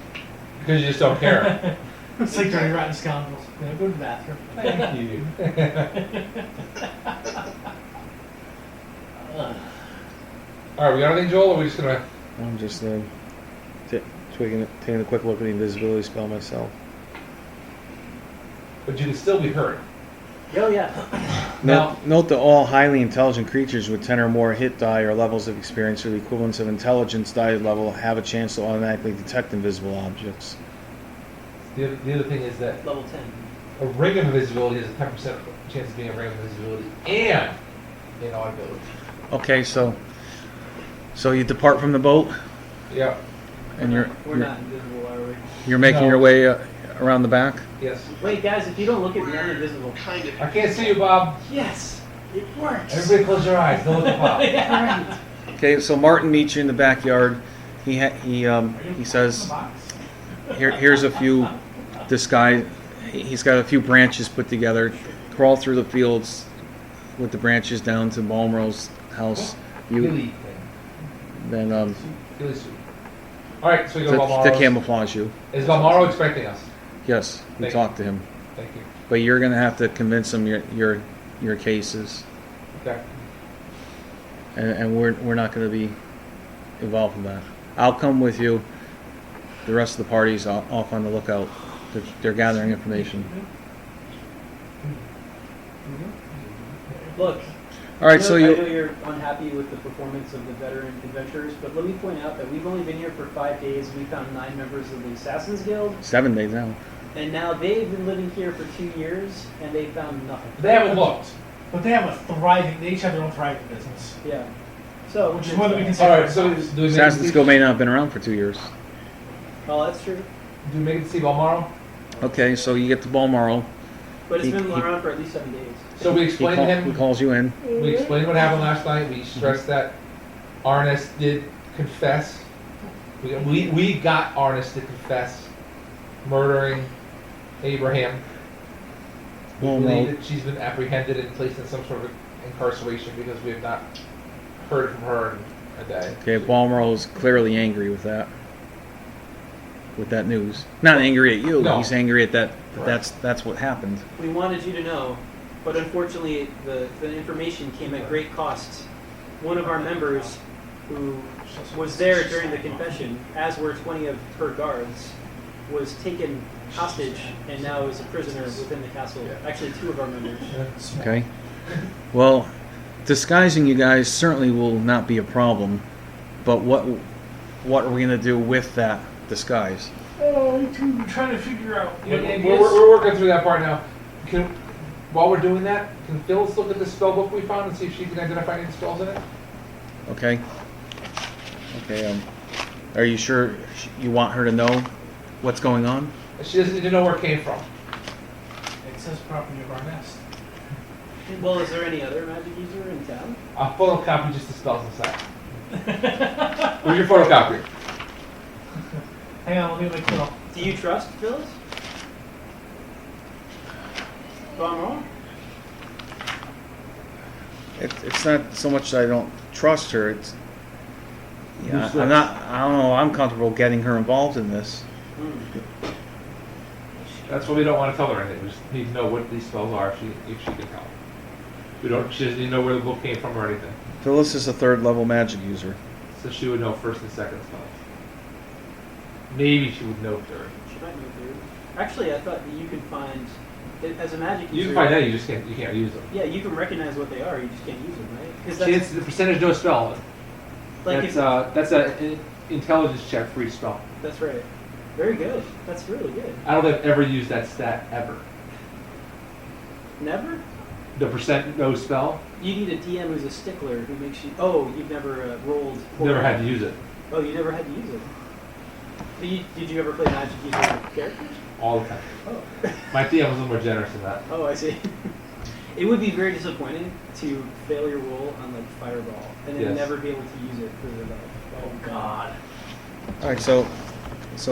because you just don't care. It's like dirty rotten scoundrels. Gonna go to the bathroom. Thank you. All right, we got anything, Joel? Or are we just gonna? I'm just taking a quick look at the invisibility spell myself. But you can still be heard. Oh yeah. Note that all highly intelligent creatures with 10 or more hit die or levels of experience or the equivalents of intelligence die level have a chance to automatically detect invisible objects. The other thing is that Level 10. a ring of invisibility has a 10% chance of being a ring of invisibility and inaudibility. Okay, so you depart from the boat Yeah. and We're not invisible, are we? you're making No. your way around the back. Yes. Wait, guys, if you don't look at me, I'm invisible. Kind of. I can't see you, Bob. Yes, it works. Everybody, close your eyes. Don't look at Bob. Right. Okay, so Martin meets you in the backyard. He says, here's a few. This guy, he's got a few branches put together. Crawl through the fields with the branches down to Balmro's house. You Ghillie thing. then Ghillie suit. All right, so we go to Balmoro's. camouflage you. Is Balmoro expecting us? Yes, we Thank talked to him, Thank you. but you're gonna have to convince him your cases, Okay. and we're not gonna be involved in that. I'll come with you. The rest of the party's off on the lookout. They're gathering information. Look, All right, I so know you. you're unhappy with the performance of the veteran adventurers, but let me point out that we've only been here for 5 days. We found 9 members of the Assassin's Guild, 7 days now. and now they've been living here for 2 years, and they found nothing. They haven't looked. But they have a thriving, they each have their own thriving business. Yeah. So, Which is what we can All say. right, so do we make Assassin's it Guild may not have been around for 2 years. oh, that's true. Do we make it to see Balmoro? Okay, so you get to Balmoral. But it's He- been he- around for at least 7 days. So we He, explained to he him. calls you in. We explained what happened last night. We stressed that Arnis did confess. We got Arnis to confess murdering Abraham. We Well, believe no. that she's been apprehended and placed in some sort of incarceration because we have not heard from her in a day. Okay, Balmoral is clearly angry with that. With that news. Not angry at you. No. He's angry at that. Right. That's what happened. We wanted you to know, but unfortunately, the information came at great cost. One of our members, who was there during the confession, as were 20 of her guards, was taken hostage and now is a prisoner within the castle. Actually, 2 of our members. Okay. Well, disguising you guys certainly will not be a problem. But what are we gonna do with that disguise? Oh, me too. I'm trying to figure out Yeah, what it we're, is. we're working through that part now. While we're doing that, can Phyllis look at the spell book we found and see if she can identify any spells in it? Okay. Okay. Are you sure you want her to know what's going on? She doesn't need to know where it came from. It says property of our nest. Well, is there any other magic user in town? I'll photocopy just the spells inside. Where's your photocopier? Hang on, let me make sure. Do you trust Phyllis? Go on wrong? It's not so much that I don't trust her. It's yeah, Who's I'm not. I don't know. I'm comfortable getting her involved in this. That's why we don't want to tell her anything. We just need to know what these spells are if she can tell. We don't. She doesn't need to know where the book came from or anything. Phyllis is a 3rd level magic user. So she would know first and second spells. Maybe she would know third. She might know through. Actually, I thought that you could find, as a magic user. You can find out. You just can't. You can't use them. Yeah, you can recognize what they are. You just can't use them, right? Because Chance, the percentage no spell. like That's an intelligence check for each spell. that's right. Very good. That's really good. I don't think I've ever used that stat ever. Never. The percent no spell. You need a DM who's a stickler who makes you. Oh, you've never rolled. Never had to use it. Oh, you never had to use it. Did you ever play magic user characters? All the time. Oh. My DM was a little more generous than that. Oh, I see. It would be very disappointing to fail your roll on like Fireball and then Yes. never be able to use it for your life. Oh God. All right. So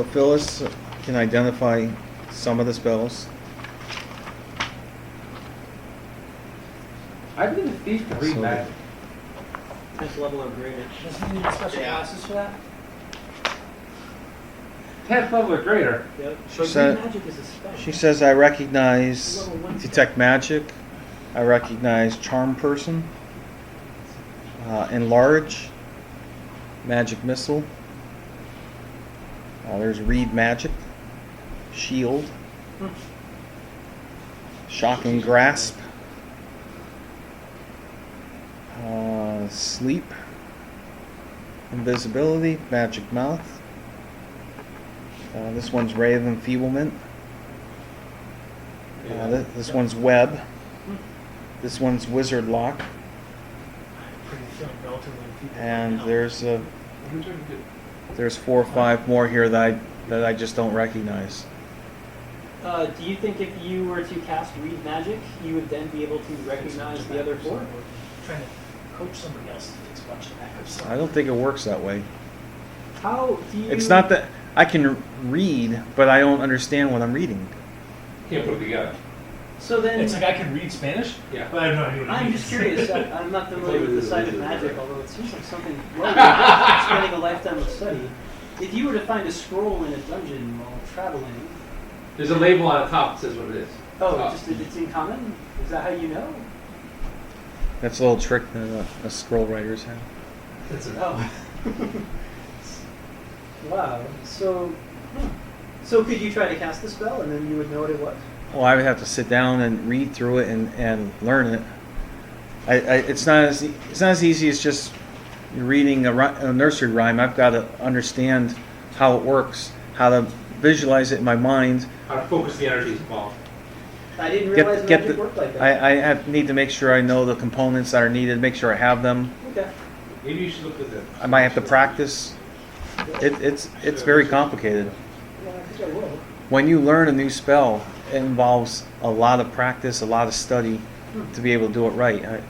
Phyllis can identify some of the spells. I believe a thief can read So- magic. 10th level upgraded. Does he need special glasses for that? 10th level or greater. Yep. She But said- green magic is a spell. She says, "I recognize Level 1 detect magic. I recognize charm person. Enlarge. Magic missile. There's read magic. Shield. Shocking grasp. Sleep. Invisibility. Magic mouth. This one's ray of enfeeblement. This one's web. This one's wizard lock. Pretty feeling relatively feeble And now. there's 4 or 5 more here that I just don't recognize. Do you think if you were to cast read magic, you would then be able to recognize the other 4? Trying to coach somebody else to fix a bunch of backups. I don't think it works that way. How do you? It's not that I can read, but I don't understand what I'm reading. Can't put it together. So then, It's like I can read Spanish, Yeah. but I have no idea what it I'm means. just curious. I'm not familiar with the side of magic, although it seems like something well, spending a lifetime of study. If you were to find a scroll in a dungeon while traveling, There's a label on the top that says what it is. just it's in common. Is that how you know? That's a little trick that the scroll writers have. That's it. Oh. Wow. So, so could you try to cast the spell and then you would know what it was? Well, I would have to sit down and read through it and learn it. It's not as easy as just reading a nursery rhyme. I've got to understand how it works, how to visualize it in my mind. How to focus the energies involved. I didn't realize magic worked like that. I need to make sure I know the components that are needed, make sure I have them. Okay. Maybe you should look at the. I might have to practice. It's very complicated. Yeah, I think I will. When you learn a new spell, it involves a lot of practice, a lot of study to be able to do it right.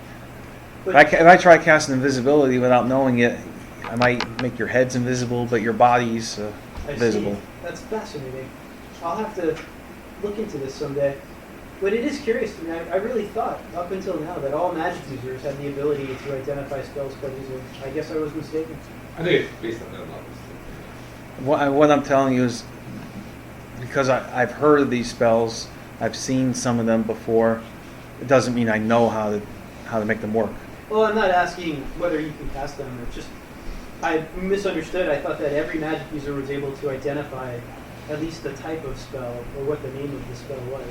If I try casting invisibility without knowing it, I might make your heads invisible, but your body's I visible. see. That's fascinating. I'll have to look into this someday. But it is curious to me. I really thought, up until now, that all magic users had the ability to identify spells quite easily. I guess I was mistaken. I think it's based on that level. What I'm telling you is because I've heard of these spells, I've seen some of them before. It doesn't mean I know how to make them work. Well, I'm not asking whether you can cast them. It's just I misunderstood. I thought that every magic user was able to identify at least the type of spell or what the name of the spell was.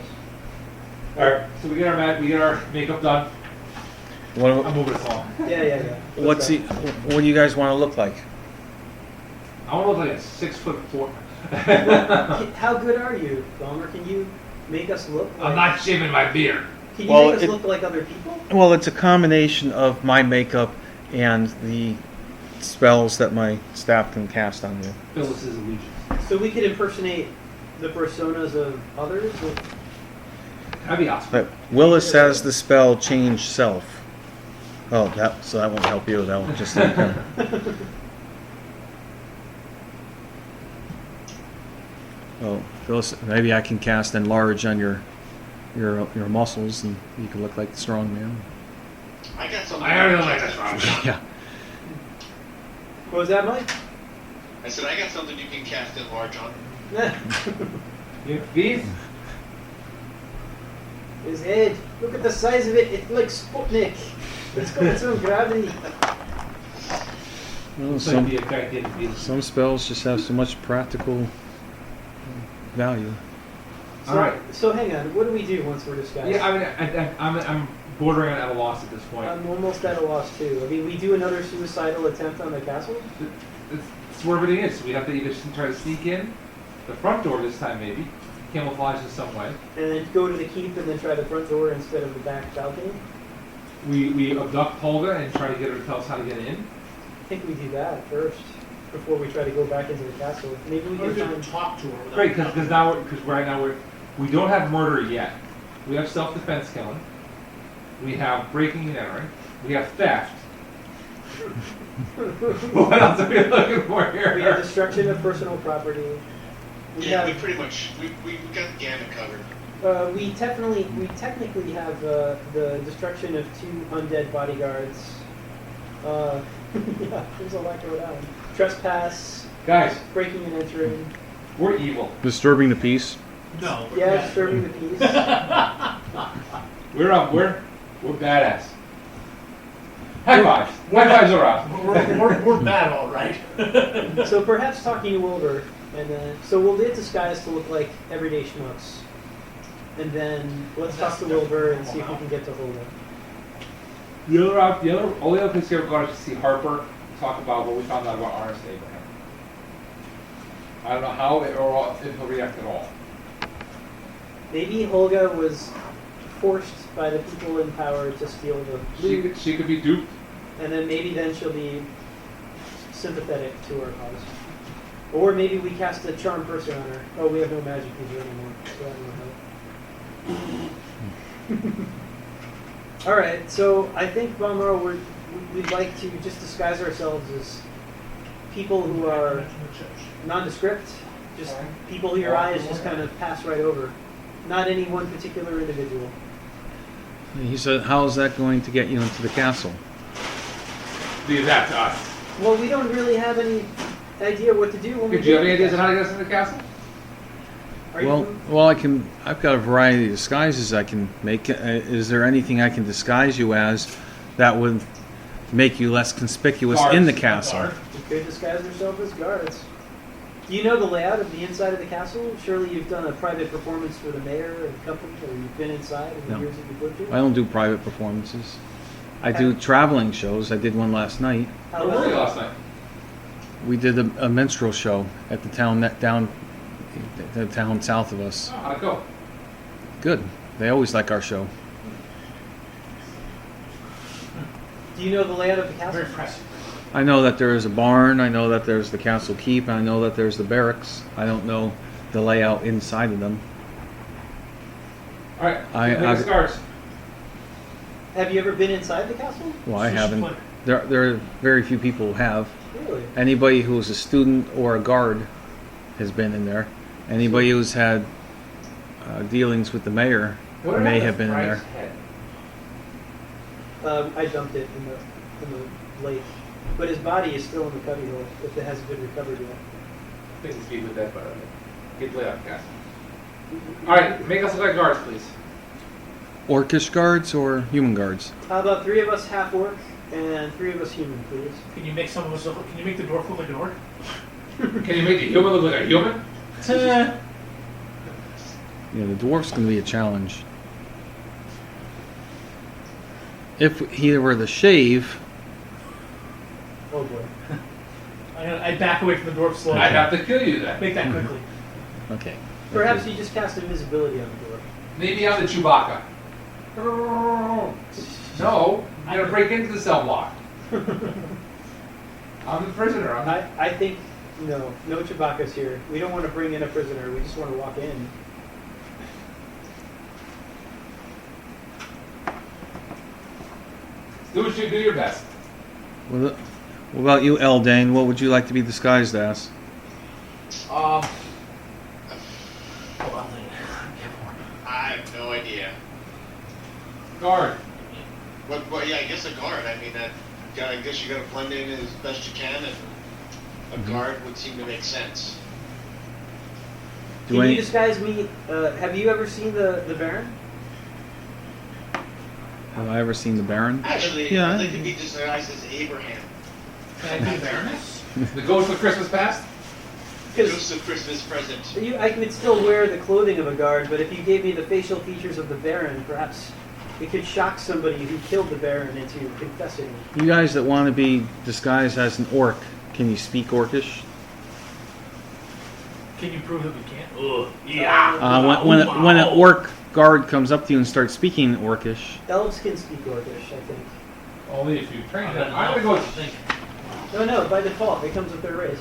All right, so we get our makeup done. I'm moving us along. Yeah. What do you guys want to look like? I want to look like a 6'4". How good are you, Gomer? Can you make us look like... I'm not shaving my beard. Can you Well, make us look like other people? Well, it's a combination of my makeup and the spells that my staff can cast on you. Phyllis's allegiance. So we could impersonate the personas of others? Or... That'd be awesome. But Willis has the spell change self. Oh, so that won't help you. That one just like Oh, Phyllis, maybe I can cast enlarge on your muscles, and you can look like the strong man. I got something. I already know like that's wrong. Yeah. What was that, Mike? I said I got something you can cast enlarge on. You these? His head. Look at the size of it. It's like Sputnik. It's got its own gravity. Well, It's like the effect in these. some spells just have so much practical value. So, All right. So hang on. What do we do once we're disguised? Yeah, I mean, I'm bordering on at a loss at this point. I'm almost at a loss too. I mean, we do another suicidal attempt on the castle. It's where everything is. So we have to either try to sneak in the front door this time, maybe camouflage in some way. And then go to the keep and then try the front door instead of the back balcony. We abduct Holga and try to get her to tell us how to get in. I think we do that first before we try to go back into the castle. Maybe we Or can just find. talk to her. without Great, because right now we don't have murder yet. We have self-defense killing. We have breaking and entering. We have theft. What else are we looking for here? We have destruction of personal property. We Yeah, we have. pretty much we got the gamut covered. We technically have the destruction of 2 undead bodyguards. Yeah, there's a lot going on. Trespass, Guys, breaking and entering. we're evil. Disturbing the peace. No. Yeah, disturbing the peace. We're badass. High fives. High fives are out. We're bad, all right. So perhaps talking you over, and then so we'll get disguised to look like everyday schmucks, and then let's talk to Wilbur and see if we can get to Holden. The only other place here we're going to see Harper talk about what we found out about Ernest Abraham. I don't know how or if he'll react at all. Maybe Holga was forced by the people in power to steal the loot, She could be duped. and then maybe then she'll be sympathetic to our cause. Or maybe we cast a charm person on her. Oh, we have no magic user anymore, so that won't help. All right, so I think Balmoral, we'd like to just disguise ourselves as people who are nondescript, just people who your eyes just kind of pass right over. not any one particular individual. He said, how is that going to get you into the castle? Leave that to us. Well, we don't really have any idea what to do when we Do you have get any to ideas the on how to get us into the castle? Are you- Well, I've got a variety of disguises I can make. Is there anything I can disguise you as that would make you less conspicuous in the Guards. castle? we could disguise ourselves as guards. Do you know the layout of the inside of the castle? Surely you've done a private performance for the mayor and company, or you've been inside in the No. years that you've lived here? I don't do private performances. I do traveling shows. I did one last night. How Where were you about last night? We did a minstrel show at the town the town south of us. Oh, how'd it go? Good. They always like our show. Do you know the layout of the castle? Very impressive. I know that there is a barn. I know that there's the castle keep. I know that there's the barracks. I don't know the layout inside of them. All right. I- make us guards. Have you ever been inside the castle? Well, I Shush, haven't. Flynn. There are very few people who have. Really? Anybody who's a student or a guard has been in there. Anybody who's had dealings with the mayor What may about have the been in there. frog's head? I dumped it in the lake, but his body is still in the cubby hole if it hasn't been recovered yet. I think it's speak with that, but get laid out the castle. All right, make us look like guards, please. Orcish guards or human guards? How about 3 of us half orc and 3 of us human, please? Can you make some of us look? Can you make the dwarf look like an orc? Can you make a human look like a human? Eh. Yeah, the dwarf's going to be a challenge. If he were to shave, Oh boy. I back away from the dwarf slowly. I'd have to kill you then. Make that quickly. okay. Perhaps you just cast invisibility on the door. Maybe I'm the Chewbacca. No, I'm gonna break into the cell block. I'm the prisoner. I think, no Chewbacca's here. We don't want to bring in a prisoner. We just want to walk in. Do what you do your best. What about you, Eldane? What would you like to be disguised as? I have no idea. Guard. What? Yeah, I guess a guard. I mean, I guess you got to blend in as best you can, and a guard would seem to make sense. Do Can any- you disguise me? Have you ever seen the Baron? Have I ever seen the Baron? Actually, Yeah. I'd like to be disguised as Abraham. Can I be Baroness? The ghost of Christmas past? Because Joseph Christmas present. I could still wear the clothing of a guard, but if you gave me the facial features of the Baron, perhaps it could shock somebody who killed the Baron into confessing. You guys that want to be disguised as an orc, can you speak Orcish? Can you prove that we can't? When an orc guard comes up to you and starts speaking Orcish, Elves can speak Orcish, I think. Only if you train I'm them. gonna I'm gonna know. go. Think. No, by default, it comes with their race.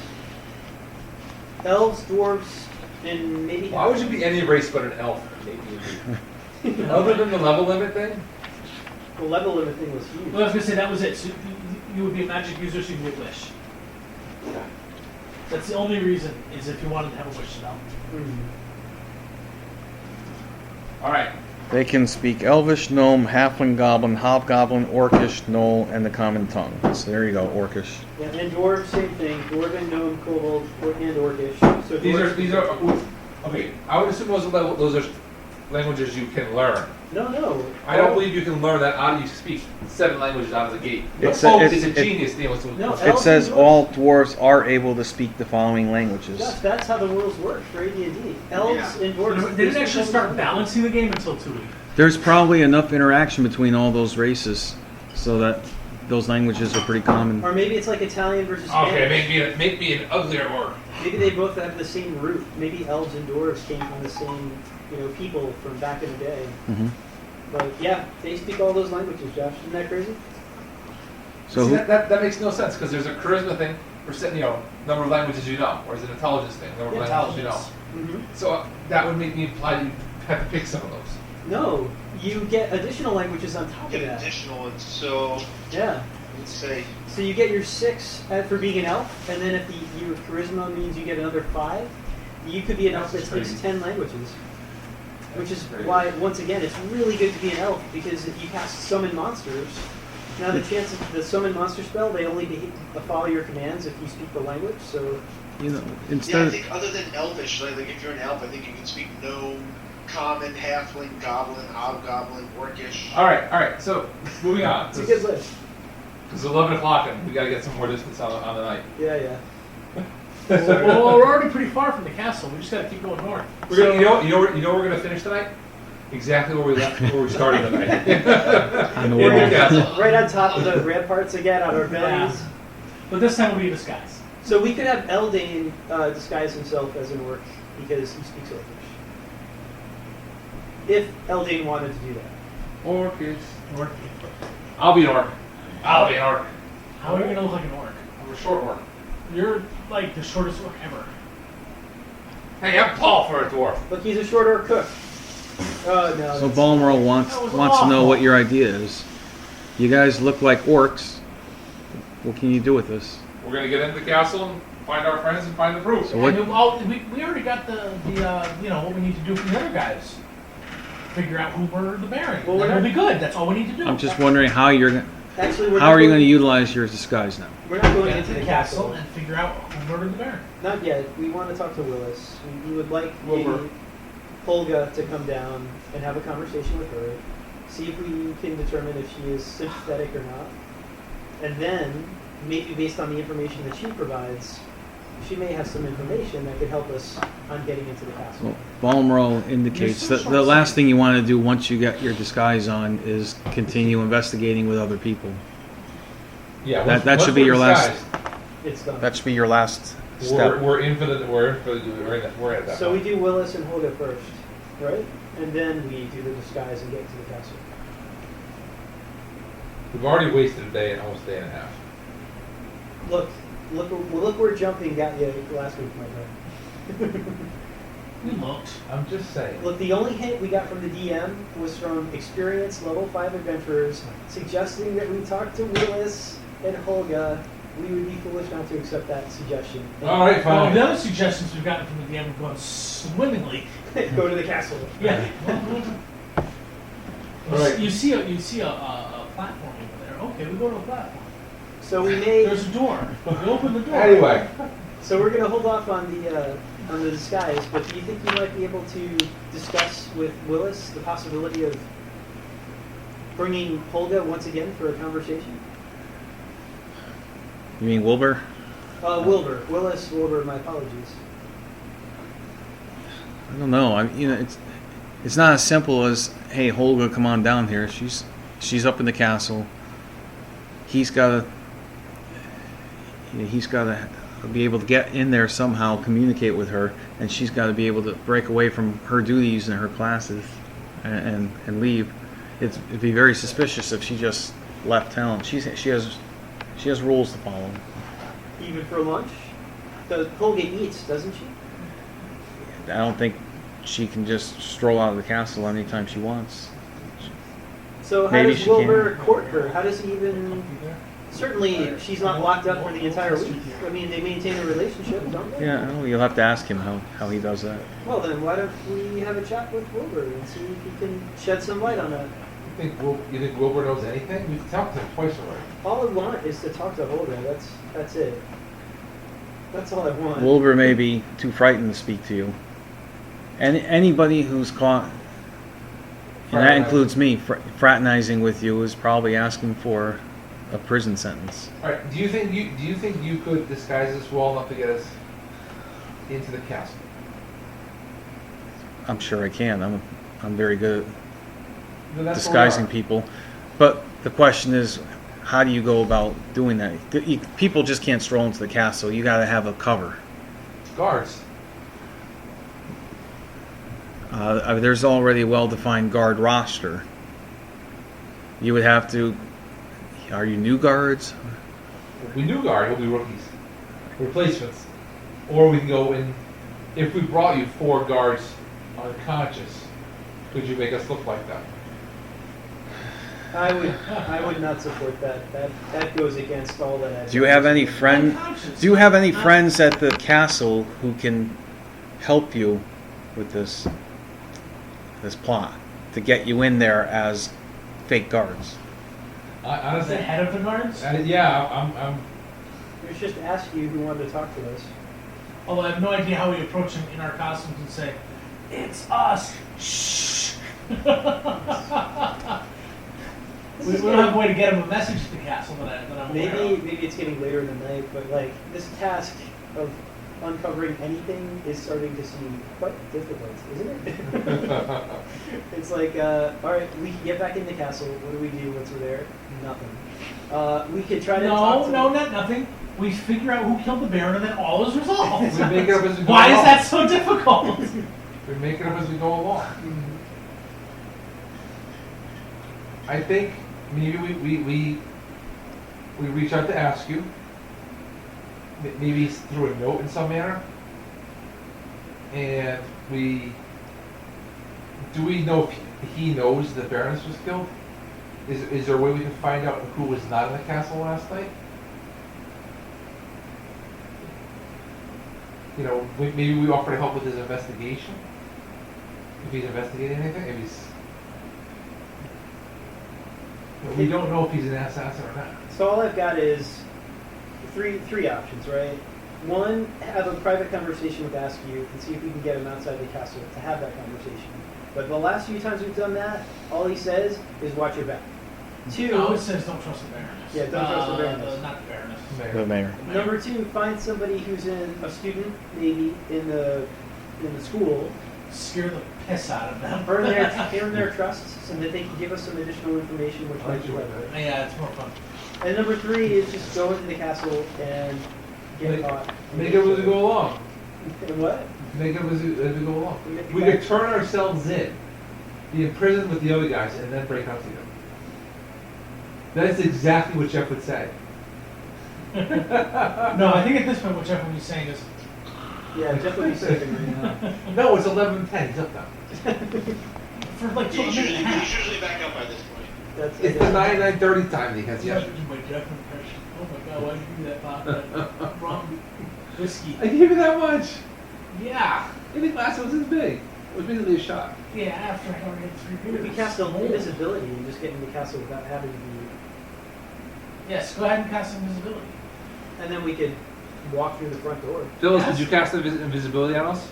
Elves, dwarves, and maybe... Why would you be any race but an elf? Other than the level limit thing? The level limit thing was huge. Well, I was gonna say that was it. So you would be a magic user, so you can get wish. That's the only reason, is if you wanted to have a wish spell. All right. they can speak Elvish, Gnome, Halfling, Goblin, Hobgoblin, Orcish, Gnoll, and the Common Tongue. So there you go, Orcish. Yeah, and dwarves, same thing. Dwarven, gnome, kobold, and orcish. So These are okay. I would assume those are languages you can learn. No. I don't believe you can learn that out of you speak 7 languages out of the gate. It's Folks a- is a it's- genius being able to. No, It says all dwarves are able to speak the following languages. Josh, that's how the rules work for AD&D. Elves and dwarves. They didn't actually start balancing the game until 2 weeks. There's probably enough interaction between all those races so that those languages are pretty common. Or maybe it's like Italian versus Spanish. Okay, make me an uglier orc. Maybe they both have the same root. Maybe elves and dwarves came from the same, people from back in the day. Hmm. But yeah, they speak all those languages, Josh. Isn't that crazy? So See, who- that makes no sense because there's a charisma thing for setting number of languages you know, or is it an intelligence thing, number of languages you know. Intelligence. So that would make me imply you have to pick some of those. No, you get additional languages on top of Get that. additional, and so Yeah. let's say So you get your 6 for being an elf, and then if your charisma means you get another 5, you could be an elf that That's speaks crazy. 10 languages. Which is why, once again, it's really good to be an elf, because if you cast summon monsters, now the chance of the summon monster spell, they only follow your commands if you speak the language, so... You know, Yeah, instead I of, think other than elfish, like if you're an elf, I think you can speak gnome, common, halfling, goblin, hobgoblin, orcish. All right. So moving on. It's a good list. It's 11 o'clock and we got to get some more distance on the night. Yeah. Well, we're already pretty far from the castle. We just gotta keep going north. We're gonna, you know where we're gonna finish tonight? Exactly where we left, where we started tonight. On the In wall. castle. Right on top of the ramparts again, on our bellies. But this time we'll be in disguise. So we could have Eldane disguise himself as an orc, because he speaks Elfish. If Eldane wanted to do that. Orcish. Orc. I'll be an orc. I'll be an orc. How are you gonna look like an orc? I'm a short orc. You're like the shortest orc ever. Hey, I'm tall for a dwarf. Look, he's a short orc cook. Oh, no. so that's- Balmoral wants That was to know awful. what your idea is. You guys look like orcs. What can you do with this? We're gonna get into the castle and find our friends and find the proof. So what- We already got the you know what we need to do for the other guys. Figure out who murdered the Baron. Well, we're That'll not- be good. That's all we need to do. I'm just wondering how you're gonna, Actually, we're how not are you going going to utilize your disguise now? We're not going Get into into the the castle castle. and figure out who murdered the Baron. Not yet. We want to talk to Willis. We would like Wilbur. maybe Olga to come down and have a conversation with her. See if we can determine if she is sympathetic or not. And then, maybe based on the information that she provides, she may have some information that could help us on getting into the castle. Well, Balmoral indicates You're that so the last short-sighted. thing you want to do once you get your disguise on is continue investigating with other people. Yeah, That should be your last. It's done. That should be your last step. We're at that. So we point. do Willis and Olga first, right? And then we do the disguise and get to the castle. We've already wasted a day and almost a day and a half. Look where jumping got you last week, my friend. We looked. I'm just saying. Look, the only hint we got from the DM was from experienced level 5 adventurers suggesting that we talk to Willis and Holga. We would be foolish not to accept that suggestion. All right, Well, fine. the other suggestions we've gotten from the DM have gone swimmingly. Go to the castle. Yeah. All right. You see a platform over there. Okay, we go to a platform. So we may. There's a door. We open the door. Anyway, So we're going to hold off on the disguise. But do you think you might be able to discuss with Willis the possibility of bringing Holga once again for a conversation? You mean Wilbur? Willis, Wilbur. My apologies. I don't know. It's not as simple as, hey, Holga, come on down here. She's up in the castle. He's got to be able to get in there somehow, communicate with her, and she's got to be able to break away from her duties and her classes and leave. It'd be very suspicious if she just left town. She has rules to follow. Even for lunch? Holga eats, doesn't she? I don't think she can just stroll out of the castle anytime she wants. So how Maybe does she Wilbur can. court her? How does he even... Certainly, she's not locked up for the entire week. I mean, they maintain a relationship, don't they? Yeah, well, you'll have to ask him how he does that. Well, then why don't we have a chat with Wilbur and see if he can shed some light on that? you think Wilbur knows anything? We've talked to him twice already. All I want is to talk to Holga. That's it. That's all I want. Wilbur may be too frightened to speak to you. And anybody who's caught, and that includes me, fraternizing with you is probably asking for a prison sentence. All right. Do you think you could disguise us well enough to get us into the castle? I'm sure I can. I'm very good Then at that's where we disguising are. people. But the question is, how do you go about doing that? People just can't stroll into the castle. You got to have a cover. Guards. There's already a well-defined guard roster. You would have to. Are you new guards? If we new guard, we'll be rookies, replacements, or we can go in. If we brought you 4 guards unconscious, could you make us look like them? I would not support that. That goes against all that. Do you have any friend? Unconscious. Do you have any friends at the castle who can help you with this? this plot, to get you in there as fake guards. As Honestly, the head of the guards? yeah, I'm It was just to ask you who wanted to talk to us. Although I have no idea how we approach them in our costumes and say, "It's us." Shh. we don't have a way to get them a message to the castle that I'm aware of. Maybe it's getting later in the night, but like this task of uncovering anything is starting to seem quite difficult, isn't it? It's like, all right, we can get back in the castle. What do we do once we're there? Nothing. We could try to talk to not nothing. We figure out who killed the Baron, and then all is resolved. we make it up as we go Why along. is that so difficult? We make it up as we go along. I think maybe we reach out to ask you. Maybe through a note in some manner. And do we know if he knows the Baroness was killed? Is there a way we can find out who was not in the castle last night? You know, maybe we offer to help with his investigation. If he's investigating anything, if he's... We don't know if he's an assassin or not. So all I've got is three options, right? One, have a private conversation with Askew and see if we can get him outside the castle to have that conversation. But the last few times we've done that, all he says is watch your back. Two, No, it says don't trust the Baroness. Yeah, don't trust the Baroness. Not the Baroness. The mayor. number two, find somebody who's a student, maybe in the school, Scare the piss out of them. earn their trust so that they can give us some additional information, which might be helpful. Yeah, it's more fun. And number three is just go into the castle and get caught. Make it up as we go along. And what? Make it up as we go along. We could turn ourselves in, be imprisoned with the other guys, and then break out together. That's exactly what Jeff would say. No, I think at this point what Jeff would be saying is, Yeah, Jeff would be saving right now. No, it's 11:10. He's up now. for like He's 2 minutes usually, and a half. he's usually back up by this point. That's It's the 9:30 time that he has. Yeah. Yeah. My Jeff impression. Oh my god, why did you do that, Bob? Wrong whiskey. I gave you that much. Yeah. I think last one was this big. It was basically a shot. Yeah, after I already had 3 beers. If we cast invisibility and just get in the castle without having to be, Yes, go ahead and cast invisibility. and then we could walk through the front door. Phyllis, Yes. did you cast invisibility on us?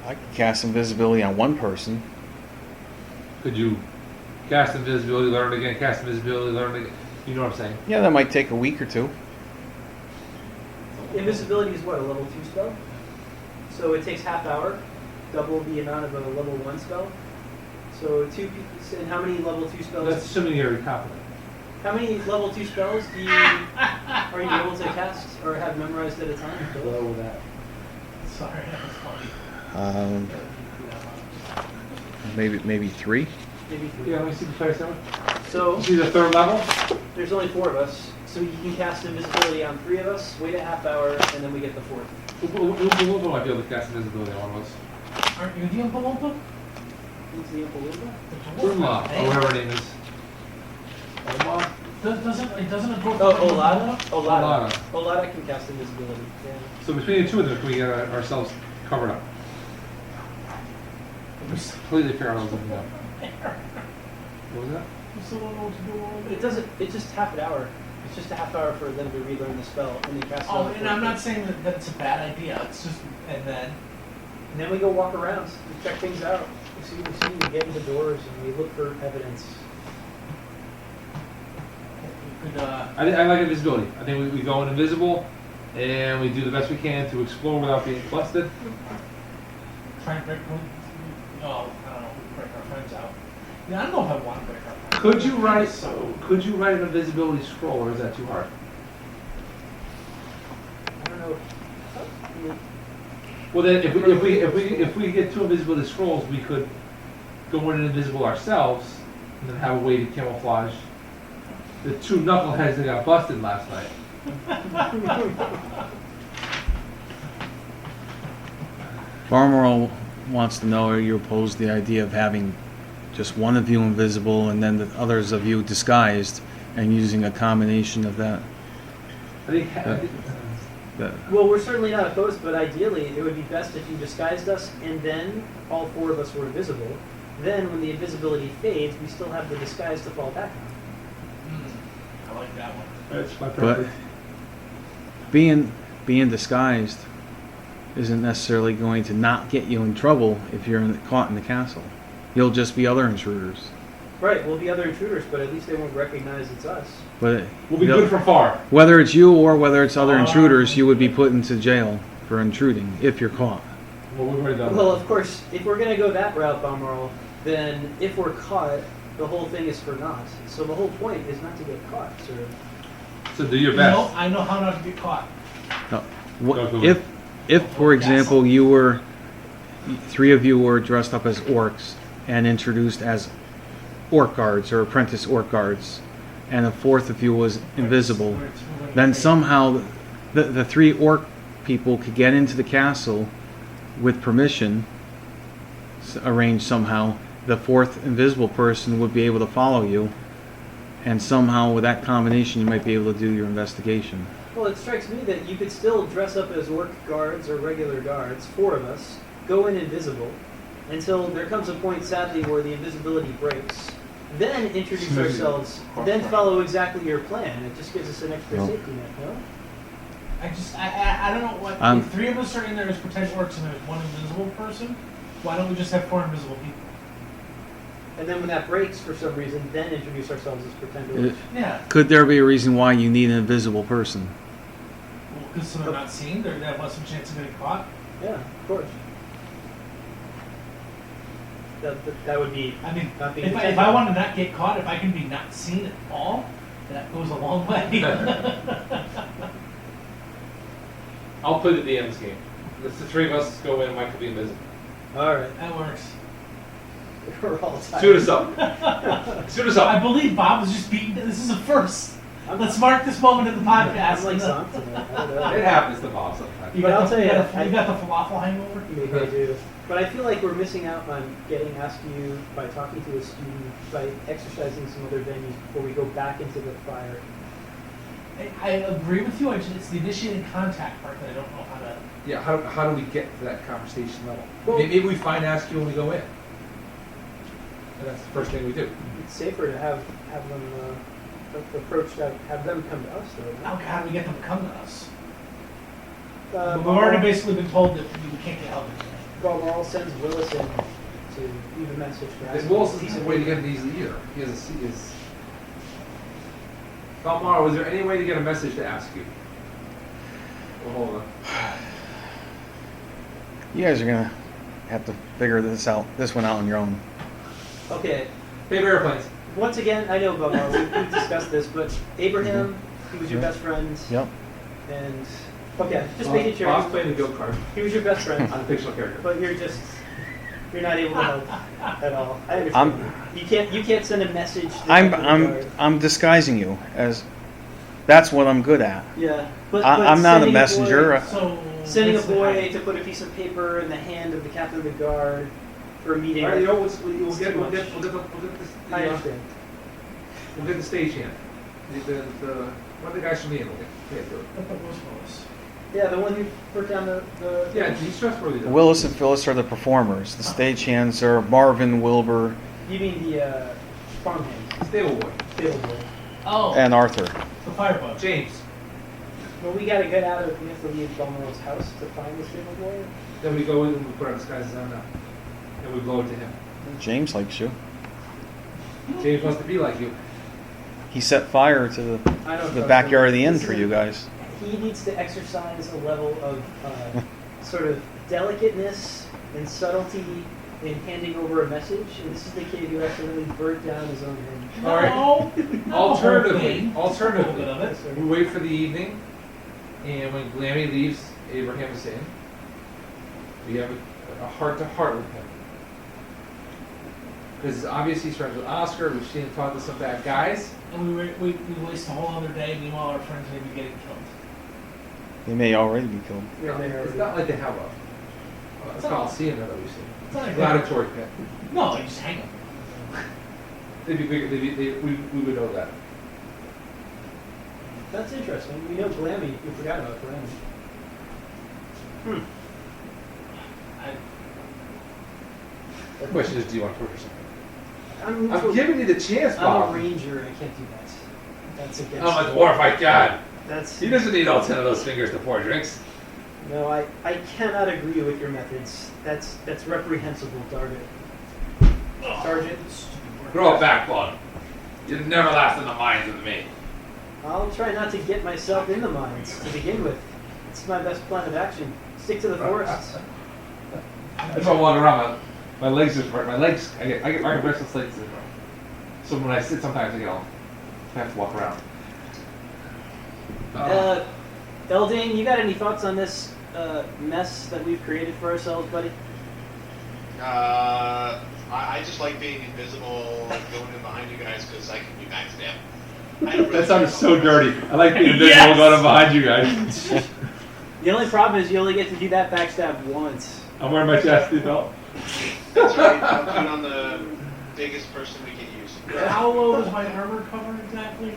I could cast invisibility on one person. Could you cast invisibility, learn it again, cast invisibility, learn it again? You know what I'm saying? Yeah, that might take a week or two. Invisibility is what, a level 2 spell? So it takes half hour, double the amount of a level 1 spell. So 2 people, and how many level 2 spells? That's assuming you're competent. How many level 2 spells are you able to cast or have memorized at a time? Hello with that. Sorry, that was funny. Maybe 3. Maybe 3. Yeah, let me see the place now. So You see the third level? there's only 4 of us. So you can cast invisibility on 3 of us, wait a half hour, and then we get the 4th. Who might be able to cast invisibility on one of us? Aren't you the Uncle Wumpa? Who's the Impalumba? Brunla, or whatever her name is. Doesn't it go Oh, Olada? Olada. Olada can cast invisibility. Yeah. So between the two of them, can we get ourselves covered up? Completely parallels looking up. What was that? We still don't know what to do all day. It doesn't. It's just half an hour. It's just a half hour for them to relearn the spell and then cast it. Oh, on the and I'm 4th. not saying that it's a bad idea. It's just, and then And then we go walk around, we check things out. We see what we see. We get into doors and we look for evidence. you could I like invisibility. I think we go in invisible, and we do the best we can to explore without being busted. try and break one. Oh, I don't know. Break our friends out. Yeah, I don't know if I want to break our friends. Could you write? So Could you write an invisibility scroll, or is that too hard? I don't know. Well, then, if we get 2 invisibility scrolls, we could go in invisible ourselves, and then have a way to camouflage the 2 knuckleheads that got busted last night. Farmer wants to know, are you opposed to the idea of having just one of you invisible and then the others of you disguised and using a combination of that? I think Well, we're certainly not opposed, but ideally it would be best if you disguised us and then all four of us were invisible. Then when the invisibility fades, we still have the disguise to fall back on. I like that one. That's my But preference. being disguised isn't necessarily going to not get you in trouble if you're caught in the castle. You'll just be other intruders. Right, we'll be other intruders, but at least they won't recognize it's us. But We'll be good from far. whether it's you or whether it's other intruders, you would be put into jail for intruding if you're caught. Well, we've already done Well, that. of course, if we're gonna go that route, Balmoral, then if we're caught, the whole thing is for naught. So the whole point is not to get caught, sir. So do your You best. know, I know how not to get caught. No. Go ahead. If for example three of you were dressed up as orcs and introduced as orc guards or apprentice orc guards, and a fourth of you was invisible, then somehow the three orc people could get into the castle with permission, arranged somehow. The fourth invisible person would be able to follow you, and somehow with that combination you might be able to do your investigation. Well, it strikes me that you could still dress up as orc guards or regular guards, four of us, go in invisible, until there comes a point, sadly, where the invisibility breaks. Then introduce ourselves, then follow exactly your plan. It just gives us an extra No. safety net, no? I don't know what. If three of us are in there as pretend orcs and there's one invisible person, why don't we just have four invisible people? And then when that breaks for some reason, then introduce ourselves as pretend orcs. Yeah. Could there be a reason why you need an invisible person? Well, because so they're not seen, they have less of a chance of getting caught. Yeah, of course. That would be. I mean, Not being if I intentional. want to not get caught, if I can be not seen at all, that goes a long way. I'll play the DM's game. Let's the three of us go in. Mike will be invisible. All right. That works. We're all tired. Shoot us up. Shoot us I up. believe Bob was just beaten. This is a first. I'm- Let's mark this moment in the podcast. I'm like zonked tonight. I don't know. It happens to Bob sometimes. You But got I'll the, tell you, you got the falafel hangover? Maybe I do. But I feel like we're missing out on getting Askew by talking to a student, by exercising some other venues before we go back into the fire. I agree with you. It's the initiating contact part that I don't know how to. Yeah. How do we get to that conversation level? Well- Maybe we find Askew when we go in. And that's the first thing we do. It's safer to have them approach that, have them come to us though. How do we get them to come to us? No? We've already basically been told that we can't get help. Balmoral sends Willis in to leave a message for This Askew. Wilson isn't a way to get it easily either. He has his. Balmar, was there any way to get a message to Askew? Well, hold on. You guys are gonna have to figure this one out on your own. Okay. Paper airplanes. Once again, I know Balmoral, we've discussed this, but Abraham, he was your Yeah. best friend. Yep. And, okay, just making sure. Bob's playing the go card He was your best friend. on a fictional character. But you're not able to help at all. I understand. You can't send a message. to the guard. I'm disguising you as. That's what I'm good at. Yeah, but I'm not a sending messenger. boy- So Sending a what's the boy height? to put a piece of paper in the hand of the captain of the guard for a meeting. All right, you know, we'll It's get too we'll much. get this. I understand. We'll get the stagehand. One of the guys from the inn will get do it. I thought it was Willis. Yeah, the one who put down the Yeah, he's trustworthy though. Willis and Phyllis are the performers. The stagehands are Marvin, Wilbur, You mean the farmhand, Stable boy. stable boy. Oh, and Arthur. the firebug. James. Well, we gotta get out of. We have to leave Balmoral's house to find the stable boy. Then we go in and we put our disguises on now. And we blow it to him. James likes you. James wants to be like you. He set fire to I don't the trust backyard him. of the inn This for is- you guys. He needs to exercise a level of sort of delicateness and subtlety in handing over a message. And this is the kid who accidentally burnt down his own hand. No, All right. not the whole Alternatively, thing. Just a little bit of it. we wait for the evening, and when Glammy leaves, Abraham is in. We have a heart-to-heart with him. Because obviously he's friends with Oscar, we've seen him talk to some bad guys. And we waste a whole other day. Meanwhile, our friends may be getting killed. They may already be killed. Yeah, they It's are- not like they have a Coliseum that we've seen. It's not like Gladiatory pit. No, you just hang them. They'd be bigger, we would know that. That's interesting. We know Glammy. We forgot about Glammy. The question is, do you want to torture someone? I'm I'm giving you the chance, I'm Bob. a ranger. I can't do that. That's against. I'm a dwarf, I can. That's. He doesn't need all 10 of those fingers to pour drinks. No, I cannot agree with your methods. That's reprehensible, Sergeant. Sergeant. Grow a backbone. You'll never last in the mines with me. I'll try not to get myself in the mines to begin with. It's my best plan of action. Stick to the forests. If I walk around, my legs just hurt. My legs, I get restless leg syndrome. So when I sit, sometimes I have to walk around. Eldane, you got any thoughts on this mess that we've created for ourselves, buddy? I just like being invisible, like going in behind you guys because I can be backstabbed. I don't really That sounded care so about dirty. I like being invisible Yes! going up behind you guys. The only problem is you only get to do that backstab once. I'm wearing my chastity belt. That's right. I'll put on the biggest person we can use. How low is my armor cover exactly?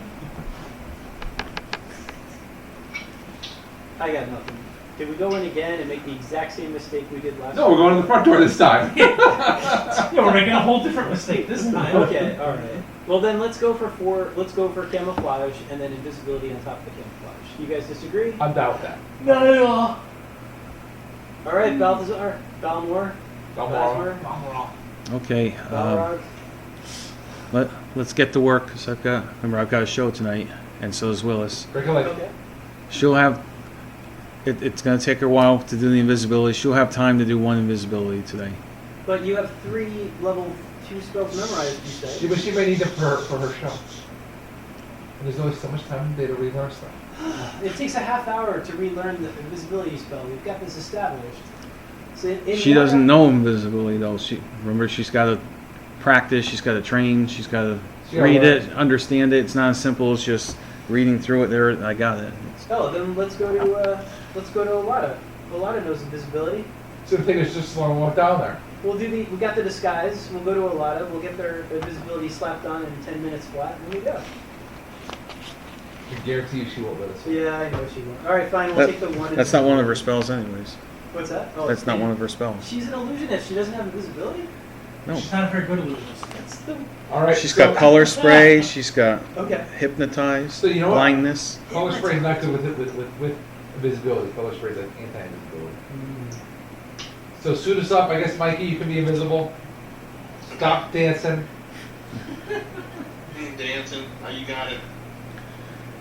I got nothing. Did we go in again and make the exact same mistake we did last No, we're going to the front door this time. Yeah, we're making a whole different mistake this time. Okay, alright. Well then let's go for let's go for camouflage and then invisibility on top of the camouflage. You guys disagree? I'm down with that. No. Alright, Balthazar, Balmor, Balmoral. Basmer, Okay, Balrog. let's get to work, because I've got a show tonight, and so does Willis. Break a leg. Okay. She'll have, it's going to take her a while to do the invisibility. She'll have time to do one invisibility today. But you have 3 level 2 spells memorized, you Yeah, say? but she may need them for her show. And there's only so much time in the day to relearn stuff. It takes a half hour to relearn the invisibility spell. We've got this established. So in She doesn't know invisibility, though. Remember, she's got to practice, she's got to train, she's got to She gotta read learn. it, understand it. It's not as simple as just reading through it. There, I got it. Oh, then let's go to Alada. Alada knows invisibility. So the thing is just slow and walk down there. We got the disguise. We'll go to Alada. We'll get their invisibility slapped on in 10 minutes flat, and we go. I can guarantee you she won't let us. Yeah, I know she won't. All right, fine. We'll take the one. That's not one of her spells, anyways. What's that? Oh, That's not one of her spells. She's an illusionist. She doesn't have invisibility. No. She's not a very good illusionist. That's the. All right. She's got color spray. She's got Okay. hypnotize, So you know what? blindness. Color spray is not good with invisibility. Color spray is like anti-invisibility. So suit us up. I guess, Mikey, you can be invisible. Stop dancing. Dancing. Oh, you got it.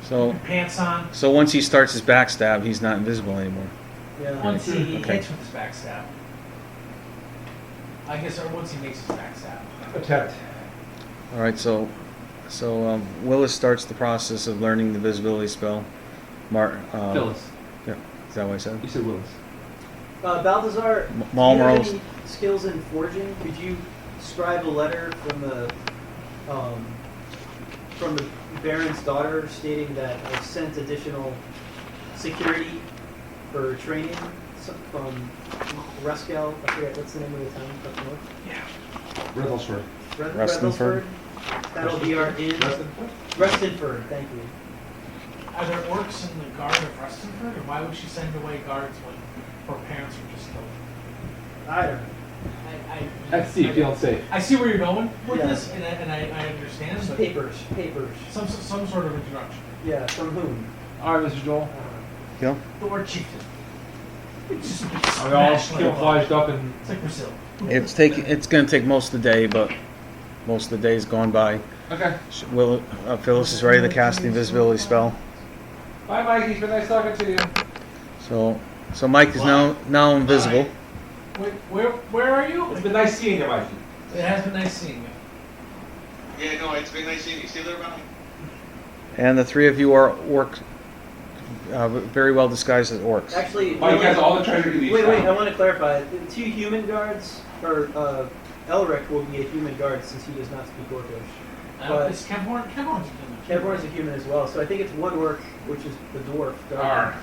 So, Pants on. so once he starts his backstab, he's not invisible anymore. Yeah. Once he Okay. hits with his backstab. I guess, or once he makes his backstab. Attempt. All right, so Willis starts the process of learning the visibility spell. Phyllis. Yeah, is that what I said? You said Willis. Balthazar, do you have Malmrose. any skills in forging? Could you scribe a letter from the Baron's daughter stating that I've sent additional security for training from Ruskel? I forget what's the name of the town up north. Riddlesford. Restonford. That'll be our inn. Restonford, thank you. Are there orcs in the guard of Restonford, or why would she send away guards when her parents were just killed? I don't know. That's Steve feeling safe. I see where you're going with Yeah. this, and I understand, Just but papers. some sort of introduction. Yeah, from whom? All right, Mr. Joel. Gil? The word chieftain. It's just Are we all smashed like camouflaged up and It's like Brazil. It's going to take most of the day, but most of the day's gone by. okay? Phyllis is ready to cast the invisibility spell. Bye, Mikey. It's been nice talking to you. So Mike is now invisible. Wait, where are you? It's been nice seeing you, Mikey. It has been nice seeing you. Yeah, no, it's been nice seeing you. See you later, bye. And the three of you are very well disguised as orcs. Actually, Mike has all the treasure you need. wait, I want to clarify. The 2 human guards, or Elric will be a human guard since he does not speak Orcish. But- It's Kevborn's a human. Kevlar is a human as well, so I think it's 1 orc, which is the dwarf, Arr.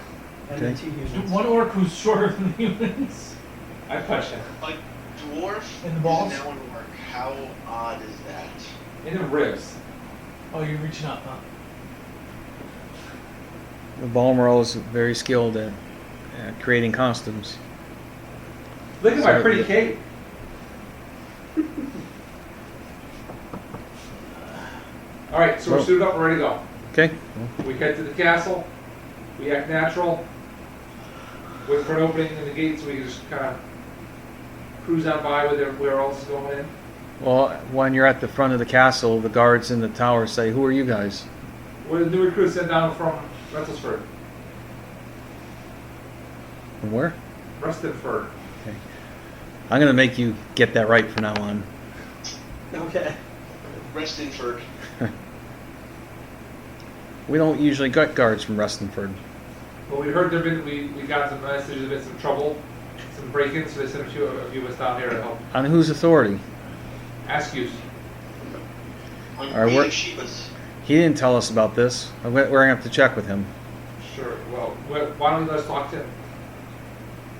and then Okay. 2 humans. One orc who's shorter than humans. I punched him. A dwarf In the balls? is now an orc. How odd is that? In the ribs. Oh, you're reaching up, huh? The Balmoral is very skilled at creating costumes. Look at my Sorry. pretty cape. All right, so we're Well- suited up, we're ready to go. Okay. We head to the castle. We act natural. Wait for an opening in the gate so we can just kind of cruise on by with where else is going in. Well, when you're at the front of the castle, the guards in the tower say, "Who are you guys?" We're the new recruits sent down from Rentlesford. And where? Restonford. I'm gonna make you get that right from now on. Okay. Restonford. We don't usually get guards from Restonford. Well, we heard we got some messages of some trouble, some break-ins, so they sent a few of us down here to help. On whose authority? Ask you. On All right, we're- Shebas. He didn't tell us about this. We're gonna have to check with him. Sure. Well, why don't you let us talk to him?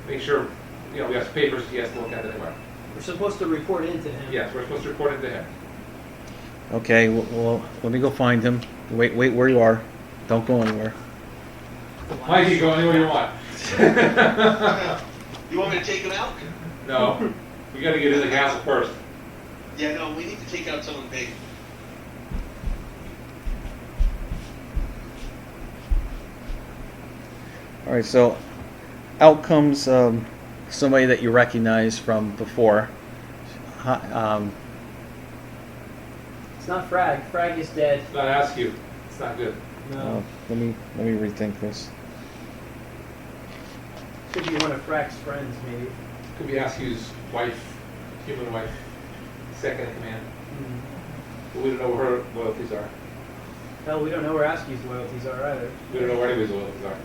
Make sure, we have some papers he has to look at anyway. We're supposed to report into him. Yes, we're supposed to report it to him. Okay. Well, let me go find him. Wait where you are. Don't go anywhere. Mikey, go anywhere you want. You want me to take him out? No, we got to get in the castle first. Yeah, no, we need to take out someone big. All right. So, out comes somebody that you recognize from before. It's not Frag. Frag is dead. Not ask you. It's not good. No. Let me rethink this. Should be one of Frag's friends, maybe. Could be Askew's wife, human wife, second in command. But we don't know where her loyalties are. Hell, we don't know where Askew's loyalties are either. We don't know where anybody's loyalties are.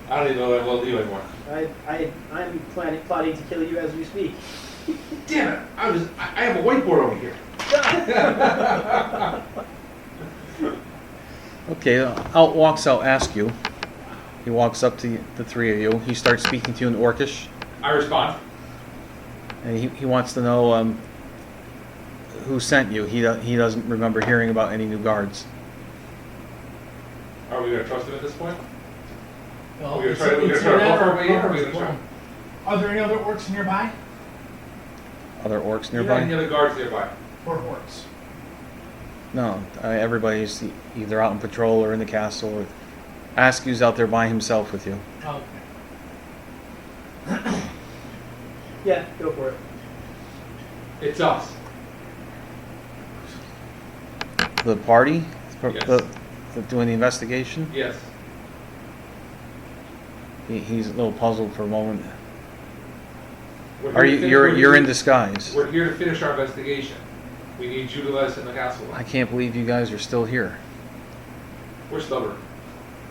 I don't even know that I love you anymore. I'm plotting to kill you as we speak. Damn it! I have a whiteboard over here. Okay. Out walks out Askew. He walks up to the three of you. He starts speaking to you in Orcish. I respond. And he wants to know who sent you. He doesn't remember hearing about any new guards. Are we going to trust him at this point? Well, We're gonna try to bluff our way in, or we're gonna try? Are there any other orcs nearby? Other orcs Do you have any nearby? other guards nearby? Or orcs? No. Everybody's either out on patrol or in the castle. Or Askew's out there by himself with you. Okay. Yeah, go for it. It's us. The party? Yes. Doing the investigation? Yes. He's a little puzzled for a moment. We're here Are to you? finish- You're we're you're here- in disguise. We're here to finish our investigation. We need you to let us in the castle. I can't believe you guys are still here. We're stubborn.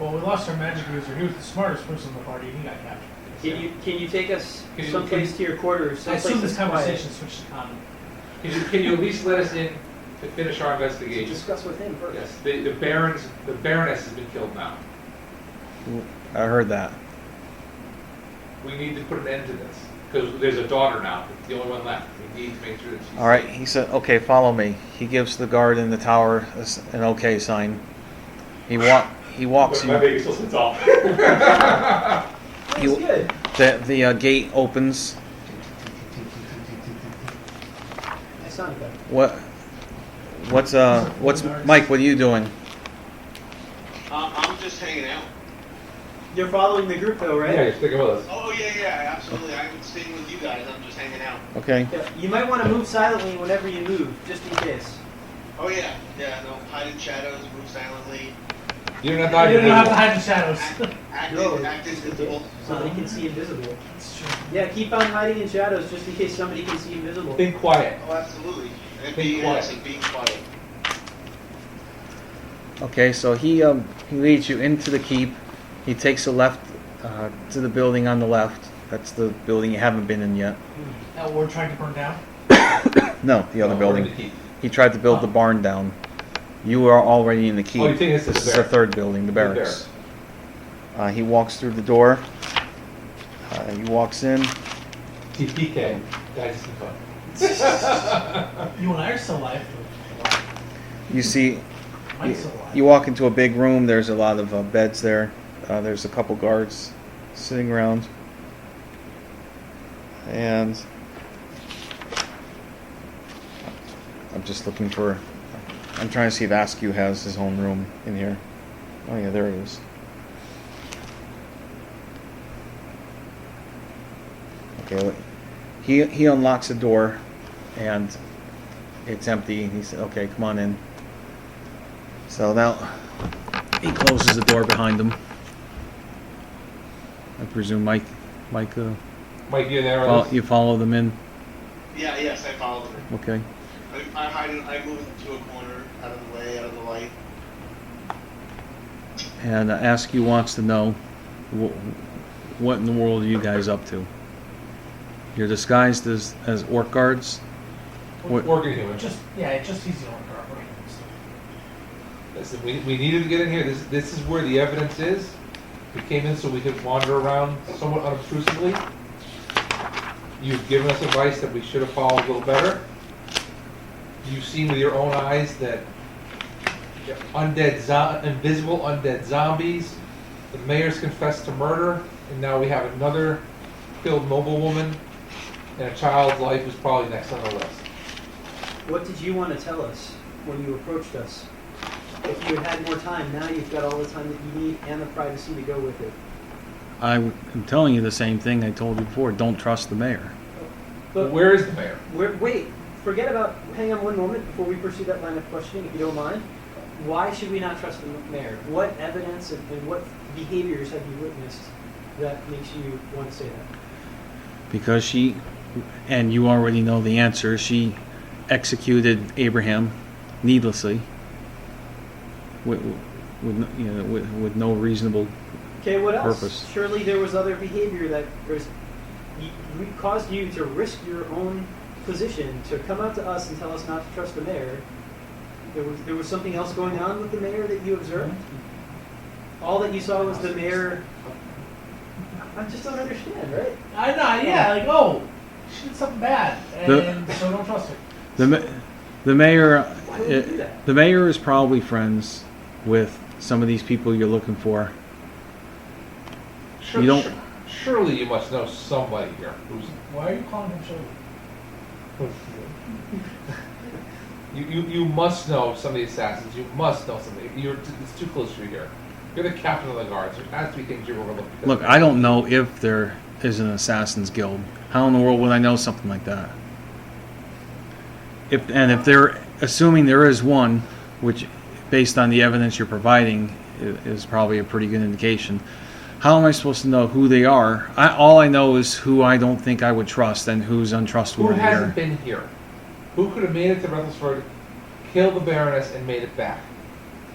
Well, we lost our magic user. He was the smartest person in the party, and he got captured. Can you take us Can you- someplace to your quarters? I assume Someplace this that's quiet. conversation switched to common. Can you at least let us in to finish our To investigation? discuss with him first. Yes. The Baroness has been killed now. I heard that. We need to put an end to this because there's a daughter now. It's the only one left. We need to make sure that she's All right. safe. He said, "Okay, follow me." He gives the guard in the tower an okay sign. He walks But my you. baby still sits off. That's good. The gate opens. I sounded better. What's Mike? What are you doing? I'm just hanging out. You're following the group though, right? Yeah, you're sticking with us. Oh, yeah, absolutely. I'm staying with you guys. I'm just hanging out. Okay. Yeah, you might want to move silently whenever you move, just in case. Oh, yeah. Yeah, no, hide in shadows, move silently, You don't have You don't have to to hide in the shadows. act invisible. Somebody can see invisible. That's true. Yeah, keep on hiding in shadows just in case somebody can see invisible. Think quiet. Oh, absolutely. And Being being quiet. honest and being quiet. Okay. So he leads you into the keep. He takes a left to the building on the left. That's the building you haven't been in yet. That we're trying to burn down. No, the other Oh, we're in building. the keep. He tried to build the barn down. You are already in the keep. Oh, you think this is This the is the barracks? third building, the barracks. He walks through the door. He walks in. TPK. Guys, it's fun. You and I are still alive. You see, Mike's still alive. you walk into a big room. There's a lot of beds there. There's a couple guards sitting around, and I'm just looking for. I'm trying to see if Askew has his own room in here. Oh yeah, there he is. Okay, look. He unlocks the door, and it's empty. He said, "Okay, come on in." So now he closes the door behind him. I presume Mike, Mike, you there? you follow them in. Yeah, yes, I follow them. Okay. I hide. I move into a corner, out of the way, out of the light. And Askew wants to know what in the world are you guys up to? You're disguised as orc guards. What? Working human. Just he's the only guard. Listen, we needed to get in here. This is where the evidence is. We came in so we could wander around somewhat unobtrusively. You've given us advice that we should have followed a little better. You've seen with your own eyes that invisible undead zombies. The mayor's confessed to murder, and now we have another killed noblewoman, and a child's life is probably next on the list. What did you want to tell us when you approached us? If you had more time, now you've got all the time that you need and the privacy to go with it. I'm telling you the same thing I told you before. Don't trust the mayor. But Where is the mayor? wait, forget about, hang on one moment before we pursue that line of questioning, if you don't mind. Why should we not trust the mayor? What evidence and what behaviors have you witnessed that makes you want to say that? Because she, and you already know the answer, she executed Abraham needlessly with no reasonable Okay, what else? purpose. Surely there was other behavior that caused you to risk your own position to come out to us and tell us not to trust the mayor. There was something else going on with the mayor that you observed? All that you saw was the mayor. I just don't understand, right? I know, yeah, she did something bad, and so don't trust her. The mayor, Why would you do that? the mayor is probably friends with some of these people you're looking for. You don't- Surely you must know somebody here who's. Why are you calling him Shirley? You must know some of the assassins. You must know somebody. It's too close for you here. You're the captain of the guards. There has to be things you overlook. Look, I don't know if there is an assassins guild. How in the world would I know something like that? If they're assuming there is one, which, based on the evidence you're providing, is probably a pretty good indication. How am I supposed to know who they are? All I know is who I don't think I would trust and who's Who untrustworthy. hasn't been here? Who could have made it to Rutherford, killed the Baroness, and made it back?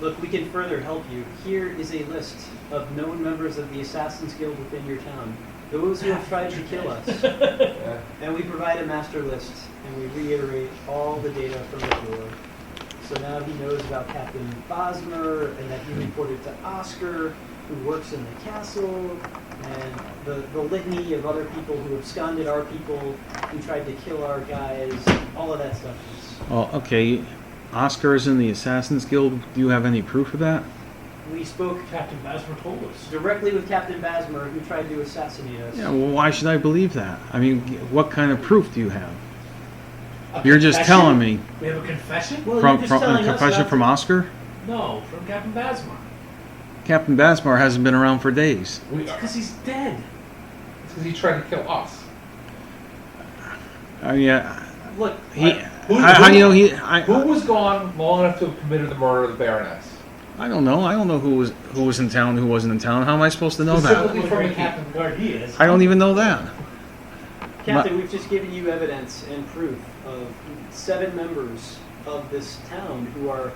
Look, we can further help you. Here is a list of known members of the Assassins Guild within your town. Those who have tried to kill us. Yeah. And we provide a master list, and we reiterate all the data from the door. So now he knows about Captain Bosmer, and that he reported to Oscar, who works in the castle, and the litany of other people who absconded our people, who tried to kill our guys, all of that stuff is... Oh, okay. Oscar is in the Assassins Guild. Do you have any proof of that? We spoke Captain Basmer told us. directly with Captain Basmer, who tried to assassinate us. Yeah, well, why should I believe that? I mean, what kind of proof do you have? A You're just confession? telling me. We have a confession? Well, From you're just telling a us confession not from to- Oscar? No, from Captain Basmer. Captain Basmar hasn't been around for days. Because he's dead. It's because he tried to kill us. I mean, Look, how do you know he? Who was gone long enough to have committed the murder of the Baroness? I don't know. I don't know who was in town, who wasn't in town. How am I supposed to know that? Specifically What a from great the captain of the guard he is. I don't even know that. Captain, we've just given you evidence and proof of 7 members of this town who are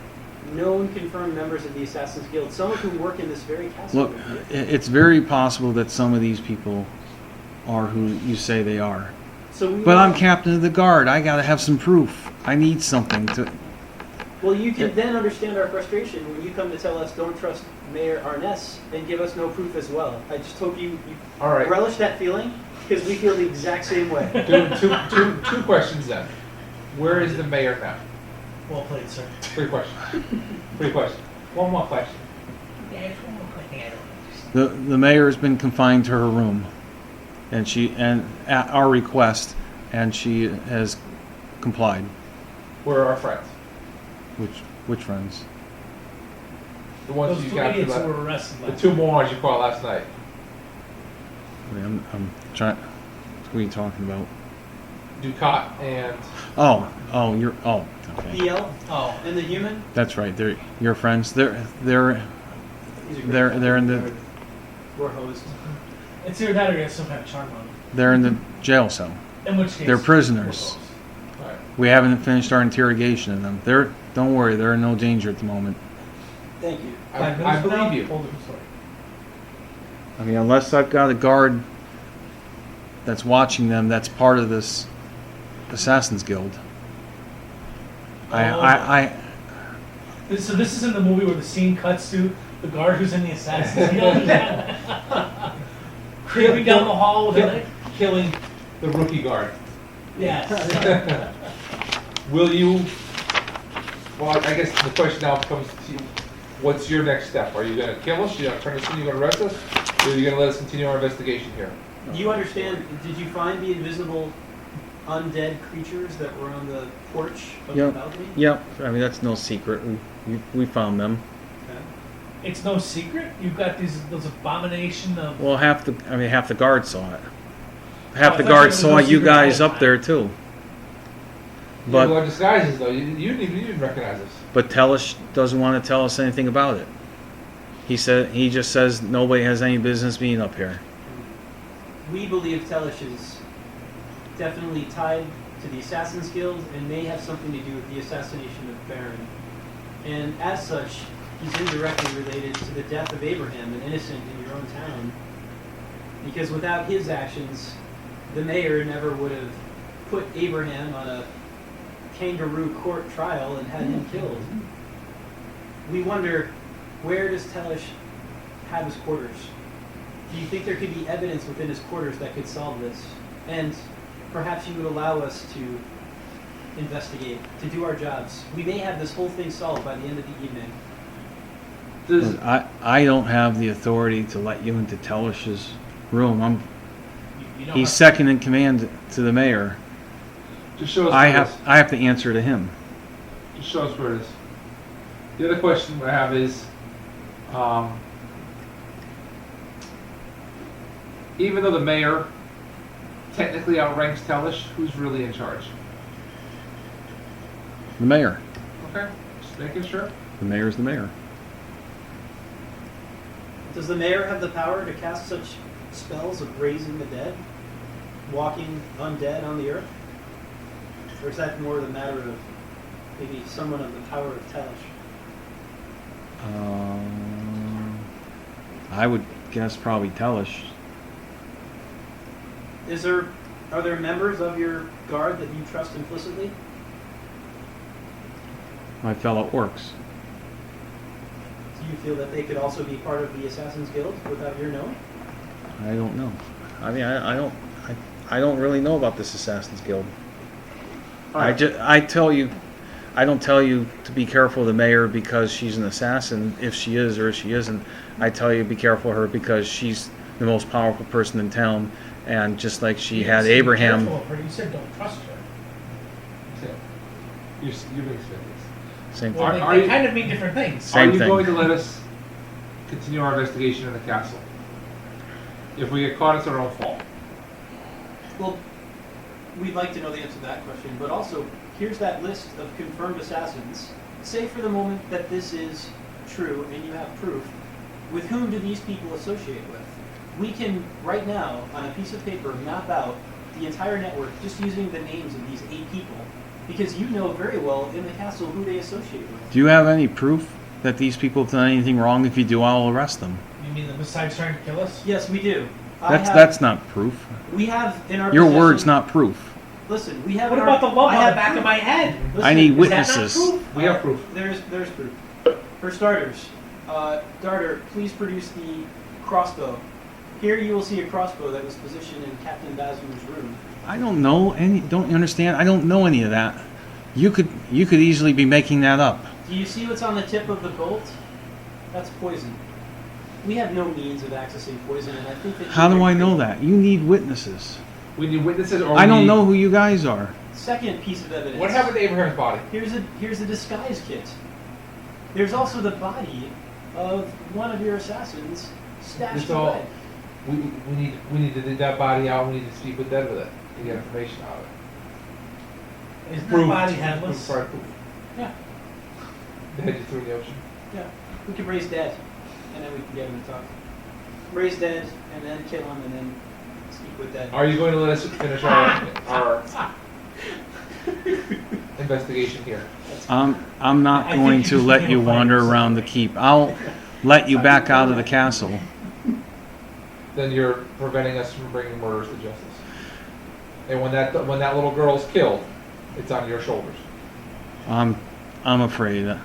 known, confirmed members of the Assassin's Guild, some of whom work in this very castle. Look, it's very possible that some of these people are who you say they are. So we But I'm want- captain of the guard. I gotta have some proof. I need something to. Well, you can then understand our frustration when you come to tell us don't trust Mayor Arness and give us no proof as well. I just hope you All right. relish that feeling, because we feel the exact same way. Two questions then. Where is the mayor now? Well played, sir. 3 questions. 3 questions. One more question. Yeah, it's one more thing I don't understand. The mayor has been confined to her room, and at our request, and she has complied. Where are our friends? Which friends? The ones Those you two captured, idiots who were arrested the last two morons you caught last night. Wait, I'm trying. What are you talking about? Ducat and Okay. The elf Oh, and the human. That's right. They're your friends. They're These are great they're in the guys. We're hosed. it's either that or you have some kind of charm on them. they're in the jail cell. In which case, They're prisoners. we're Alright. We haven't finished our interrogation of them. Don't worry. They're in no danger at the moment. Thank you. closed. 5 I minutes from now, believe you. whole different story. I mean, unless I've got a guard that's watching them, that's part of this Assassin's Guild. So this is in the movie where the scene cuts to the guard who's in the Assassin's Guild. Creeping down the hall with a knife. Killing the rookie guard. Yes. Will you? Well, I guess the question now comes to you. What's your next step? Are you going to kill us? Are you going to turn us in? Are you going to arrest us? Or are you going to let us continue our investigation here? You understand? Did you find the invisible undead creatures that were on the porch of the Yep. balcony? Yep. I mean, that's no secret. We found them. Okay. It's no secret. You've got those abomination of. Well, half the guards saw it. Oh, Half I the thought guards there was no saw you secret guys the whole up there too. You But wore disguises though. You didn't recognize us. but Tellish doesn't want to tell us anything about it. He just says nobody has any business being up here. We believe Telesh is definitely tied to the Assassin's Guild and may have something to do with the assassination of Baron. And as such, he's indirectly related to the death of Abraham, an innocent in your own town. Because without his actions, the mayor never would have put Abraham on a kangaroo court trial and had him killed. We wonder, where does Telesh have his quarters? Do you think there could be evidence within his quarters that could solve this? And perhaps you would allow us to investigate, to do our jobs. We may have this whole thing solved by the end of the evening. Does I don't have the authority to let you into Tellish's room. You don't He's have- second in command to the mayor. just show us I where it have is. I have to answer to him. Just show us where it is. The other question I have is, even though the mayor technically outranks Tellish, who's really in charge? The mayor. Okay, just making sure. The mayor's the mayor. Does the mayor have the power to cast such spells of raising the dead? Walking undead on the earth? Or is that more the matter of maybe someone of the power of Telesh? I would guess probably Tellish. Are there members of your guard that you trust implicitly? My fellow orcs. Do you feel that they could also be part of the Assassin's Guild without your knowing? I don't know. I mean, I don't really know about this Assassin's Guild. I don't tell you to be careful of the mayor because she's an assassin, if she is or if she isn't. I tell you to be careful of her because she's the most powerful person in town, and just like she You had didn't say be Abraham. careful of her, you said don't trust her. You're being serious. Same Well, thing. Are they you- kind of mean different things. Same Are you thing. going to let us continue our investigation in the castle? If we get caught, it's our own fault. Well, we'd like to know the answer to that question, but also, here's that list of confirmed assassins. Say for the moment that this is true and you have proof. With whom do these people associate with? We can, right now, on a piece of paper, map out the entire network just using the names of these 8 people, because you know very well in the castle who they associate with. Do you have any proof that these people have done anything wrong? If you do, I'll arrest them. You mean that besides trying to kill us? Yes, we do. That's not proof. We have in our Your possession- word's not proof. Listen, we have. What in about the our, lump I on the have back of proof. my head? Listen, I need Is that not witnesses. proof? We have proof. There's proof. For starters, Darter, please produce the crossbow. Here you will see a crossbow that was positioned in Captain Bazoo's room. I don't know any. Don't you understand? I don't know any of that. You could easily be making that up. Do you see what's on the tip of the bolt? That's poison. We have no means of accessing poison, and I think that. How do I know that? You need witnesses. We need witnesses, or I we don't need- know who you guys are. Second piece of evidence. What happened to Abraham's body? Here's a disguise kit. There's also the body of one of your assassins stashed It's all- away. We need to dig that body out. We need to speak with Dead with it to get information out of it. Isn't that body headless? Sorry, Yeah, they had you threw in the ocean. yeah. We can raise dead, and then we can get him to talk. Raise dead, and then kill him, and then speak with dead. Are you going to let us finish our investigation here? I'm not I think going you to just let became you a fighter, wander so- around the keep. I'll let you back out of the castle. Then you're preventing us from bringing murderers to justice. And when that little girl's killed, it's on your shoulders. I'm afraid.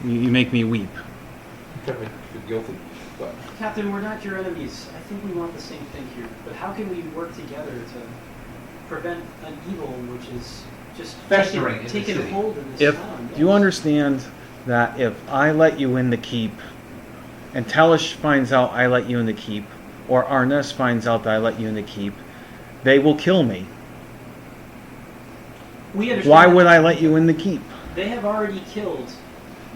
You make me weep. You try to make you feel guilty, but Captain, we're not your enemies. I think we want the same thing here. But how can we work together to prevent an evil which is just Festering in the taking city. hold in this If town? you yes. understand that if I let you in the keep, and Talish finds out I let you in the keep, or Arnes finds out that I let you in the keep, they will kill me. We understand Why that would I let you in the keep? They have already killed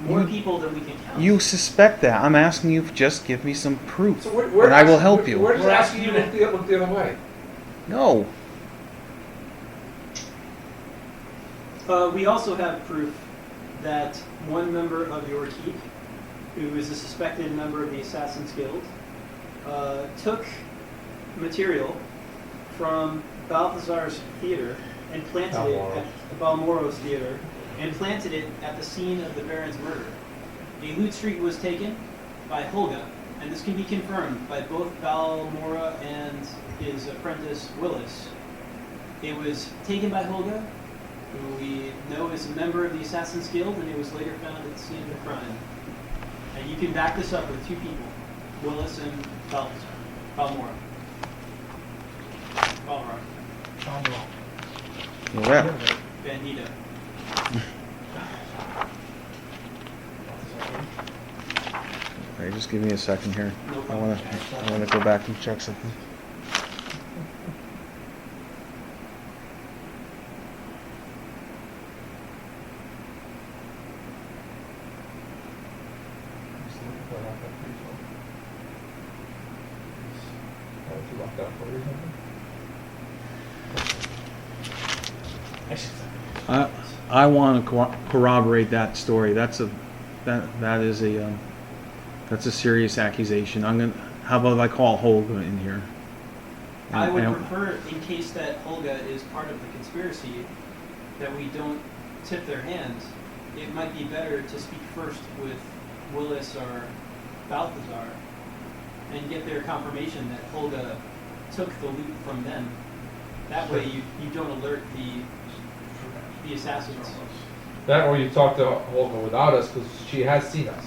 more You- people than we can count. You suspect that. I'm asking you, just give me some proof, so and I will help you. We're just We're asking you asking to look the other way. No. We also have proof that one member of your keep, who is a suspected member of the Assassin's Guild, took material from Balthazar's theater and planted it at Balmoro's theater and planted it at the scene of the Baron's murder. A loot streak was taken by Holga, and this can be confirmed by both Balmora and his apprentice Willis. It was taken by Holga, who we know is a member of the Assassin's Guild, and it was later found at the scene of the crime. And you can back this up with two people, Willis and Balmora. Balmora. Well, Bandito. okay, just give me a second here. No I problem. wanna go back and check something. I want to corroborate that story. That's a serious accusation. How about I call Holga in here? I would And- prefer, in case that Holga is part of the conspiracy, that we don't tip their hands. It might be better to speak first with Willis or Balthazar and get their confirmation that Holga took the loot from them. That way you don't alert the assassins. That, or you talk to Holga without us, because she has seen us.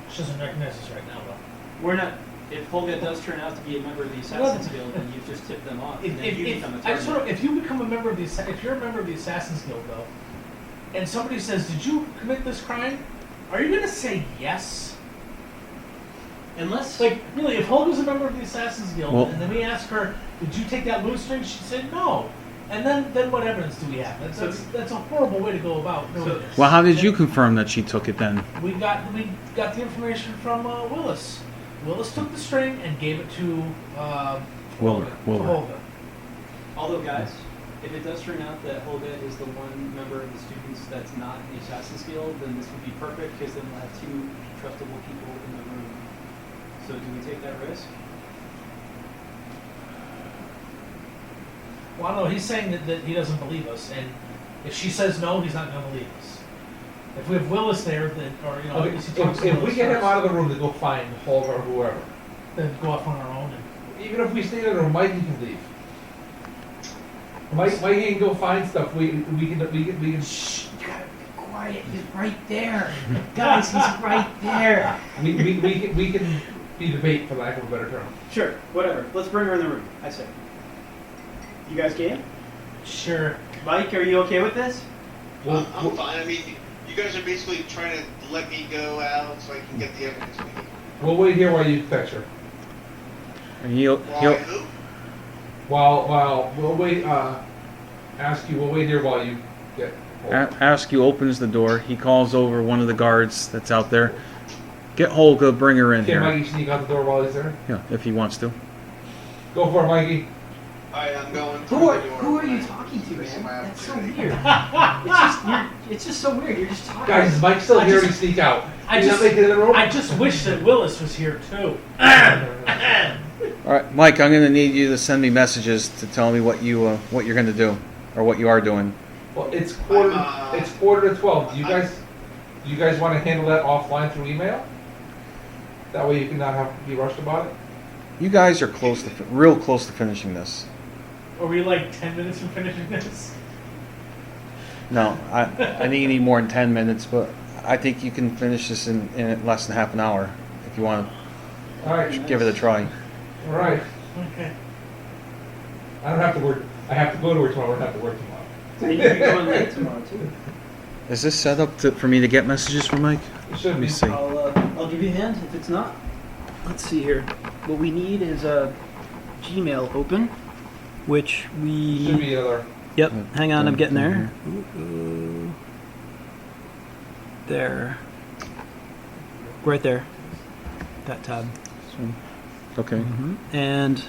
She doesn't recognize us right now, though. We're not. If Holga does turn out to be a member of the Assassin's Guild, then you've just tipped them off, and then you become a target. If you become a member of if you're a member of the Assassin's Guild, though, and somebody says, "Did you commit this crime?" Are you gonna say yes? Unless, Like, really, if Holga's a member of the Assassin's Guild, Well- and then we ask her, "Did you take that loot string?" She said, "No." And then what evidence do we have? That's a horrible way to go about doing this. Well, how did you confirm that she took it then? We got the information from Willis. Willis took the string and gave it to Wilbur. to Holga. although guys, if it does turn out that Holga is the one member of the students that's not in the Assassin's Guild, then this would be perfect because then we'll have two trustable people in the room. So do we take that risk? Well, no, he's saying that he doesn't believe us, and if she says no, he's not going to believe us. If we have Willis there, then, or you know, Okay, at least he talks to if we Willis get him first, out of the room to go find Holga or whoever, then go off on our own. And, even if we stay in the room, Mikey can leave. Mikey can go find stuff. We can. Shh, you gotta be quiet. He's right there. Guys, he's right there. We can be the bait, for lack of a better term. Sure, whatever. Let's bring her in the room, I say. You guys game? sure. Mike, are you okay with this? I'm fine. I mean, you guys are basically trying to let me go out so I can get the evidence we need. We'll wait here while you fetch her. And he'll Who? While we'll wait. We'll wait here while you get. Askew opens the door. He calls over one of the guards that's out there. Get Holga, bring her in Can here. Mikey sneak out the door while he's there? Yeah, if he wants to. Go for it, Mikey. Alright, I'm going Who through are, the door. who are you talking to, Missing man? my That's so opportunity. weird. It's just so weird. You're just talking. Guys, is Mike still I here just- to sneak out? I Did you just- not make it in the room? I just wish that Willis was here too. All right, Mike, I'm going to need you to send me messages to tell me what you're going to do or what you are doing. Well, it's quarter. I'm, It's quarter to 12. Do you guys want to handle that offline through email? That way you can not have to be rushed about it. You guys are real close to finishing this. Are we like 10 minutes from finishing this? No, I think you need more than 10 minutes, but I think you can finish this in less than half an hour if you want All right. to give it a try. All right. Okay. I don't have to work. I have to go to work tomorrow. I don't have to work tomorrow. And you'll be going late tomorrow too. Is this set up for me to get messages from Mike? It should Let me be. see. I'll give you a hand if it's not. Let's see here. What we need is a Gmail open, which Should we. be another. Yep. Hang on, I'm getting there. Ooh. There. Right there. That tab. Okay. And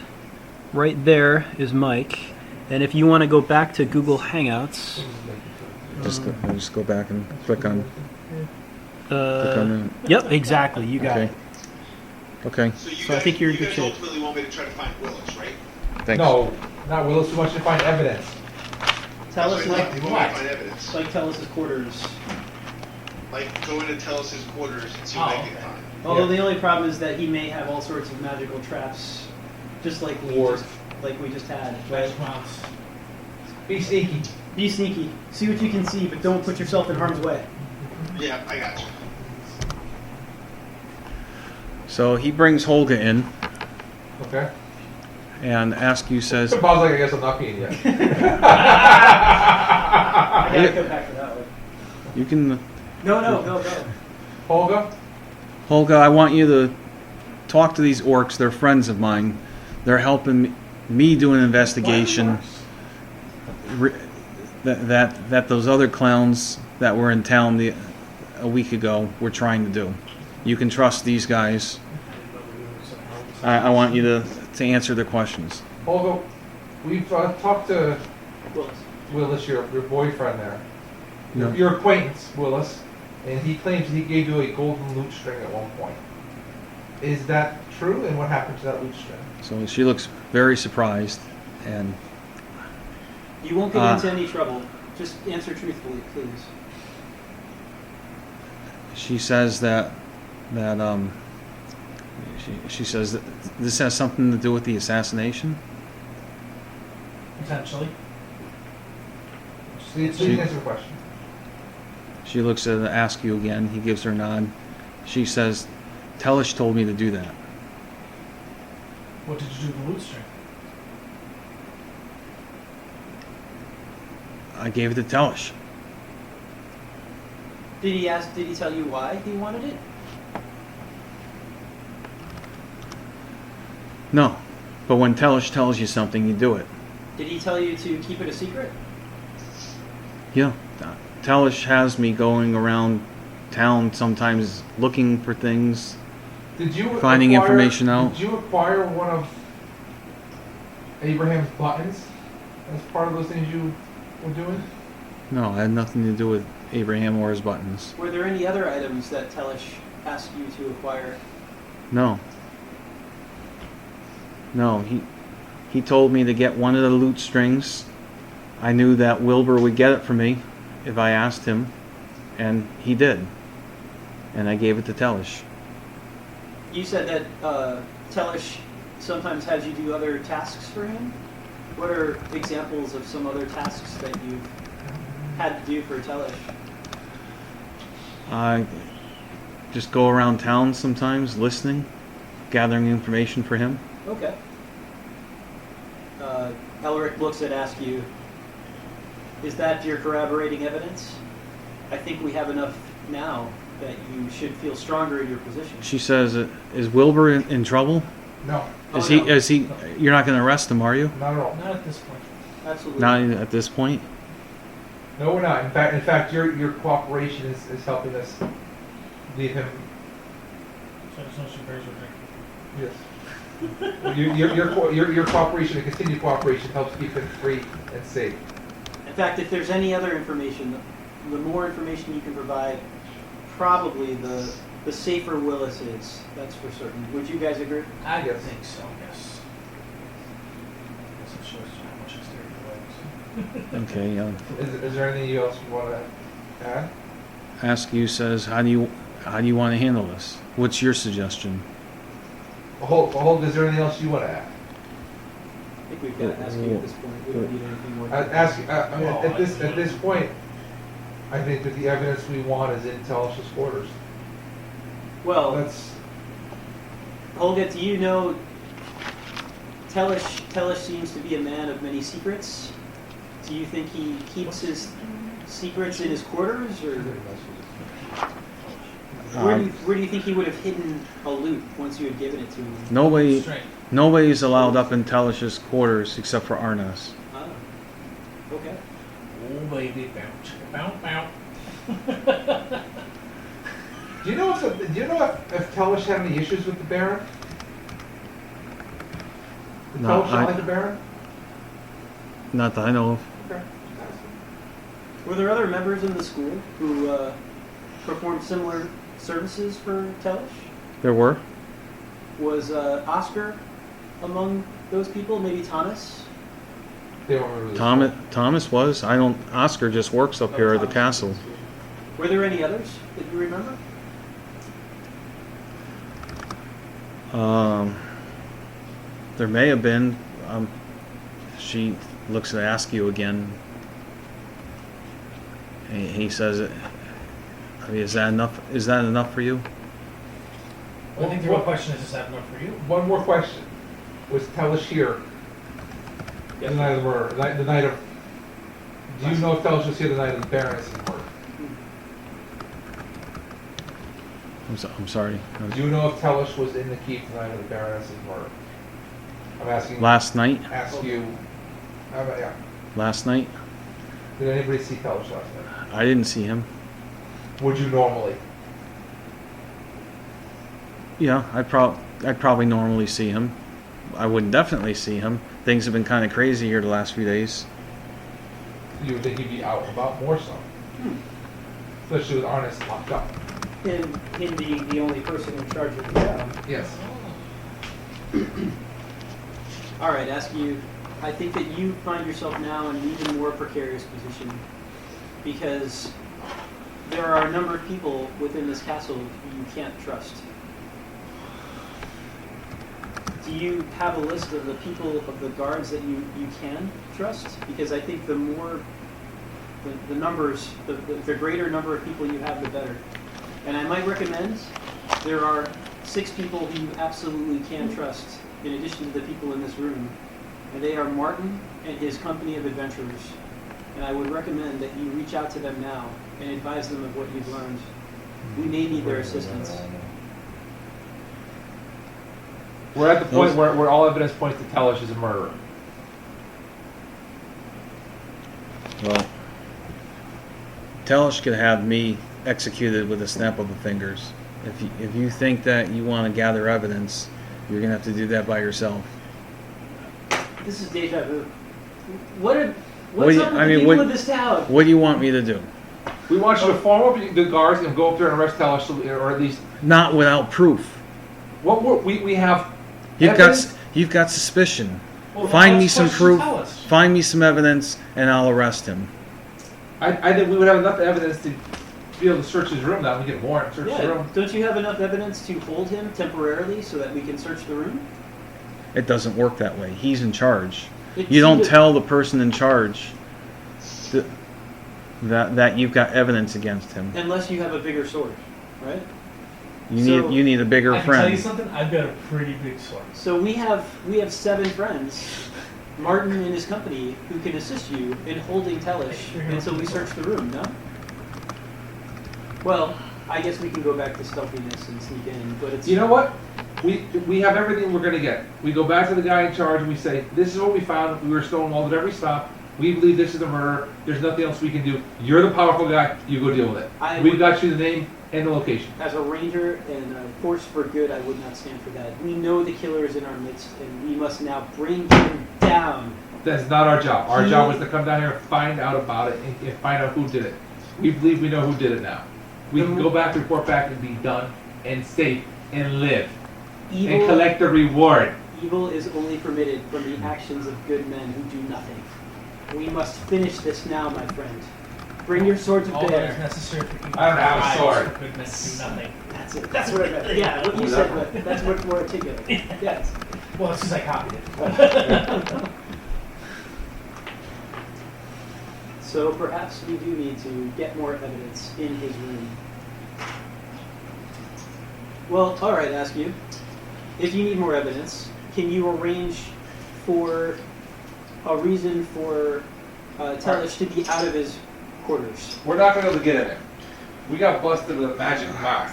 right there is Mike. And if you want to go back to Google Hangouts, Just go back and click on yep, exactly. You got Okay. it. Okay. So you So I guys, think you're in you good guys shape. ultimately want me to try to find Willis, right? Thanks. No, not Willis. We want you to find evidence. Tell That's us what like you want me to find evidence. Like tell us his quarters. Like go in and tell us his quarters and see what I can okay. find. Although the only problem is that he may have all sorts of magical traps, just like we just had. Right? Nice mouse. Be sneaky. Be sneaky. See what you can see, but don't put yourself in harm's way. Yeah, I got you. So he brings Holga in, Okay. and Askew says, Bob's like, I guess I'm not being yet. I gotta go back to that one. "You can, No. Olga. Holga, I want you to talk to these orcs. They're friends of mine. They're helping me do an investigation that those other clowns that were in town a week ago were trying to do. You can trust these guys. I want you to answer their questions." Olga, we've talked to Willis. Willis, your boyfriend there. Yeah. Your acquaintance, Willis, and he claims he gave you a golden loot string at one point. Is that true? And what happened to that loot string? So she looks very surprised, and You won't get into any trouble. Just answer truthfully, please. she says that she says that this has something to do with the assassination. Potentially. Please answer the question. She looks at Askew again. He gives her a nod. She says, "Tellish told me to do that." What did you do with the loot string? I gave it to Tellish. Did he tell you why he wanted it? No, but when Tellish tells you something, you do it. Did he tell you to keep it a secret? Yeah. Tellish has me going around town sometimes looking for things. Did you Finding information out. Did you acquire one of Abraham's buttons as part of those things you were doing? No, I had nothing to do with Abraham or his buttons. Were there any other items that Tellish asked you to acquire? No. No, he told me to get one of the loot strings. I knew that Wilbur would get it for me if I asked him, and he did. And I gave it to Tellish. You said that Tellish sometimes has you do other tasks for him. What are examples of some other tasks that you've had to do for Tellish? I just go around town sometimes, listening, gathering information for him. Okay. Elric looks at Askew. Is that your corroborating evidence? I think we have enough now that you should feel stronger in your position. She says, "Is Wilbur in trouble? No, Is Oh, he? no. Is he? You're not going to arrest him, are you? not at all. Not at this point. Absolutely. Not at this point." No, we're not. In fact, your cooperation is helping us leave him. So there's no surprise with that. Yes. Your cooperation and continued cooperation helps keep him free and safe. In fact, if there's any other information, the more information you can provide, probably the safer Willis is. That's for certain. Would you guys agree? I Yes. think so, yes. Guess it shows you how much exterior Okay. Is there anything else you want to add? Askew says, "How do you want to handle this? What's your suggestion?" Hold. Is there anything else you want to add? I think we've got to ask you at this point. We don't need anything more. I mean, at this point, I think that the evidence we want is in Telish's quarters. Well, That's Olga, do you know Telish seems to be a man of many secrets? Do you think he keeps his secrets in his quarters, or where do you think he would have hidden a loot once you had given it to him? Nobody, Strength. nobody's allowed up in Telish's quarters except for Arnas. Ah, okay. Oh baby, bounce, bounce. Do you know if Telish had any issues with the Baron? Did No, Telish not like the Baron? Not that I know of. Okay. Were there other members in the school who performed similar services for Telish? There were. Was Oscar among those people? Maybe Thomas? They don't remember this. Thomas was. I don't. Oscar just works up here at the castle. Were there any others that you remember? There may have been. She looks at Askew again. He says, I mean, is that enough? Is that enough for you? I think the real question is that enough for you? One more question. Was Telish here the night of the murder? The night of... Do you know if Telish was here the night of the Baroness's murder? I'm sorry. Do you know if Telish was in the keep the night of the Baroness's murder? I'm asking... Last night? Ask you... yeah. Last night? Did anybody see Telish last night? I didn't see him. Would you normally? Yeah, I'd probably normally see him. I would definitely see him. Things have been kind of crazy here the last few days. You would think he'd be out and about more so. Especially with Arnis locked up. Him being the only person in charge of the town. Yes. All right, ask you. I think that you find yourself now in an even more precarious position because there are a number of people within this castle who you can't trust. Do you have a list of the people, of the guards that you can trust? Because I think the more, the numbers, the greater number of people you have, the better. And I might recommend there are 6 people who you absolutely can trust in addition to the people in this room. And they are Martin and his company of adventurers. And I would recommend that you reach out to them now and advise them of what you've learned. We may need their assistance. We're at the point where all evidence points to Telish as a murderer. Well, Telish could have me executed with a snap of the fingers. If you think that you want to gather evidence, you're gonna have to do that by yourself. This is deja vu. What's up What with do you- the I mean, people what- of this town? What do you want me to do? We want you to form up the guards and go up there and arrest Telish, or at least Not without proof. we have. You've got suspicion. Well, Find let's me some question proof. Telish. Find me some evidence, and I'll arrest him. I think we would have enough evidence to be able to search his room now. We get a warrant, search the Yeah, room. don't you have enough evidence to hold him temporarily so that we can search the room? It doesn't work that way. He's in charge. It You don't seemed- tell the person in charge that you've got evidence against him. Unless you have a bigger sword, right? You need a bigger I can tell you friend. something. I've got a pretty big sword. So we have 7 friends, Martin and his company, who can assist you in holding Telish until we search the room, no? Well, I guess we can go back to stealthiness and sneak in, but it's. You know what? We have everything we're gonna get. We go back to the guy in charge and we say, this is what we found. We were stonewalled at every stop. We believe this is the murder. There's nothing else we can do. You're the powerful guy. You go deal with it. We've got you the name and the location. As a ranger and a force for good, I would not stand for that. We know the killer is in our midst, and we must now bring him down. That's not our job. Our job was to come down here and find out about it and find out who did it. We believe we know who did it now. We can go back, report back, and be done and safe and live and collect the reward. Evil is only permitted from the actions of good men who do nothing. We must finish this now, my friend. Bring your sword to All that is bear. necessary for people I don't have a to sword. for good men to do nothing. That's it. That's what I meant. Yeah, what you said, but that's much more articulate. Yes. Well, it's just I copied it. So perhaps we do need to get more evidence in his room. Well, all right, ask you. If you need more evidence, can you arrange for a reason for Telish to be out of his quarters? We're not gonna be able to get in there. We got busted with a magic mouth.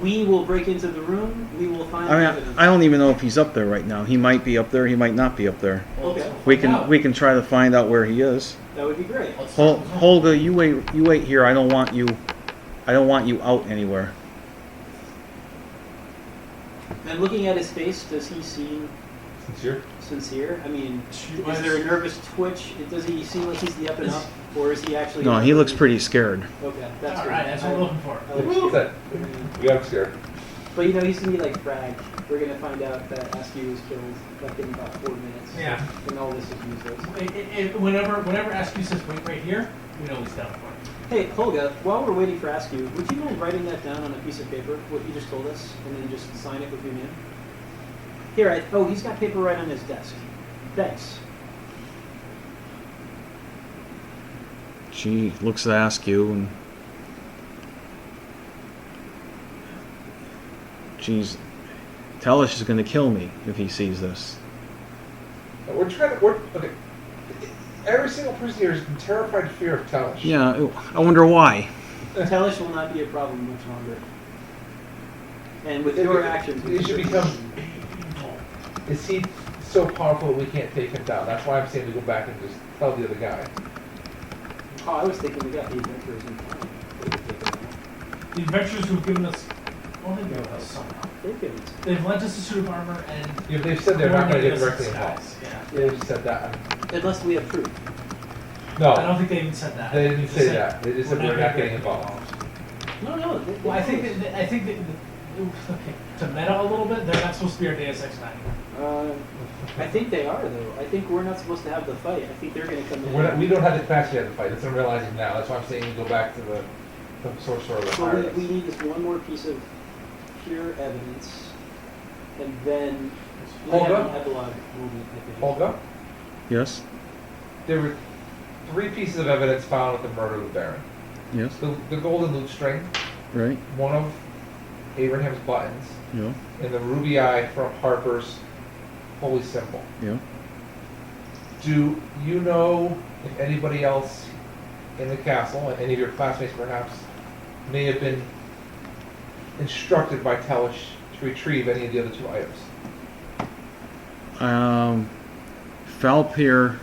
We will break into the room. We will find I mean, evidence. I don't even know if he's up there right now. He might be up there. He might not be up there. Okay, We can try to find out where he is. that would be great. Holga, you wait here. I don't want you out anywhere. And looking at his face, does he seem Sincere? sincere? I mean, is there a nervous twitch? Does he seem like he's the up and up, or is he actually? No, he looks pretty scared. Okay, that's All good. right, that's what we're looking for. I like What's that? We got him scared. But you know, he's gonna be like brag. We're gonna find out that Askew was killed like in about 4 minutes. Yeah. And all this is useless. Whenever Askew says wait right here, we know he's down for it. Hey, Holga, while we're waiting for Askew, would you mind writing that down on a piece of paper, what you just told us, and then just sign it with your name? Here, he's got paper right on his desk. Thanks. She looks at Askew and geez, Telish is going to kill me if he sees this. We're trying to. Okay. Every single person here is in terrified fear of Telish. Yeah, I wonder why. Telish will not be a problem much longer. And with your actions, It should become. Is he so powerful that we can't take him down? That's why I'm saying we go back and just tell the other guy. Oh, I was thinking we got the adventurers in time. They could take it down. The adventurers who've given us, well, they've given us some. They've given us. They've lent us a suit of armor and. Yeah, they've said they're not going to get coordinated us directly in involved. disguise. They just said that. Unless we have proof. I No, don't think they even said that. they didn't just say said, that. They just said we're not getting involved. No. Well, I think that okay, to meta a little bit, they're not supposed to be our Deus Ex Machina. I think they are, though. I think we're not supposed to have the fight. I think they're going to come in. We don't have the capacity to have the fight. That's what I'm realizing now. That's why I'm saying we go back to the sorcerer of the So pirates. we need this one more piece of pure evidence, and then we have Holga? an epilogue movie, I think. Olga, Yes? there were 3 pieces of evidence found at the murder of the Baron. Yes? The golden loot string, Right? one of Abraham's buttons, Yeah? and the ruby eye from Harper's holy symbol. Yeah? Do you know if anybody else in the castle, and any of your classmates perhaps, may have been instructed by Telish to retrieve any of the other 2 items? Falpier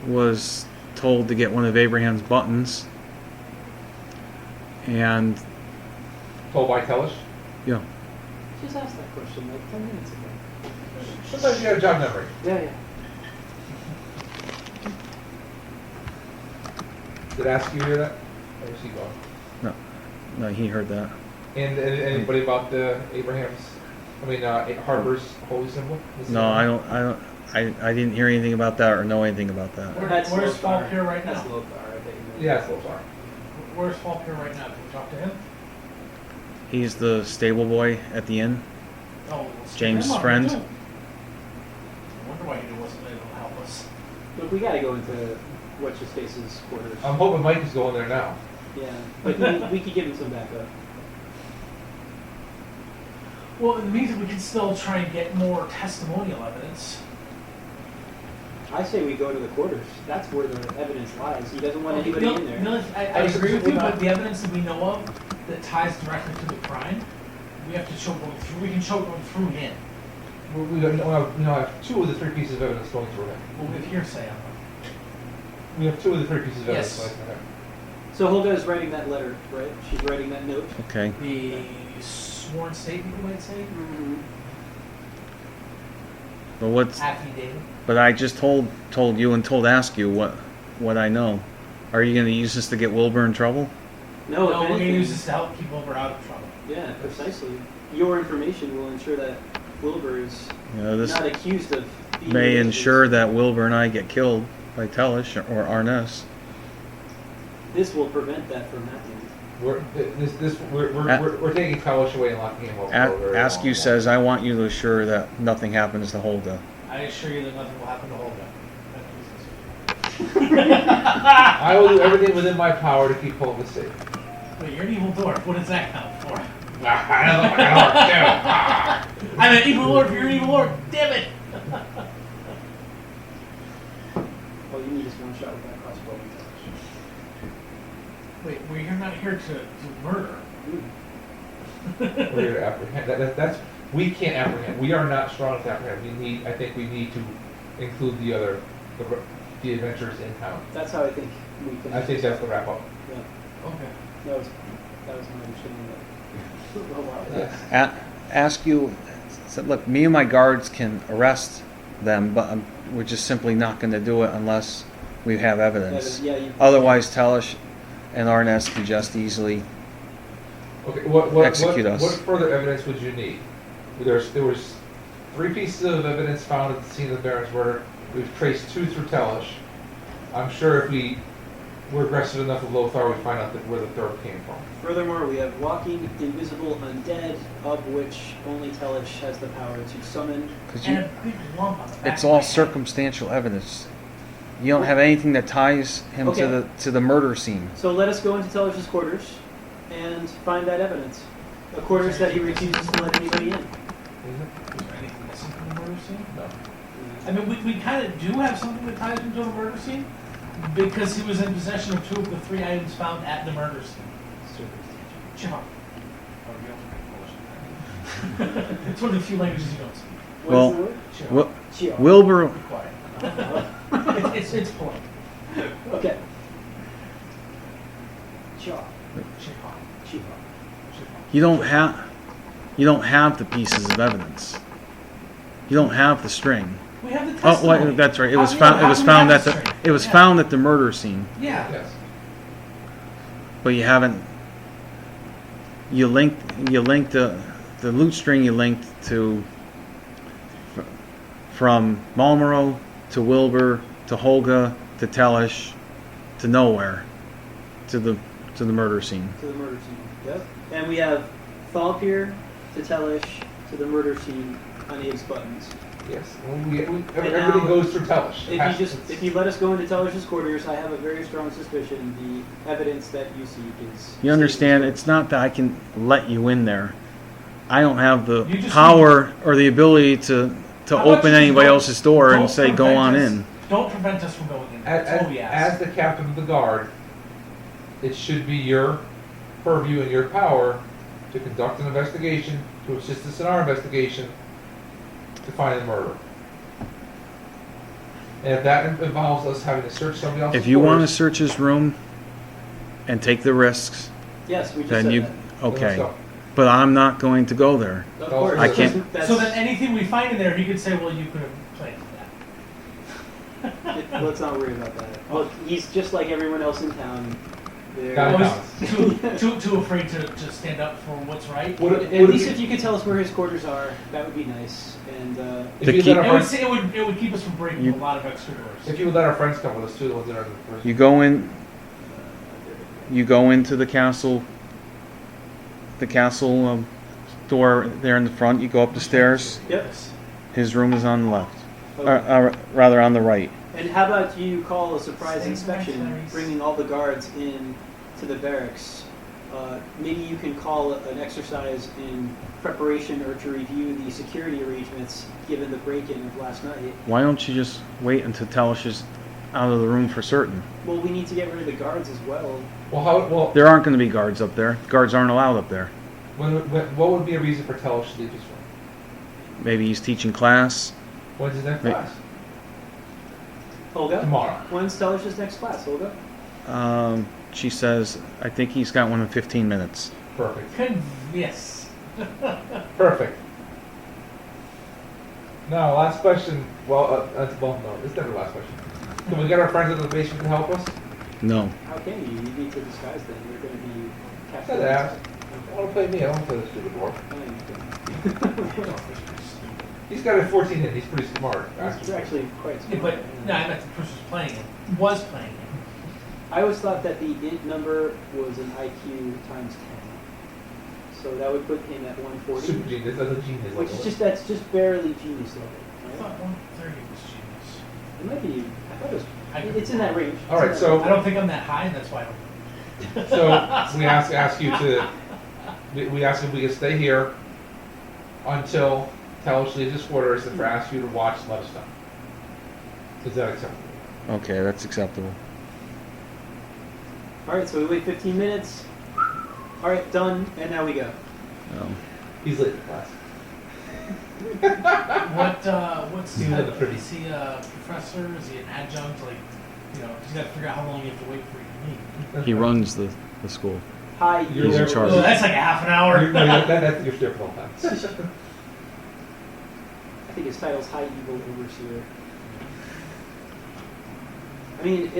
was told to get one of Abraham's buttons. And, Told by Telish? yeah. Just asked that question like 10 minutes ago. Sometimes you have a job memory. Yeah. Did I ask you to hear that? Or was he gone? No, he heard that. And anybody about the Harper's holy symbol? No, I didn't hear anything about that or know anything about that. That's Where's Lothar. Falk here right That's now? Lothar, I bet you know. Yeah, it's a little far. Where's Falk here right now? Can we talk to him? He's the stable boy at the inn. Oh, we'll speak James' to him, friend. too. I wonder why he wasn't able to help us. Look, we gotta go into what's his face's quarters. I'm hoping Mike is going there now. Yeah, but we could give him some backup. Well, it means that we can still try and get more testimonial evidence. I say we go to the quarters. That's where the evidence lies. He doesn't want anybody in there. I agree with you, but the evidence that we know of that ties directly to the crime, we have to show going through. We can show going through him. We have 2 of the 3 pieces of evidence going through him. Well, we have hearsay on them. We have 2 of the 3 pieces of evidence Yes. going through him. So Hulda is writing that letter, right? She's writing that note. Okay. The sworn statement, you might say, Mm-hmm. But what's? affidavit. But I just told you and told Askew what I know. Are you going to use this to get Wilbur in trouble? No, No, if we're going to anything, use this to help keep Wilbur out of trouble. yeah, precisely. Your information will ensure that Wilbur is You know, this not accused of being may related. ensure that Wilbur and I get killed by Tellish or Arness. This will prevent that from happening. We're taking Kalish away and locking him up. Askew says, I want you to assure that nothing happens to Hulda. I assure you that nothing will happen to Holga. I will do everything within my power to keep Hulda safe. Wait, you're an evil dwarf. What does that count for? I don't know. I'm an evil lord. You're an evil lord. Damn it! All you need is one shot with that crossbow. Wait, we're not here to murder. We're here to apprehend. We can't apprehend. We are not strong enough to apprehend. I think we need to include the adventurers in town. That's how I think we can. I think that's the wrap up. Yeah, Okay. that was my understanding of it. A while ago. Yes. Askew said, look, me and my guards can arrest them, but we're just simply not going to do it unless we have evidence. Yeah, Otherwise, Tellish and Arness can just easily Okay. Execute us. What further evidence would you need? There was 3 pieces of evidence found at the scene of the Baron's murder. We've traced 2 through Tellish. I'm sure if we were aggressive enough with Lothar, we'd find out where the 3rd came from. Furthermore, we have walking, invisible undead, of which only Tellish has the power to summon. because And a big lump on the back it's of all my head. circumstantial evidence. You don't have anything that ties him Okay. to the murder scene. So let us go into Tellish's quarters and find that evidence. The quarters that he refuses to let anybody in. Is it? Is there anything missing from the murder scene? No. I mean, we kind of do have something that ties him to the murder scene because he was in possession of 2 of the 3 items found at the murder scene. Chip. It's one of the few languages you don't speak. What Well, is the word? Chip. Wil- Chia. Wilbur, Be quiet. It's polite. Okay. Chia. Chip. Chia. you don't have the pieces of evidence. You don't have the string. We have the Oh, testimony. wait, that's right. It How- was yeah, found. It how was can we found have at the the. string? It was Yeah. found at the murder scene, Yeah. Yes. but you haven't. You linked the loot string. You linked to from Malmero to Wilbur to Holga to Tellish to nowhere to the murder scene. To the murder scene. Yep. And we have Thalpir to Tellish to the murder scene on Abe's buttons. Yes. now, Everything goes through Tellish. If you let us go into Tellish's quarters, I have a very strong suspicion the evidence that you seek is. You understand? It's not that I can let you in there. I don't have the You just power or the ability to How about open you just anybody don't- else's door and don't say go prevent on us- in. Don't prevent us from going in. That's all we as ask. the captain of the guard, it should be your purview and your power to conduct an investigation, to assist us in our investigation, to find the murder. And if that involves us having to search somebody else's If you want to quarters, search his room and take the risks, Yes, we just then said you that. then okay. so. But I'm not going to go there. Of course. I can't- That's, So then anything we find in there, he could say, well, you could have planned that. let's not worry about that. Look, he's just like everyone else in town. They're- Got it. Always too afraid to stand up for what's right. Would At it least be- if you could tell us where his quarters are, that would be nice. And If The you key- let It our would, friends, it would keep us from breaking You- a lot of extra doors. if you would let our friends come with us too, the ones that are in the first. You go in. You go into the castle. The castle door there in the front. You go up the stairs. yep. His room is on the left, Okay. rather on the right. And how about you call a surprise Same inspection, mercenaries. bringing all the guards in to the barracks maybe you can call an exercise in preparation or to review the security arrangements given the break-in of last night. Why don't you just wait until Talish is out of the room for certain? Well, we need to get rid of the guards as well. Well, There aren't going to be guards up there. Guards aren't allowed up there. what would be a reason for Telish to leave his room? Maybe he's teaching class. When's his next Wait. class? Olga? Tomorrow. When's Telish's next class, Olga? She says, I think he's got one in 15 minutes. Perfect. Yes. Perfect. No, last question. Well, no, it's never the last question. Can we get our friends in the basement to help us? No. How can you? You need to disguise them. You're going to be I said that. I want to play me. I don't want to play the stupid dwarf. He's got a 14 in. He's pretty smart. It's actually quite Yeah, smart. but no, I meant the person who's playing it. Was playing it. I always thought that the int number was an IQ times 10. So that would put him at 140. Super genius. That's a genius Which level. is that's just barely genius level. I Right? thought 130 was genius. It might be. I thought it was. I could It's in that range. All right, It's in that so- I don't think I'm that high. That's why I don't. So we ask you to. We ask if we can stay here until Telish leaves his quarters, and for ask you to watch and let us know. Is that acceptable? Okay, that's acceptable. All right, so we wait 15 minutes. All right, done, and now we go. He's late to class. What's He's type, the pretty- is he a professor? Is he an adjunct? Like, you know, he's got to figure out how long you have to wait for you to leave. He runs the school. Hi, You're He's in there- charge. Oh, that's like a half an hour. No, that's your still full time. I think his title's High Evil Overseer. I mean,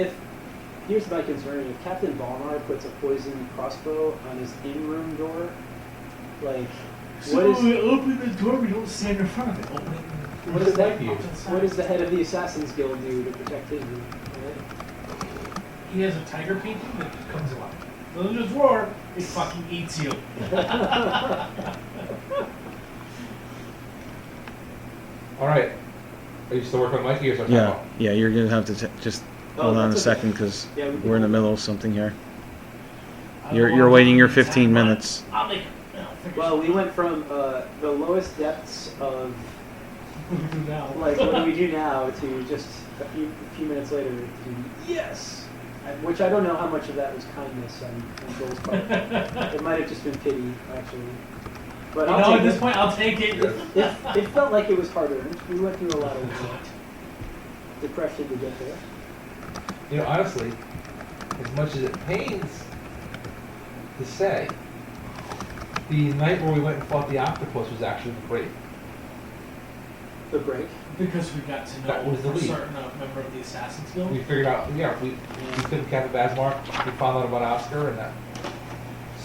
here's my concern: if Captain Balmar puts a poisoned crossbow on his in-room door, like, what is we open the door, we don't stand in front of it. Open it. What does that mean? what does the head of the Assassin's Guild do to protect his room? He has a tiger painting that comes alive. Doesn't just roar, it fucking eats you. All right. Are you still working on Mikey or something? Yeah, you're going to have to just hold on a that's okay. second because Yeah, we can we're in the hold middle of something here. I don't You're wanna waiting do your the exact 15 one. minutes. I'll make it. You know, figure Well, we went from the lowest depths of something to do now. like what do we do now to just a few minutes later to yes, which I don't know how much of that was kindness on Joel's part. It might have just been pity actually, but You I'll know, at take this it. point, I'll take it. It felt like it was harder. We went through a lot of depression to get there. You know, honestly, as much as it pains to say, the night where we went and fought the octopus was actually great. The break. Because we got to know That was the for lead. certain a member of the Assassin's Guild. We figured out, we couldn't Captain Basmar. We found out about Oscar, and that.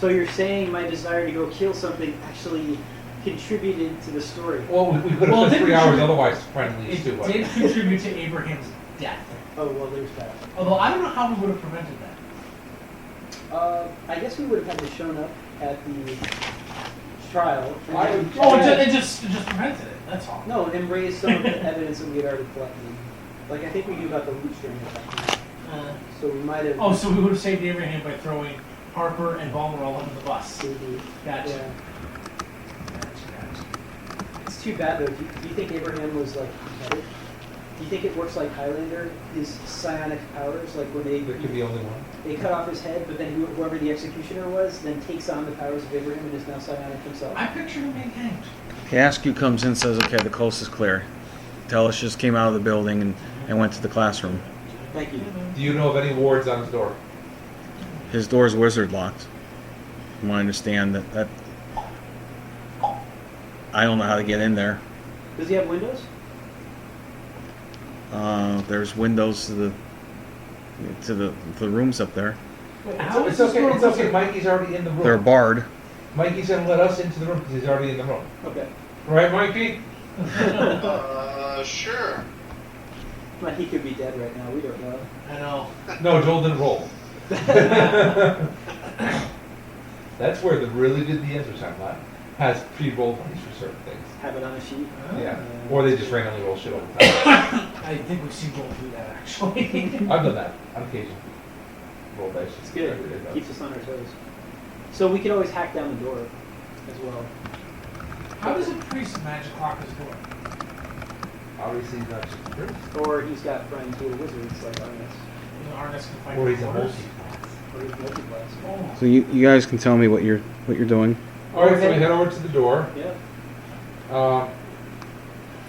So you're saying my desire to go kill something actually contributed to the story? Well, we could have Well, it spent did 3 hours contribute- otherwise friendly It too. did contribute to Abraham's death. Oh well, there's that. Although I don't know how we would have prevented that. I guess we would have had to shown up at the trial. And I then- would- Oh, it just prevented it. That's all. No, and raise some of the evidence that we had already collected. Like I think we knew about the loot string at that point. So we might have. Oh, so we would have saved Abraham by throwing Harper and Balmoral under the bus. Maybe. Gotcha. Yeah. Gotcha. It's too bad though. Do you think Abraham was like better? Do you think it works like Highlander? His psionic powers, like when There could be only one. they cut off his head, but then whoever the executioner was, then takes on the powers of Abraham and is now psionic himself. I picture him being hanged. Okay, Askew comes in and says, okay, the coast is clear. Telish just came out of the building and went to the classroom. Thank you. Do you know of any wards on his door? His door's wizard locked. From what I understand that I don't know how to get in there. Does he have windows? There's windows to the rooms up there. Wait, It's okay. It's okay. Mikey's already in the room. They're barred. Mikey's gonna let us into the room because he's already in the room. Okay. Right, Mikey? Sure. But he could be dead right now. We don't know. I know. No, Joel didn't roll. That's where the really good DMs or something like has pre-rolled dice for certain things. Have it on a sheet. Yeah. Or they just randomly roll shit all the time. I think we've seen Joel do that actually. I've done that on occasion. Roll dice. It's good. Every day, though. Keeps us on our toes. So we could always hack down the door as well. How does a priest magic lock his door? Obviously, he's not just a priest. Or he's got friends who are wizards like Arnis. You know, Arnis can find Or he's a doors. multi-class. Or he's multi-class. Oh. So you guys can tell me what you're doing. All right, so we head over to the door. Yeah. Uh,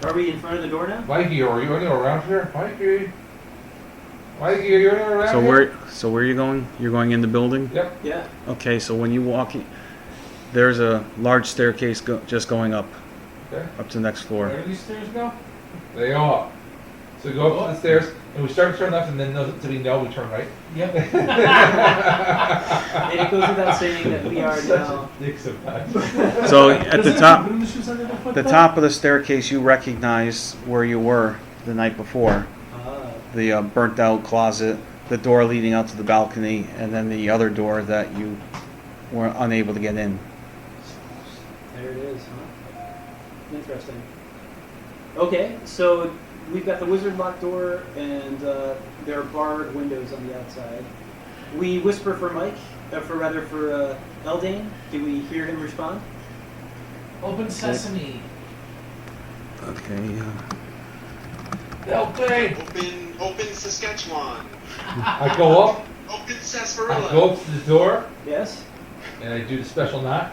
Are we in front of the door now? Mikey, are you anywhere around here? Mikey, are you anywhere around So here? where are you going? You're going in the building? Yep. Yeah. Okay, so when you walk in, there's a large staircase just going up Okay. to the next floor. Where do these stairs go? They go up. So we go up to the stairs, and we start to turn left, and then until we know we turn right. Yep. And it goes without saying that we are now. Dick sometimes. So at the Does it top, have boom shoes under the foot the though? top of the staircase, you recognize where you were the night before. The burnt out closet, the door leading out to the balcony, and then the other door that you were unable to get in. There it is, huh? Interesting. Okay, so we've got the wizard lock door, and there are barred windows on the outside. We whisper for Mike, for Eldane. Do we hear him respond? Open sesame. Okay. Help me! Open Saskatchewan. I go up. Open I Sarsaparilla. go up to the door, Yes. and I do the special knock.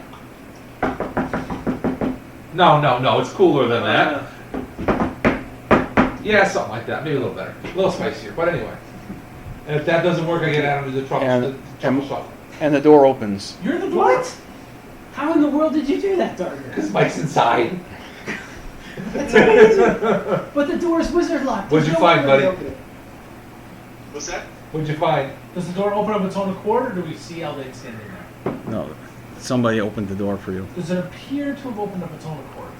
No, it's cooler than that. Yeah, something like that. Maybe a little better. A little spicier, but anyway. And if that doesn't work, I get out into the trouble, And- shuffle. And the door opens. You're the door. What? How in the world did you do that, Darker? Because Mike's inside. That's amazing. But the door is wizard locked. What'd There's you no find, way buddy? to open it. What's that? What'd you find? Does the door open of its own accord, or do we see Eldane standing there? No, somebody opened the door for you. Does it appear to have opened of its own accord?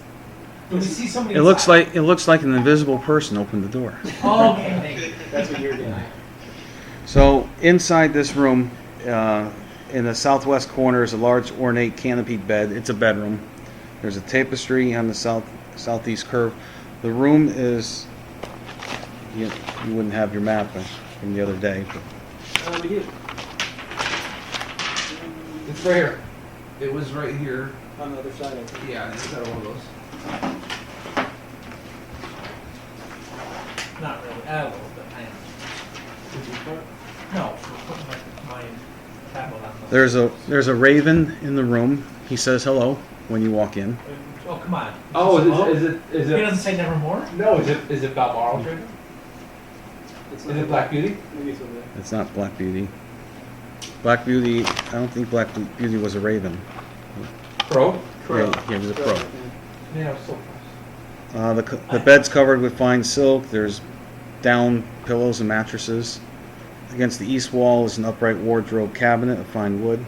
Do we see somebody? It looks inside? like an invisible person opened the door. Oh, okay, thank you. That's what you're doing. So inside this room, in the southwest corner is a large ornate canopied bed. It's a bedroom. There's a tapestry on the southeast curve. The room is, you wouldn't have your map from the other day. But We do. It's right here. It was right here. On the other side, I think. Yeah, it's got one of those. Not really. A little bit. I am. No, for putting my tablet on. the- there's a raven in the room. He says hello when you walk in. Oh, come on. Oh, Hello? is He it? doesn't say nevermore? No, is it Balmoral's Raven? It's Is it Black Beauty? Maybe it's over there. It's not Black Beauty. Black Beauty, I don't think Black Beauty was a raven. Crow? Crow. Yeah, he was a crow. Yeah, it was so close. The bed's covered with fine silk. There's down pillows and mattresses. Against the east wall is an upright wardrobe cabinet of fine wood.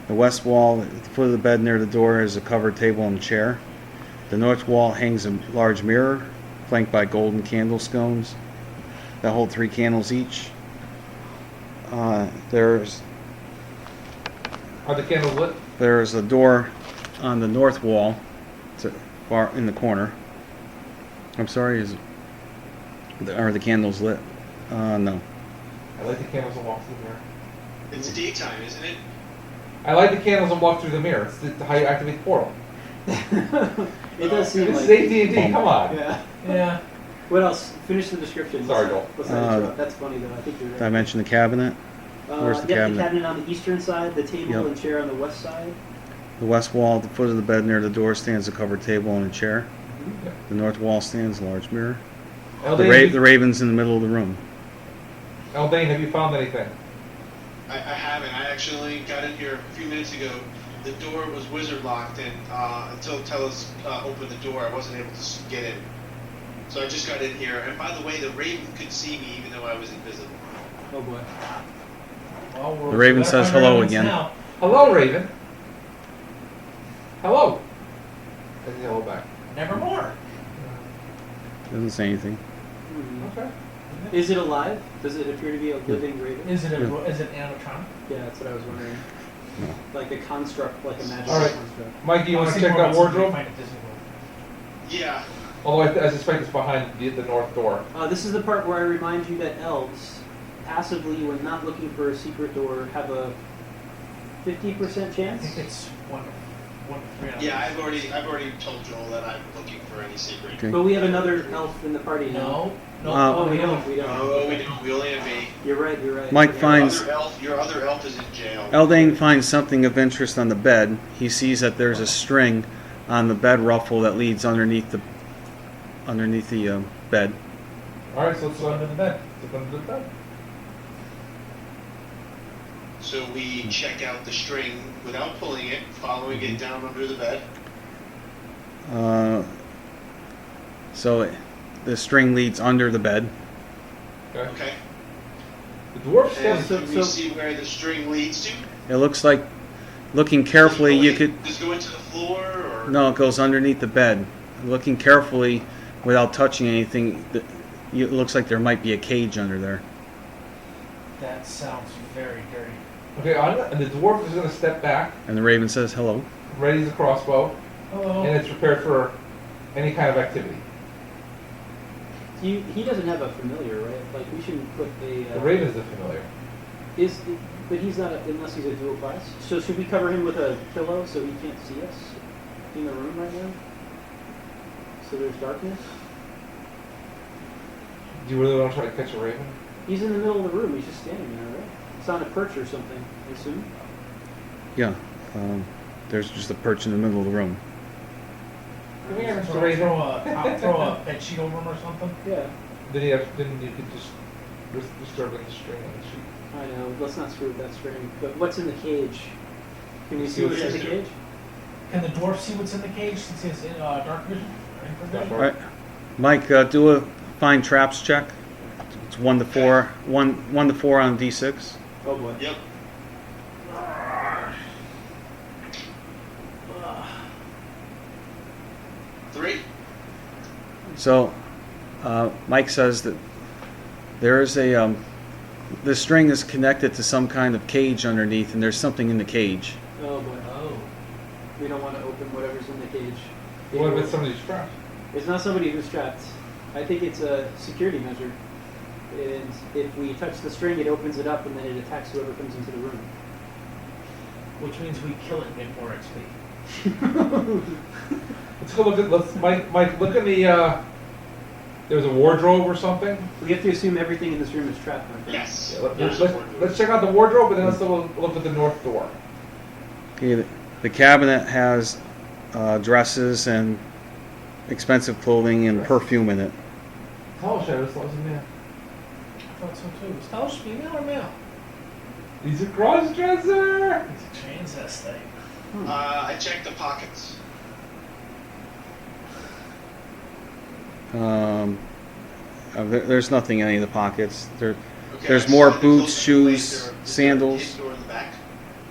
The west wall, at the foot of the bed near the door, is a covered table and chair. The north wall hangs a large mirror, flanked by golden candle scones that hold 3 candles each. There's Are the candles lit? a door on the north wall, far in the corner. I'm sorry, are the candles lit? No. I like the candles and walk through the mirror. It's daytime, isn't it? I like the candles and walk through the mirror. It's how you activate the portal. It does seem This like. is AD&D, come on. Yeah. Yeah. What else? Finish the description. Sorry, Joel. Let's not interrupt. That's funny though. I think you're Did I right. mention the cabinet? Where's the Yep, cabinet? the cabinet on the eastern side, the table Yep. and chair on the west side. The west wall, at the foot of the bed near the door, stands a covered table and a chair. Yeah. The north wall stands a large mirror. Eldane, The raven's in the middle of the room. Eldane, have you found anything? I haven't. I actually got in here a few minutes ago. The door was wizard locked, and until Tellus opened the door, I wasn't able to get in. So I just got in here. And by the way, the raven could see me even though I was invisible. Oh boy. Well, The raven we're says under hello evidence again. now. Hello, Raven. Hello. I say hello back. Nevermore. Doesn't say anything. Okay. Is it alive? Does it appear to be a living raven? Is it animatronic? Yeah, that's what I was wondering. No. Like a construct, like a magical All right. construct. Mike, do you I want was to thinking check more that about something you wardrobe? find at Disney World. Yeah. Although I suspect it's behind the north door. This is the part where I remind you that elves, passively, when not looking for a secret door, have a 50% I chance? think it's 1 to 3 out of Yeah, I've already told Joel that I'm looking for any secret. Okay. But we have another elf in the party now. No, Oh, we no. don't. We don't. Oh, we don't. We only have me. You're right. You're right. Mike Yeah. finds Your other elf is in jail. Eldane finds something of interest on the bed. He sees that there's a string on the bed ruffle that leads underneath the bed. All right, so let's go under the bed. Let's go under the bed. So we check out the string without pulling it, following it down under the bed. So the string leads under the bed. Okay. Okay. The dwarf And steps. can we see where the string leads to? It looks like, looking carefully, you could. Does it go into the floor or? No, it goes underneath the bed. Looking carefully, without touching anything, it looks like there might be a cage under there. That sounds very dirty. Okay, and the dwarf is going to step back, And the raven says hello. readies the crossbow, Hello. and it's prepared for any kind of activity. He doesn't have a familiar, right? Like we shouldn't put a. The raven is the familiar. But he's not unless he's a dual class. So should we cover him with a pillow so he can't see us in the room right now? So there's darkness. Do you really want to try to catch a raven? He's in the middle of the room. He's just standing there, right? It's on a perch or something, I assume. Yeah. There's just a perch in the middle of the room. Come here, Mr. Throw Raven. I'll throw a bed sheet over him or something. Yeah, Then you could just disturb the string on the sheet. I know. Let's not screw with that string. But what's in the cage? Can we see what's in the Yes, cage? Can the dwarf see what's in the cage since he has dark vision? Or infravision? All right, Mike, do a find traps check. It's 1 to 4. 1 to 4 on D6. Oh boy. Yep. Three. So, Mike says that there is a the string is connected to some kind of cage underneath, and there's something in the cage. Oh boy. Oh. We don't want to open whatever's in the cage. What if it's somebody who's trapped? It's not somebody who's trapped. I think it's a security measure. And if we touch the string, it opens it up, and then it attacks whoever comes into the room. Which means we kill it and get more XP. Let's go look at. Mike, look in the. There's a wardrobe or something. We have to assume everything in this room is trapped, my friend. Yes. Yeah, There's a wardrobe. let's check out the wardrobe, and then let's look at the north door. Okay, the cabinet has dresses and expensive clothing and perfume in it. Tell us, Shadow, that was a man. I thought so too. Is Talos female or male? He's a cross-dresser. He's a transvestite. I checked the pockets. There's nothing in any of the pockets. Okay, There's I more saw the boots, clothing shoes, place. Is there a sandals. cage door in the back?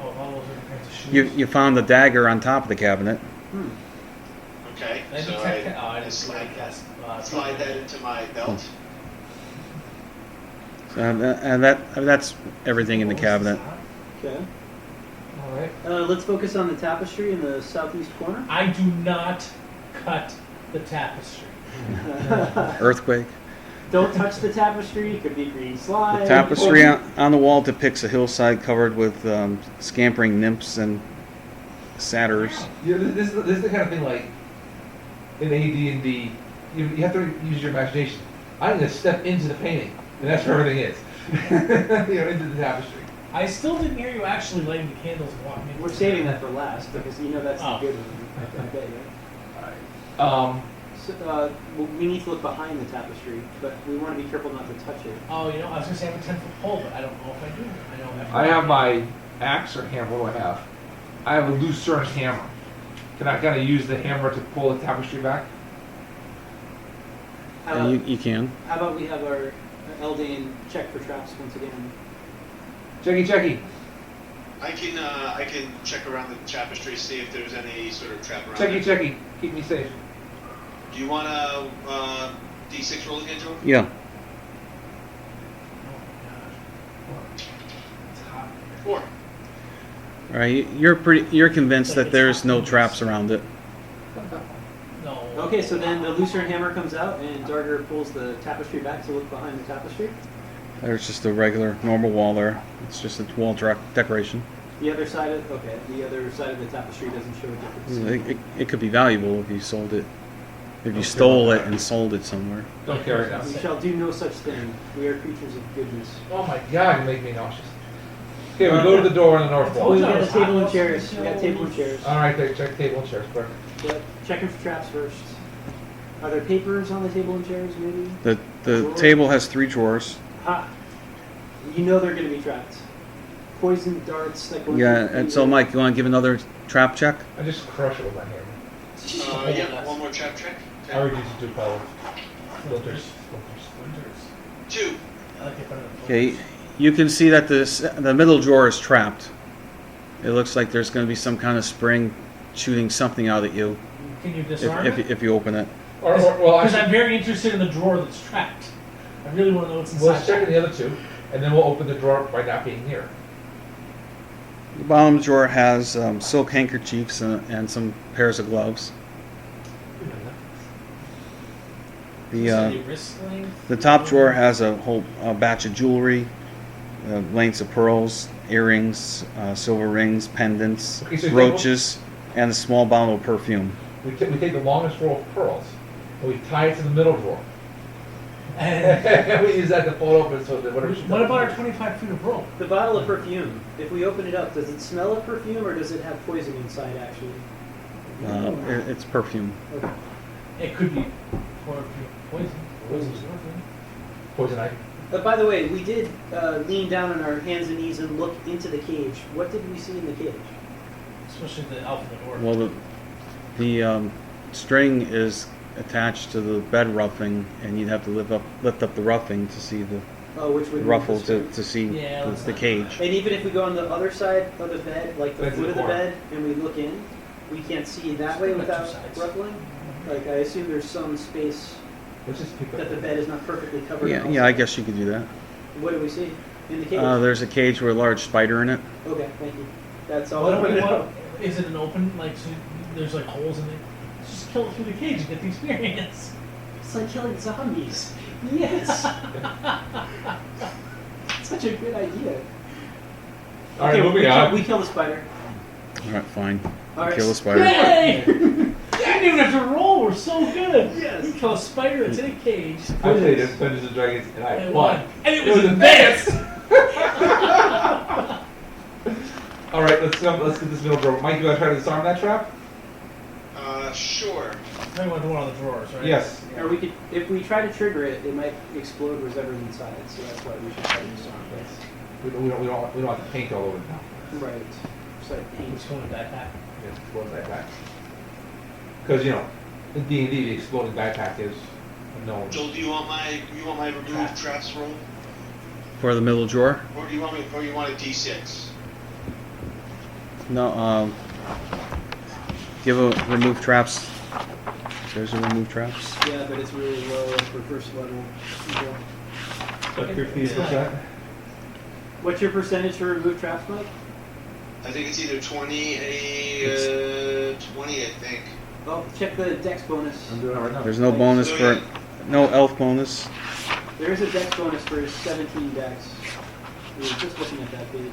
Oh, all those different kinds of shoes. You found the dagger on top of the cabinet. Okay, I so detect. Oh, I I didn't slide that. slide that into my belt. And that's everything in the cabinet. Okay. All right. Let's focus on the tapestry in the southeast corner. I do not cut the tapestry. Earthquake. Don't touch the tapestry. It could be green slime. The tapestry on the wall depicts a hillside covered with scampering nymphs and satyrs. Yeah, this is the kind of thing like in AD&D, you have to use your imagination. I'm going to step into the painting, and that's where everything is. Into the tapestry. I still didn't hear you actually lighting the candles and walking in. We're saving that for last because you know that's Oh. the good one. I bet you. So, we need to look behind the tapestry, but we want to be careful not to touch it. Oh, you know, I was gonna say I have a 10-foot pole, but I don't know if I do. I know. I have my axe or hammer. What do I have? I have a lucerne hammer. Can I kind of use the hammer to pull the tapestry back? How And about, you can. how about we have our Eldane check for traps once again? Checky. I can check around the tapestry, see if there's any sort of trap around it. Checky. Keep me safe. Do you want a D6 roll again, Joe? Yeah. Oh my gosh. It's hot. 4. All right. You're convinced that there's no traps around it. No. Okay, so then the lucerne hammer comes out and Darger pulls the tapestry back to look behind the tapestry. There's just a regular normal wall there. It's just a wall decoration. The other side of the other side of the tapestry doesn't show a difference. It could be valuable if you sold it, if you stole it and sold it somewhere. Don't care right now. We shall do no such thing. We are creatures of goodness. Oh my god, you make me nauseous. Okay, we go to the door on the north Oh, wall. we got a table and chairs. We got table and chairs. Alright, check table and chairs, quick. Yep. Checking for traps first. Are there papers on the table and chairs, maybe? The table has 3 drawers. Ha! You know they're going to be trapped. Poison darts. Like Yeah, and so Mike, you want to give another trap check? I just crush it with my hammer. Yeah, one more trap check. I already used to do power. Filters. 2. I like it better than Okay, you can see that the middle drawer is trapped. It looks like there's going to be some kind of spring shooting something out at you Can you disarm it? if you open it. Well, Because actually, I'm very interested in the drawer that's trapped. I really want to know what's inside. let's check in the other two, and then we'll open the drawer by not being here. The bottom drawer has silk handkerchiefs and some pairs of gloves. The top drawer has a whole batch of jewelry, lengths of pearls, earrings, silver rings, pendants, Okay, so brooches, and a small bottle of perfume. We take the longest roll of pearls, and we tie it to the middle drawer. And And we use that to fold open so that whatever. what about our 25 feet of rope? The bottle of perfume. If we open it up, does it smell of perfume or does it have poison inside? Actually. It's perfume. Okay. It could be poison. Poison ivy. By the way, we did lean down on our hands and knees and look into the cage. What did we see in the cage? Especially the alphabet order. Well, the string is attached to the bed roughing, and you'd have to lift up the roughing to see the Which would ruffle move the to see Yeah, let's the not- cage. And even if we go on the other side of the bed, like the That's foot the of the corner. bed, and we look in, we can't see that way Got two without sides. ruffling? Like, I assume there's some space Let's just pick up. that the bed is not perfectly covered. Yeah, in yeah, I also. guess you could do that. What do we see in the cage? There's a cage with a large spider in it. Okay, thank you. That's all What I do want we to know. want? Is it an open, like, so there's like holes in it? Just kill it through the cage and get the experience. It's like killing zombies. Yes. Such a good idea. All right, moving on. We kill the spider. All right, fine. All right. Kill the spider. Yay! You didn't even have to roll, we're so good. Yes. You kill a spider that's in a cage. I played this Dungeons and Dragons, and I And won. won. And it was advanced! All right, let's get this middle drawer. Mike, you want to try to disarm that trap? Sure. Now you want to do one of the drawers, right? Yes. Or we could, if we try to trigger it, it might explode whatever's inside. So that's why we should try to disarm this. We don't have to paint all over it now. Right. Just like paint. It's going to backpack. Just explode backpack. Because in D&D the exploding backpack is known. Joel, do you want my remove traps roll, For the middle drawer? or do you want a D6? No, give a remove traps. There's a remove traps. Yeah, but it's really low for first level. people. Like 50%. What's your percentage for remove traps, Mike? I think it's either 20, 20, I think. Oh, check the dex bonus. I'm doing it right now. There's no bonus So, for yeah. no elf bonus. There is a dex bonus for 17 dex. We were just looking at that page.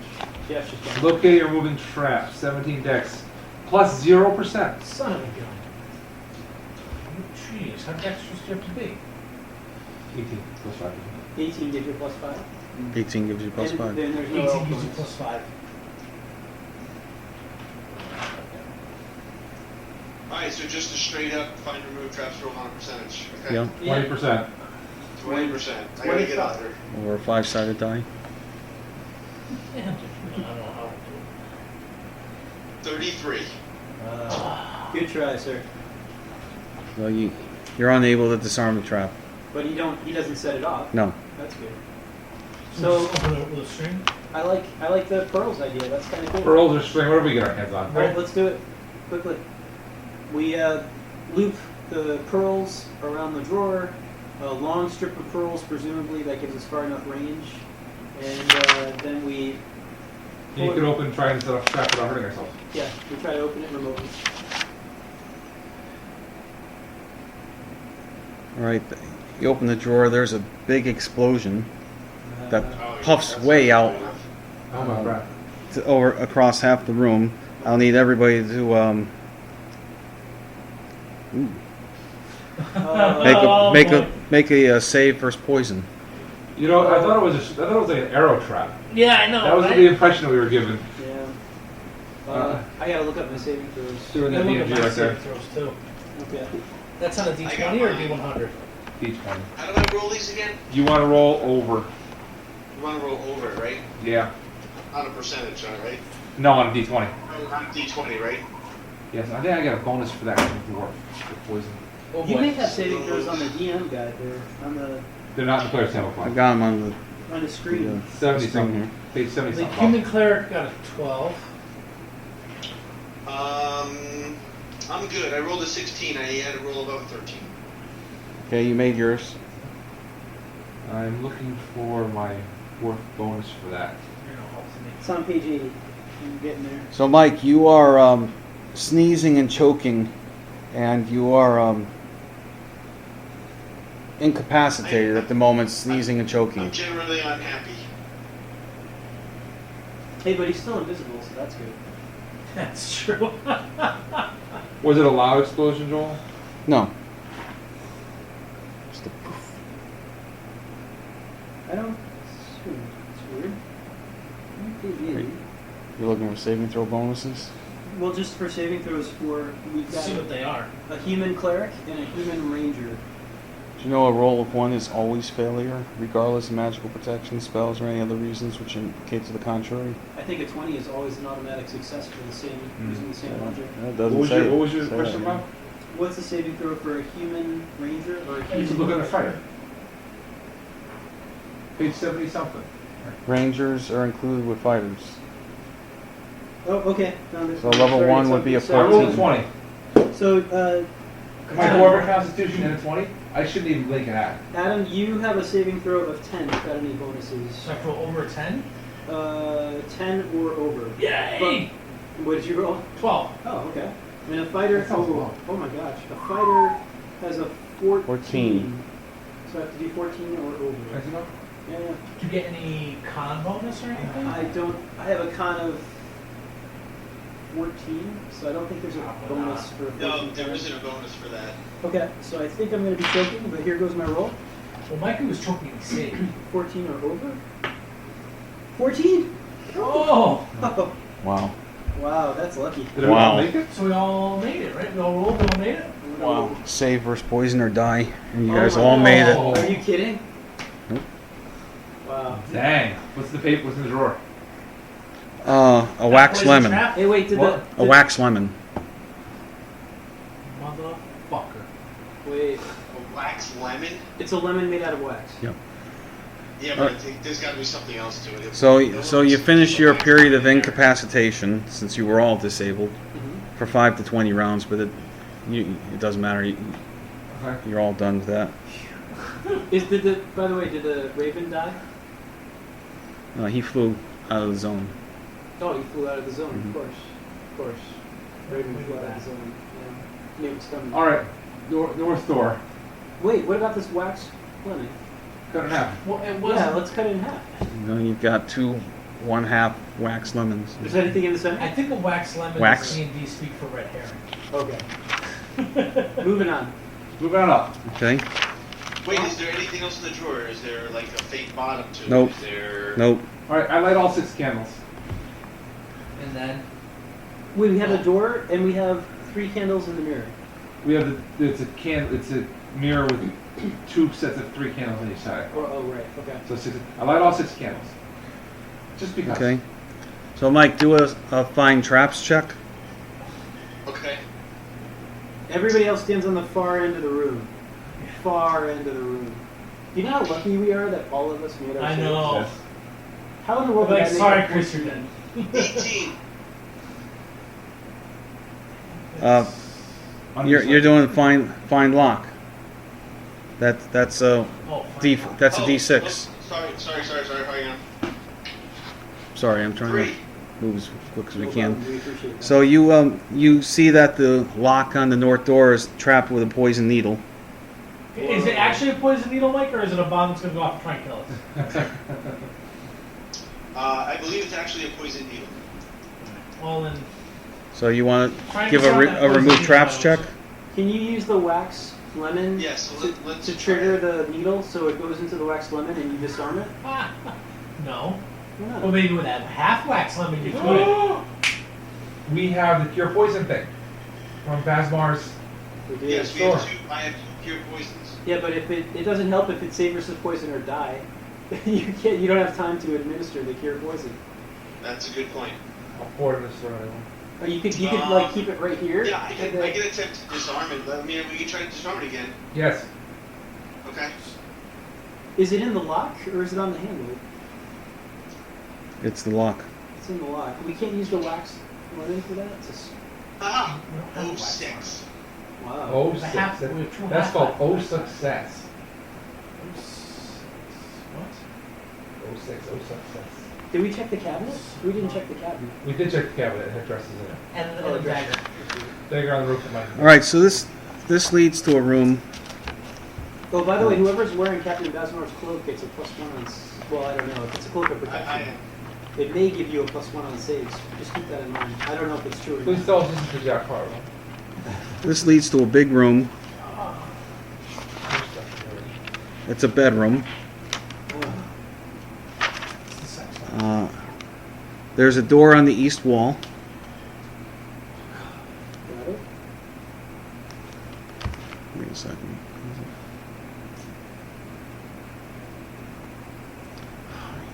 Jeff just got it. Locate your moving trap. 17 dex. Plus 0%. Son of a gun. Jeez, how dexterous do you have to be? 18 plus 5. 18 gives you plus 5. 18 gives you plus and 5. Then there's no 18 elf gives you bonus. plus 5. Alright, so just a straight up find remove traps roll on a percentage. Okay. Yeah. 20%. 20%. I gotta get out there. Or a 5-sided die. Yeah, I don't know how to 33. do it. Good try, sir. Well, you're unable to disarm the trap. But he doesn't set it off. No. That's good. So, So- just open it with a string. I like the pearls idea. That's kind of cool. Pearls or string, whatever we get our hands on. All right, let's do it quickly. We loop the pearls around the drawer, a long strip of pearls, presumably that gives us far enough range, and then we You could open, try and set up trap without hurting ourselves. we try to open it remotely. All right. You open the drawer. There's a big explosion that Oh, yeah, puffs that's way not out. good enough. Oh my Um, crap. over across half the room. I'll need everybody to Oh, boy. make a save versus poison. You know, I thought it was like an arrow trap. Yeah, I know. That was right? the impression that we were given. Yeah. I gotta look up my saving throws. Doing I that look at D&D my right there. saving throws too. Okay. That's on a I got D20 or mine. D100? Each one. How do I roll these again? You want to roll over? You want to roll over it, right? Yeah. On a percentage, all right? No, on a D20. On a D20, right? Yes, I think I got a bonus for that for poison. Oh, You boy. may have saving throws on the DM guide there, They're not in the player's sample I file. got them on on the screen. 70 Screen something. here. Page 70 The something. human cleric got a 12. I'm good. I rolled a 16. I had to roll above 13. Okay, you made yours. I'm looking for my fourth bonus for that. It's on page 80. I'm getting there. So, Mike, you are sneezing and choking, and you are incapacitated at the moment, sneezing and choking. I'm generally unhappy. Hey, but he's still invisible, so that's good. That's true. Was it a loud explosion, Joel? No. Just a poof. I don't. It's weird. Page 80. You're looking for saving throw bonuses? Well, just for saving throws we've got See what they are. a human cleric and a human ranger. Do you know a roll of 1 is always failure, regardless of magical protection, spells, or any other reasons which indicate to the contrary? I think a 20 is always an automatic success for the same using the same logic. That doesn't say What was your say question that. about? What's the saving throw for a human ranger or a I used to human look at the fighter. Page 70 something. Rangers are included with fighters. Oh, okay. Found it. So level Sorry, 1 it's would on be a page I rolled a 14. 20. So, My dwarven constitution and a 20? I shouldn't even blink an eye. Adam, you have a saving throw of 10 without any bonuses. So I roll over 10? 10 or over. Yay! What did you roll? 12. Oh, okay. And a fighter. That sounds low. Oh my gosh. A fighter has a 14. 14. So I have to do 14 or over. Nice enough? Yeah. Did you get any con bonus or anything? I don't. I have a con of 14, so I don't think there's a bonus for 14. No, there isn't a bonus for that. Okay, so I think I'm going to be choking, but here goes my roll. Well, Mikey was choking me safe. 14 or over. 14. Oh! Oh, Wow. wow, that's lucky. Did everyone Wow. make it? So we all made it, right? We all rolled, we all made it? Wow. Save versus poison or die. And you Oh guys my all made it. God. Are you kidding? Nope. Wow. Dang. What's the paper? What's in the drawer? A wax Poison lemon. trap? Hey, wait, did What? A wax lemon. Motherfucker. Wait, A wax lemon? it's a lemon made out of wax. Yeah, but I think there's got to be something else to it. So you finish your period of incapacitation, since you were all disabled, Mm-hmm. for 5 to 20 rounds, but it doesn't matter. Okay. You're all done with that. By the way, did the raven die? He flew out of the zone. Oh, he flew out of the zone, Mhm. of course. Of course. Raven flew out of the zone. Yeah. Named Stun. Alright. North door. Wait, what about this wax lemon? Cut it in half. Well, it Yeah, wasn't. let's cut it in half. You've got 2 1/2 wax lemons. Is there anything in the I center? think a wax lemon Wax? is D&D speak for red herring. Okay. Moving on. Move on up. Okay? Wait, is there anything else in the drawer? Is there like a fake bottom to Nope. it? Is there... Nope. Alright, I light all 6 candles. And then, We have a door and we have 3 candles in the mirror. We have it's a mirror with 2 sets of 3 candles on each side. Oh, right. Okay. So 6. I light all 6 candles. Just because. Okay. So, Mike, do a find traps check. Okay. Everybody else stands on the far end of the room. Far end of the room. Do you know how lucky we are that all of us made our I saves? know. Yes. How in the world Like, did I make sorry, a Chris, you're 14? dead. 18. You're doing find lock. That's a Oh, D. fine. That's a Oh, D6. oh, sorry. Hang on. Sorry, I'm trying 3. to move as quick as we No can. problem, we appreciate that. So you see that the lock on the north door is trapped with a poison needle. Is it actually a poison needle, Mike, or is it a bomb that's going to go off and try and kill us? I believe it's actually a poison needle. Well, then, So you want to Frank, give it's not a that remove close to traps the check? Can you use the wax lemon Yes, so let's to try trigger it. the needle so it goes into the wax lemon and you disarm it? no. Why not? Well, maybe with that half wax lemon, you could. We have the cure poison thing from Basmar's. We do. Yes, Sure. I have two cure poisons. Yeah, but if it doesn't help if it's save versus poison or die. You don't have time to administer the cure poison. That's a good point. I'll pour it in this throat. Or you could like keep it right here. Yeah, I and can, then- I can attempt to disarm it. I mean, we can try to disarm it again. Yes. Okay. Is it in the lock or is it on the handle? It's the lock. It's in the lock. We can't use the wax lemon for that. It's a Ah, We don't have a wax 06. wow. Oh, There's a six. half- we have two That's half called wax. O success. What? 06, O success. Did we check the cabinet? We didn't check the cabinet. We did check the cabinet. It had dresses in it. And Oh, the dagger. Dagger on the roof of my. All right, so this leads to a room. Oh, by the way, whoever's wearing Captain Basmar's cloak gets a +1 on. Well, I don't know. If it's a cloak of protection, it may give you a +1 on saves. Just keep that in mind. I don't know if it's true. Or Please not. tell us this is the Jack Harlow. This leads to a big room. It's a bedroom. It's the sex one. There's a door on the east wall. Got it? Wait a second.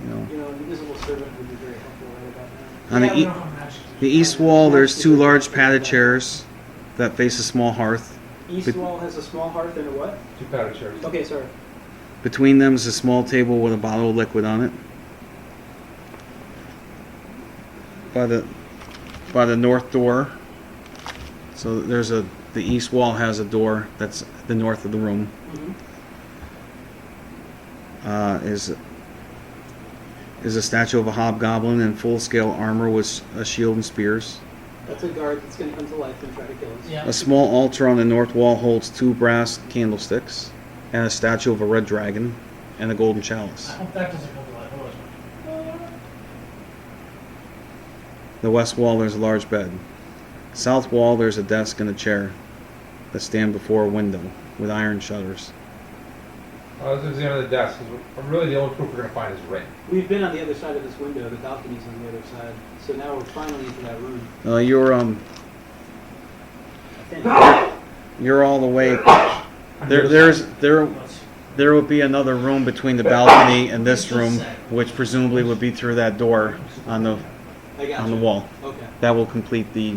You know, You know, an invisible servant would be very helpful right about now. on Yeah, the, we e- don't have magic. the east wall, there's two large padded chairs that face a small hearth. East But- wall has a small hearth and a what? 2 powder chairs. Okay, sorry. Between them is a small table with a bottle of liquid on it. By the north door. So the east wall has a door that's the north of the room. Mm-hmm. Is a statue of a hobgoblin in full scale armor with a shield and spears. That's a guard that's going to come to life and try to kill us. Yeah. A small altar on the north wall holds 2 brass candlesticks and a statue of a red dragon and a golden chalice. I hope that doesn't come to life. Otherwise, The west wall, there's a large bed. South wall, there's a desk and a chair that stand before a window with iron shutters. This is the end of the desk. 'Cause really, the only proof we're going to find is ring. We've been on the other side of this window. The balcony's on the other side. So now we're finally into that room. You're you're all the way. There let's- there would be another room between the balcony and this room, which presumably would be through that door on the I got on you. the wall. Okay. That will complete the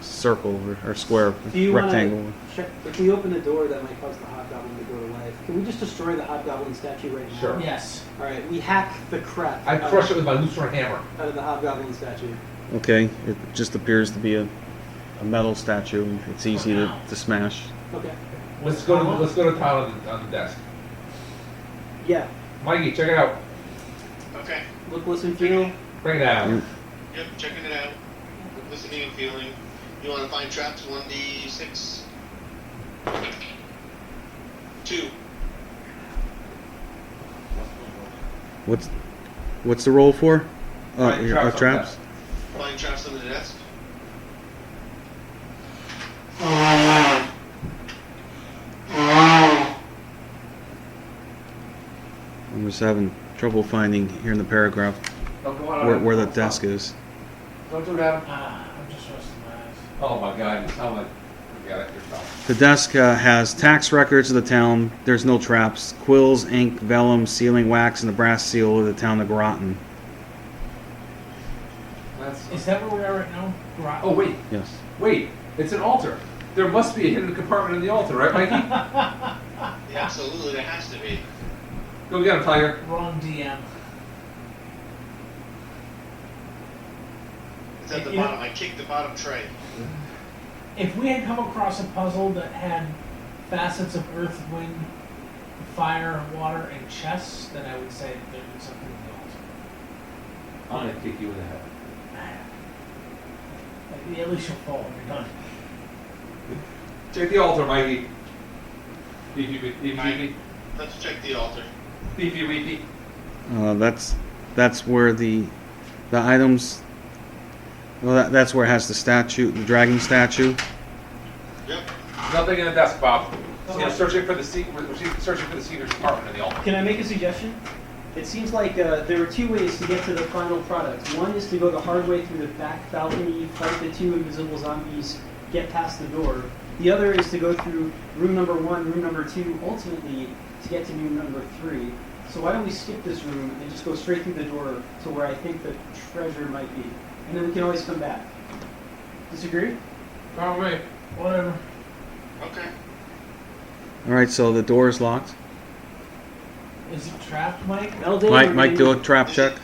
circle or square Do you rectangle. want to check? If we open the door, that might cause the hobgoblin to go to life. Can we just destroy the hobgoblin statue right now? Sure. Yes. All right. We hack the crap I crush it with my Lucifer hammer. out of the hobgoblin statue. Okay, it just appears to be a metal statue. It's easy to smash. Okay. Let's go to Tyler on the desk. Yeah. Mikey, check it out. Okay. Look, listen, feel. Bring it down. Yep, checking it out. Listening and feeling. You want to find traps? 1d6. 2. What's the roll for? Find traps on Traps. Find traps under the desk. I'm just having trouble finding here in the paragraph Don't go on where the desk is. Don't do that. I'm just resting my eyes. Oh my God, you sound like forget it yourself. The desk has tax records of the town. There's no traps. Quills, ink, vellum, sealing wax, and the brass seal of the town of Groton. Is that where we are right now? Oh wait, Yes. wait, it's an altar. There must be a hidden compartment in the altar, right, Mikey? Yeah, absolutely, there has to be. Go get him, Tiger. Wrong DM. It's at the You know- bottom. I kicked the bottom tray. If we had come across a puzzle that had facets of earth, wind, fire, water, and chess, then I would say that there was something in the altar. I'm gonna kick you in the head. At least you'll fall when you're done. Check the altar, Mikey. Beefy, beefy, Let's check the altar. beefy, beefy. That's where the items Well, that's where it has the statue, the dragon statue. Yep. Nothing in the desk, Bob. So we're searching for the searching for the secret compartment in the office. Can I make a suggestion? It seems like there were two ways to get to the final product. One is to go the hard way through the back balcony, fight the two invisible zombies, get past the door. The other is to go through room number 1, room number 2, ultimately to get to room number 3. So why don't we skip this room and just go straight through the door to where I think the treasure might be. And then we can always come back. Disagree? Oh, wait. Whatever. Okay. All right, so the door is locked. Is it trapped, Mike? Eldon, Mike, do a trap check.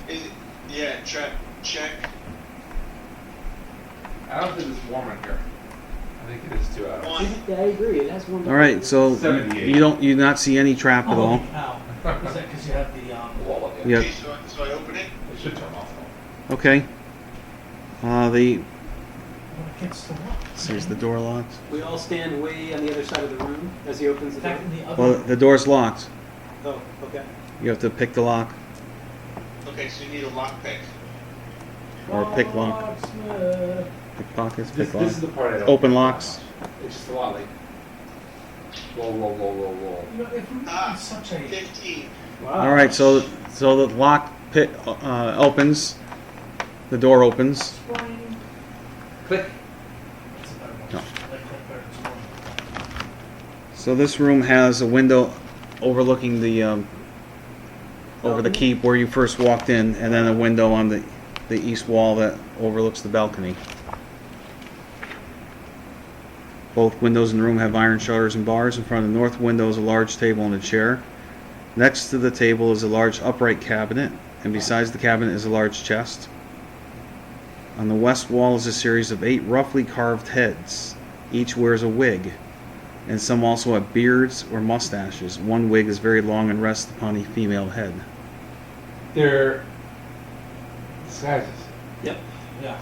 Yeah, check. I don't think it's warm in here. I think it is too out. One. Yeah, I agree. It has one. All right, so 78. you not see any trap at all. Holy cow. Is that because you have the, Wall up, Yeah. Okay, so I open it. It should turn off though. Okay. when it gets to what? Says the door locked. We all stand way on the other side of the room as he opens the door. Back in the other Well, the door's locked. Oh, okay. You have to pick the lock Okay, so you need a lock pick. or pick lock. Locksmith. Pick pockets, This pick lock. is the part I don't. Open like locks. that much. It's just a lot like. Roll. You know, if we Ah, made such a 15. Wow. All right, so the lock pit opens. The door opens. spring, Click. it's a better one. No. I like that better than spring. So this room has a window overlooking the over the keep where you first walked in, and then a window on the east wall that overlooks the balcony. Both windows in the room have iron shutters and bars. In front of the north window is a large table and a chair. Next to the table is a large upright cabinet, and besides the cabinet is a large chest. On the west wall is a series of 8 roughly carved heads. Each wears a wig, and some also have beards or mustaches. One wig is very long and rests upon a female head. They're disguises. Yep. Yeah.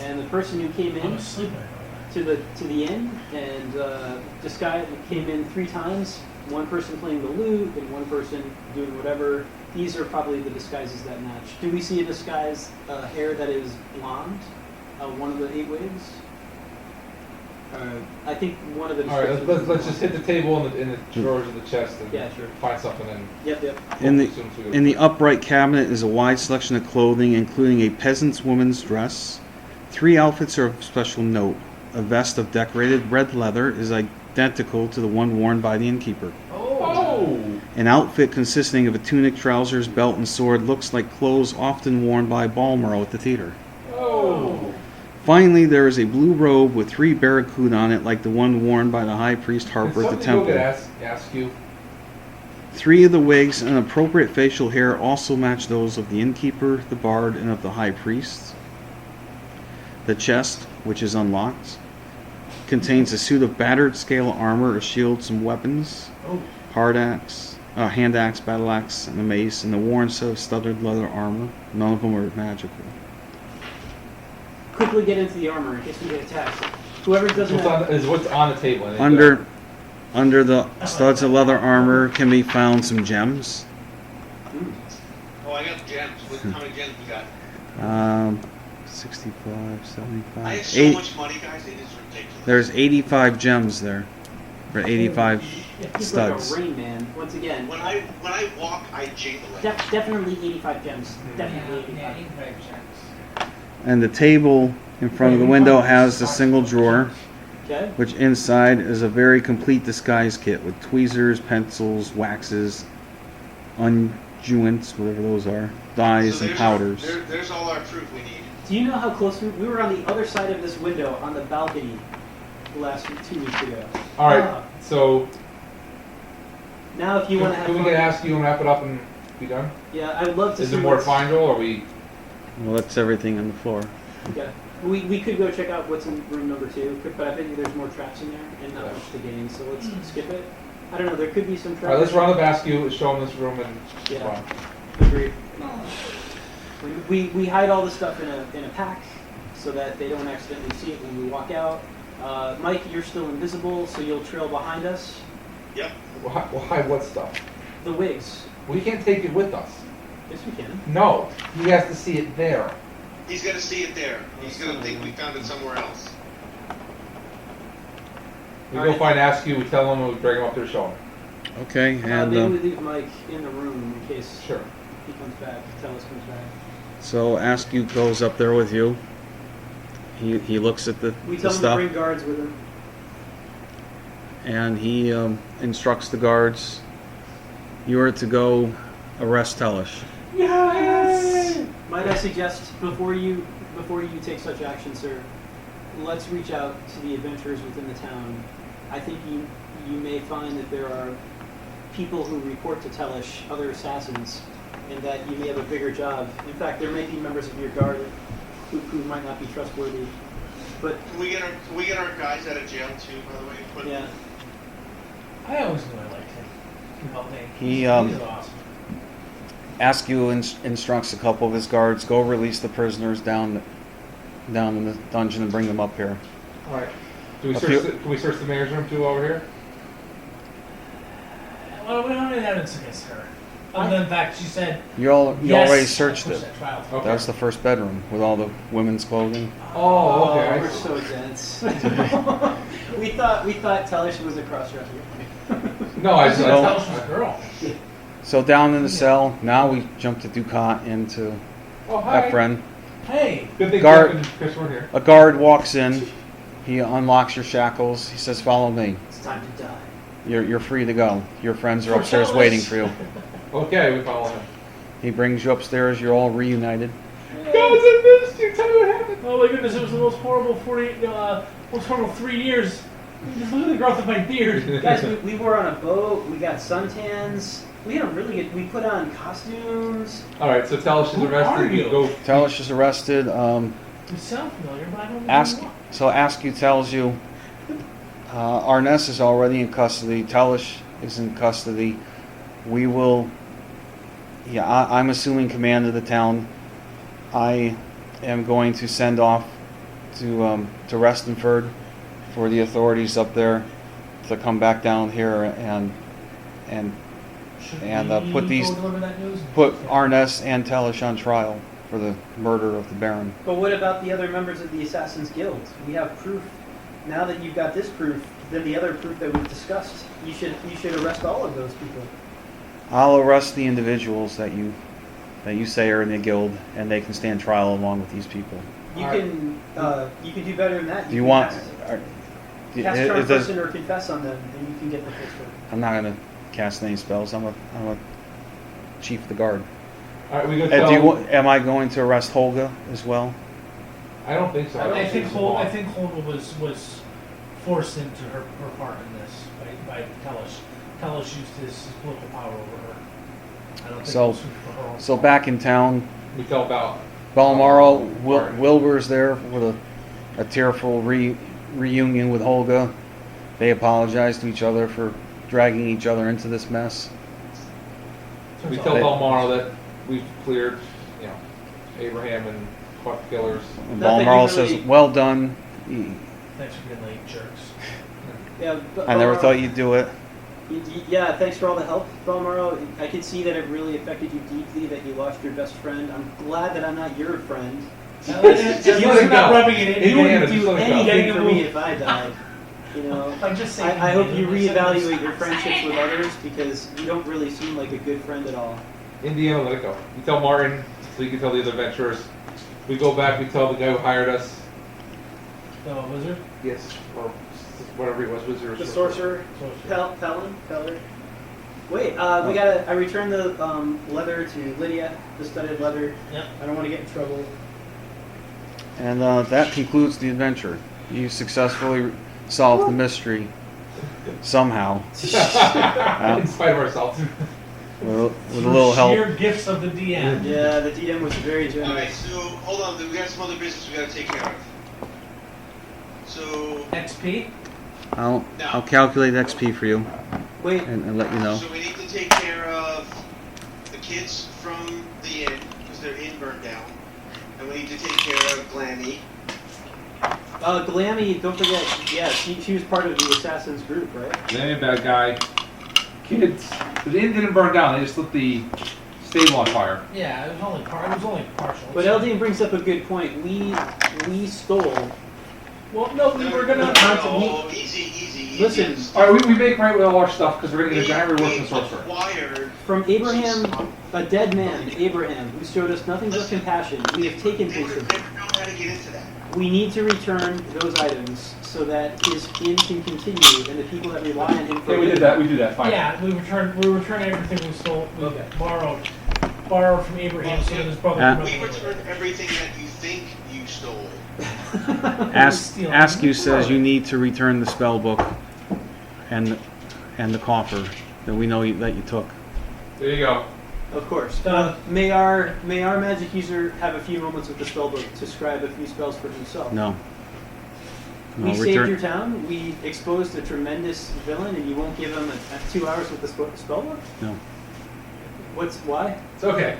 And the person who came I'm in asleep. to the inn and this guy came in 3 times. One person playing the lute and one person doing whatever. These are probably the disguises that match. Do we see a disguise hair that is blonde? One of the 8 wigs. I think one of the. All right, let's just hit the table in the drawers of the chest and Yeah, sure. find something and. Yep. In the as soon as we go- in the upright cabinet is a wide selection of clothing, including a peasant's woman's dress. 3 outfits are of special note. A vest of decorated red leather is identical to the one worn by the innkeeper. Oh! An outfit consisting of a tunic, trousers, belt, and sword looks like clothes often worn by Balmoral at the theater. Oh! Finally, there is a blue robe with 3 barracuda on it, like the one worn by the high priest Harper at the Go temple. get ask you. 3 of the wigs and appropriate facial hair also match those of the innkeeper, the bard, and of the high priest. The chest, which is unlocked, contains a suit of battered scale armor, a shield, some weapons, Oh, hand axe, battle axe, and a mace, and a worn set of studded leather armor. None of them are magical. Quickly get into the armor in case we get attacked. Whoever doesn't have. What's on the table. And then Under the studs of leather armor can be found some gems. Oh, I got gems. How many gems we got? 65, 75, I have so 80. much money, guys. It is ridiculous. There's 85 gems there. Or 85 He's studs. like a Rain Man. Once again. When I walk, I jingle it. Definitely 85 gems. Definitely 85. yeah, 85 gems. And the table in front of the window has the single drawer, Okay. which inside is a very complete disguise kit with tweezers, pencils, waxes, unguents, whatever those are, dyes, and there's powders. there's all our proof we need. Do you know how close we were on the other side of this window on the balcony last 2 weeks ago? All right, so Now, if you want to have can we fun, get ask you and wrap it up and be done? yeah, I'd love to. Is see there more to what's- find, Joel, or we? Well, that's everything on the floor. Okay. We could go check out what's in room number 2, but I think there's more traps in there and not Yeah. much to gain, so let's skip it. I don't know. There could be some traps. All right, let's run the basket, show them this room, and Yeah. fine. Agreed. We hide all the stuff in a pack so that they don't accidentally see it when we walk out. Mike, you're still invisible, so you'll trail behind us. Yep. We'll hide what stuff? The wigs. We can't take it with us. Yes, we can. No, he has to see it there. He's gonna see it there. He's gonna think we found it somewhere else. We go find Askew, we tell him, and we bring him up to the show. Okay, and maybe we leave Mike in the room in case Sure. he comes back. Tellus comes back. so Askew goes up there with you. He looks at the We tell him to stuff, bring guards with him. and he instructs the guards. You are to go arrest Tellish. Yes! Might I suggest before you take such action, sir, let's reach out to the adventurers within the town. I think you may find that there are people who report to Tellish, other assassins, and that you may have a bigger job. In fact, there may be members of your guard who might not be trustworthy. But Can we get our guys out of jail too, by the way? But yeah, I always knew I liked him. He, He's awesome. Askew instructs a couple of his guards, go release the prisoners down in the dungeon and bring them up here. Alright. Can we search the mayor's room too over here? Well, we don't have any evidence against her. Other than the fact she said, You yes, already searched I it. pushed that trial. Okay. That was the first bedroom with all the women's clothing. Oh, okay. I we're see. so dense. we thought Tellish was a cross-dresser. No, I just. So- Tell us she's a girl. So down in the cell, now we jump to Ducat into Oh, hi. Efren. Hey, Good thing Guard- Jeff and Chris weren't here. A guard walks in. He unlocks your shackles. He says, "Follow me. It's time to die. You're free to go. Your friends are For upstairs Tellish." waiting for you." Okay, we follow him. He brings you upstairs. You're all reunited. Guys, I missed you. Tell me what happened. oh my goodness, it was the most horrible 3 years. Just look at the growth of my beard. Guys, we were on a boat. We got suntans. We had a really good. We put on costumes. Alright, so tell us she's Who arrested. are We you? go. Tellish is arrested. You sound familiar, but I don't know. Ask who you are. so Askew tells you Arness is already in custody. Tellish is in custody. We will. Yeah, I'm assuming command of the town. I am going to send off to Restonford for the authorities up there to come back down here and Should and, we put these- go deliver that news? put Arness and Tellish on trial for the murder of the Baron. But what about the other members of the Assassin's Guild? We have proof. Now that you've got this proof, then the other proof that we've discussed, you should arrest all of those people. I'll arrest the individuals that you say are in the guild, and they can stand trial along with these people. You Alright. you can do better than that. Do you can want? cast charm it does- person or confess on them, and you can get the pistol. I'm not gonna cast any spells. I'm a chief of the guard. Alright, we go Do tell. you, am I going to arrest Holga as well? I don't think so. I think she's Holga was forced into her part in this by Tellish. Tellish used his political power over her. I don't think So- it was for her own So fault. back in town, We tell about. Balmoral, Martin. Wilbur's there with a tearful reunion with Holga. They apologize to each other for dragging each other into this mess. We Turns tell out- Balmoral that we've cleared, Abraham and caught the killers. And Not that you Balmoral really- says, "Well done. Thanks for being late, jerks. Yeah, but I never thought you'd do it." Yeah, thanks for all the help, Balmaro. I could see that it really affected you deeply that you lost your best friend. I'm glad that I'm not your friend. Just let it not go. rubbing it in. Hey, You man, wouldn't just do let it go. anything for me if I died. You know, I'm just saying. I hope you reevaluate your friendships with others because you don't really seem like a good friend at all. Indiana, let it go. We tell Martin, so you can tell the other adventurers. We go back, we tell the guy who hired us. The wizard? Yes, or whatever he was, wizard or The sorcerer. sorcerer, Peller. Wait, I returned the leather to Lydia, the studded leather. Yep. I don't want to get in trouble. And that concludes the adventure. You successfully solved the mystery somehow, In spite of ourselves. with a little help. Sheer gifts of the DM. Yeah, the DM was very Alright, generous. so hold on, we got some other business we gotta take care of. So, XP. I'll calculate XP for you Wait, and let you know. so we need to take care of the kids from the inn, because their inn burned down. And we need to take care of Glammy. Glammy, don't forget, yeah, she was part of the Assassin's group, right? Then bad guy. Kids. The inn didn't burn down, they just lit the stable on fire. Yeah, it was only partial. But Eldian brings up a good point. We stole. Well, no, we were gonna. No, easy. Listen, All right, we make right with all our stuff because we're gonna get a giant reward from the sorcerer. acquired. from Abraham, a dead man, Abraham, who showed us nothing but compassion, we have taken They things would from have him. never known how to get into that. We need to return those items so that his inn can continue and the people that rely on him for Yeah, we did that. We did that. Fine. Yeah, we return everything we stole. We Okay. borrowed from Abraham so that his brother. Uh, could We run away. returned everything that you think you stole. Askew says you need to return the spell book and the coffer that we know that you took. There you go. Of course. Done. May our magic user have a few moments with the spellbook to scribe a few spells for himself. No. We No, saved return. your town. We exposed a tremendous villain, and you won't give him 2 hours with the spellbook? No. Why? It's okay.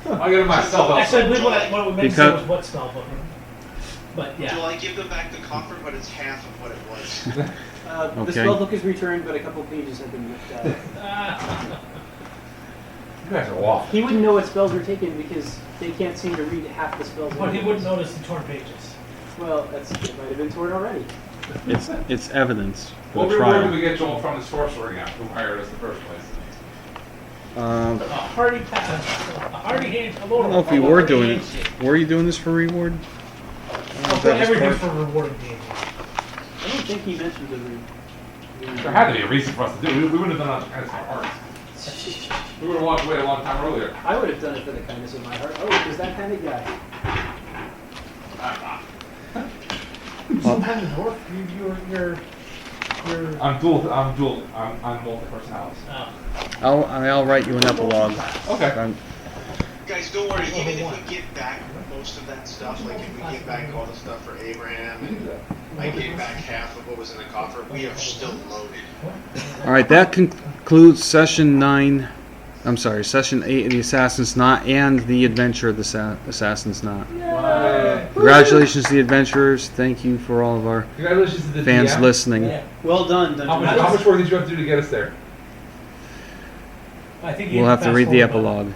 I'll get it myself. Actually, I believe what we meant to say Because- was what spell book. But yeah. Will I give them back the coffer, but it's half of what it was? The Okay. spellbook is returned, but a couple pages have been ripped out. You guys are waffling. He wouldn't know what spells were taken because they can't seem to read half the spells. But he anyways. wouldn't notice the torn pages. Well, it might have been torn already. It's evidence What for the reward did trial. we get Joel from the sorcerer again, who hired us in the first place? A hearty pass, a hearty hand. I don't know if we were doing it. Were you doing this for reward? I don't know if that was Everything part- for rewarding games. I don't think he mentioned the There had to be a reason for us to do it. We wouldn't have done it out of the kindness of our hearts. We would have walked away a long time earlier. I would have done it for the kindness of my heart. Oh, he's that kind of guy. Sometimes dwarf, you're. I'm multi-personalities. I'll write you an epilogue. Okay. Guys, don't worry. Even if we get back most of that stuff, like if we get back all the stuff for Abraham, and I get back half of what was in the coffer, we are still loaded. All right, that concludes session 9. I'm sorry, session 8 of the Assassin's Knot and the Adventure of the Assassin's Knot. Congratulations to the adventurers. Thank you for all of our Congratulations to the fans DM. listening. Yeah. Well done, How Dungeon much work did you have to do to get us there? I think you We'll have to fast read the forward, but- epilogue.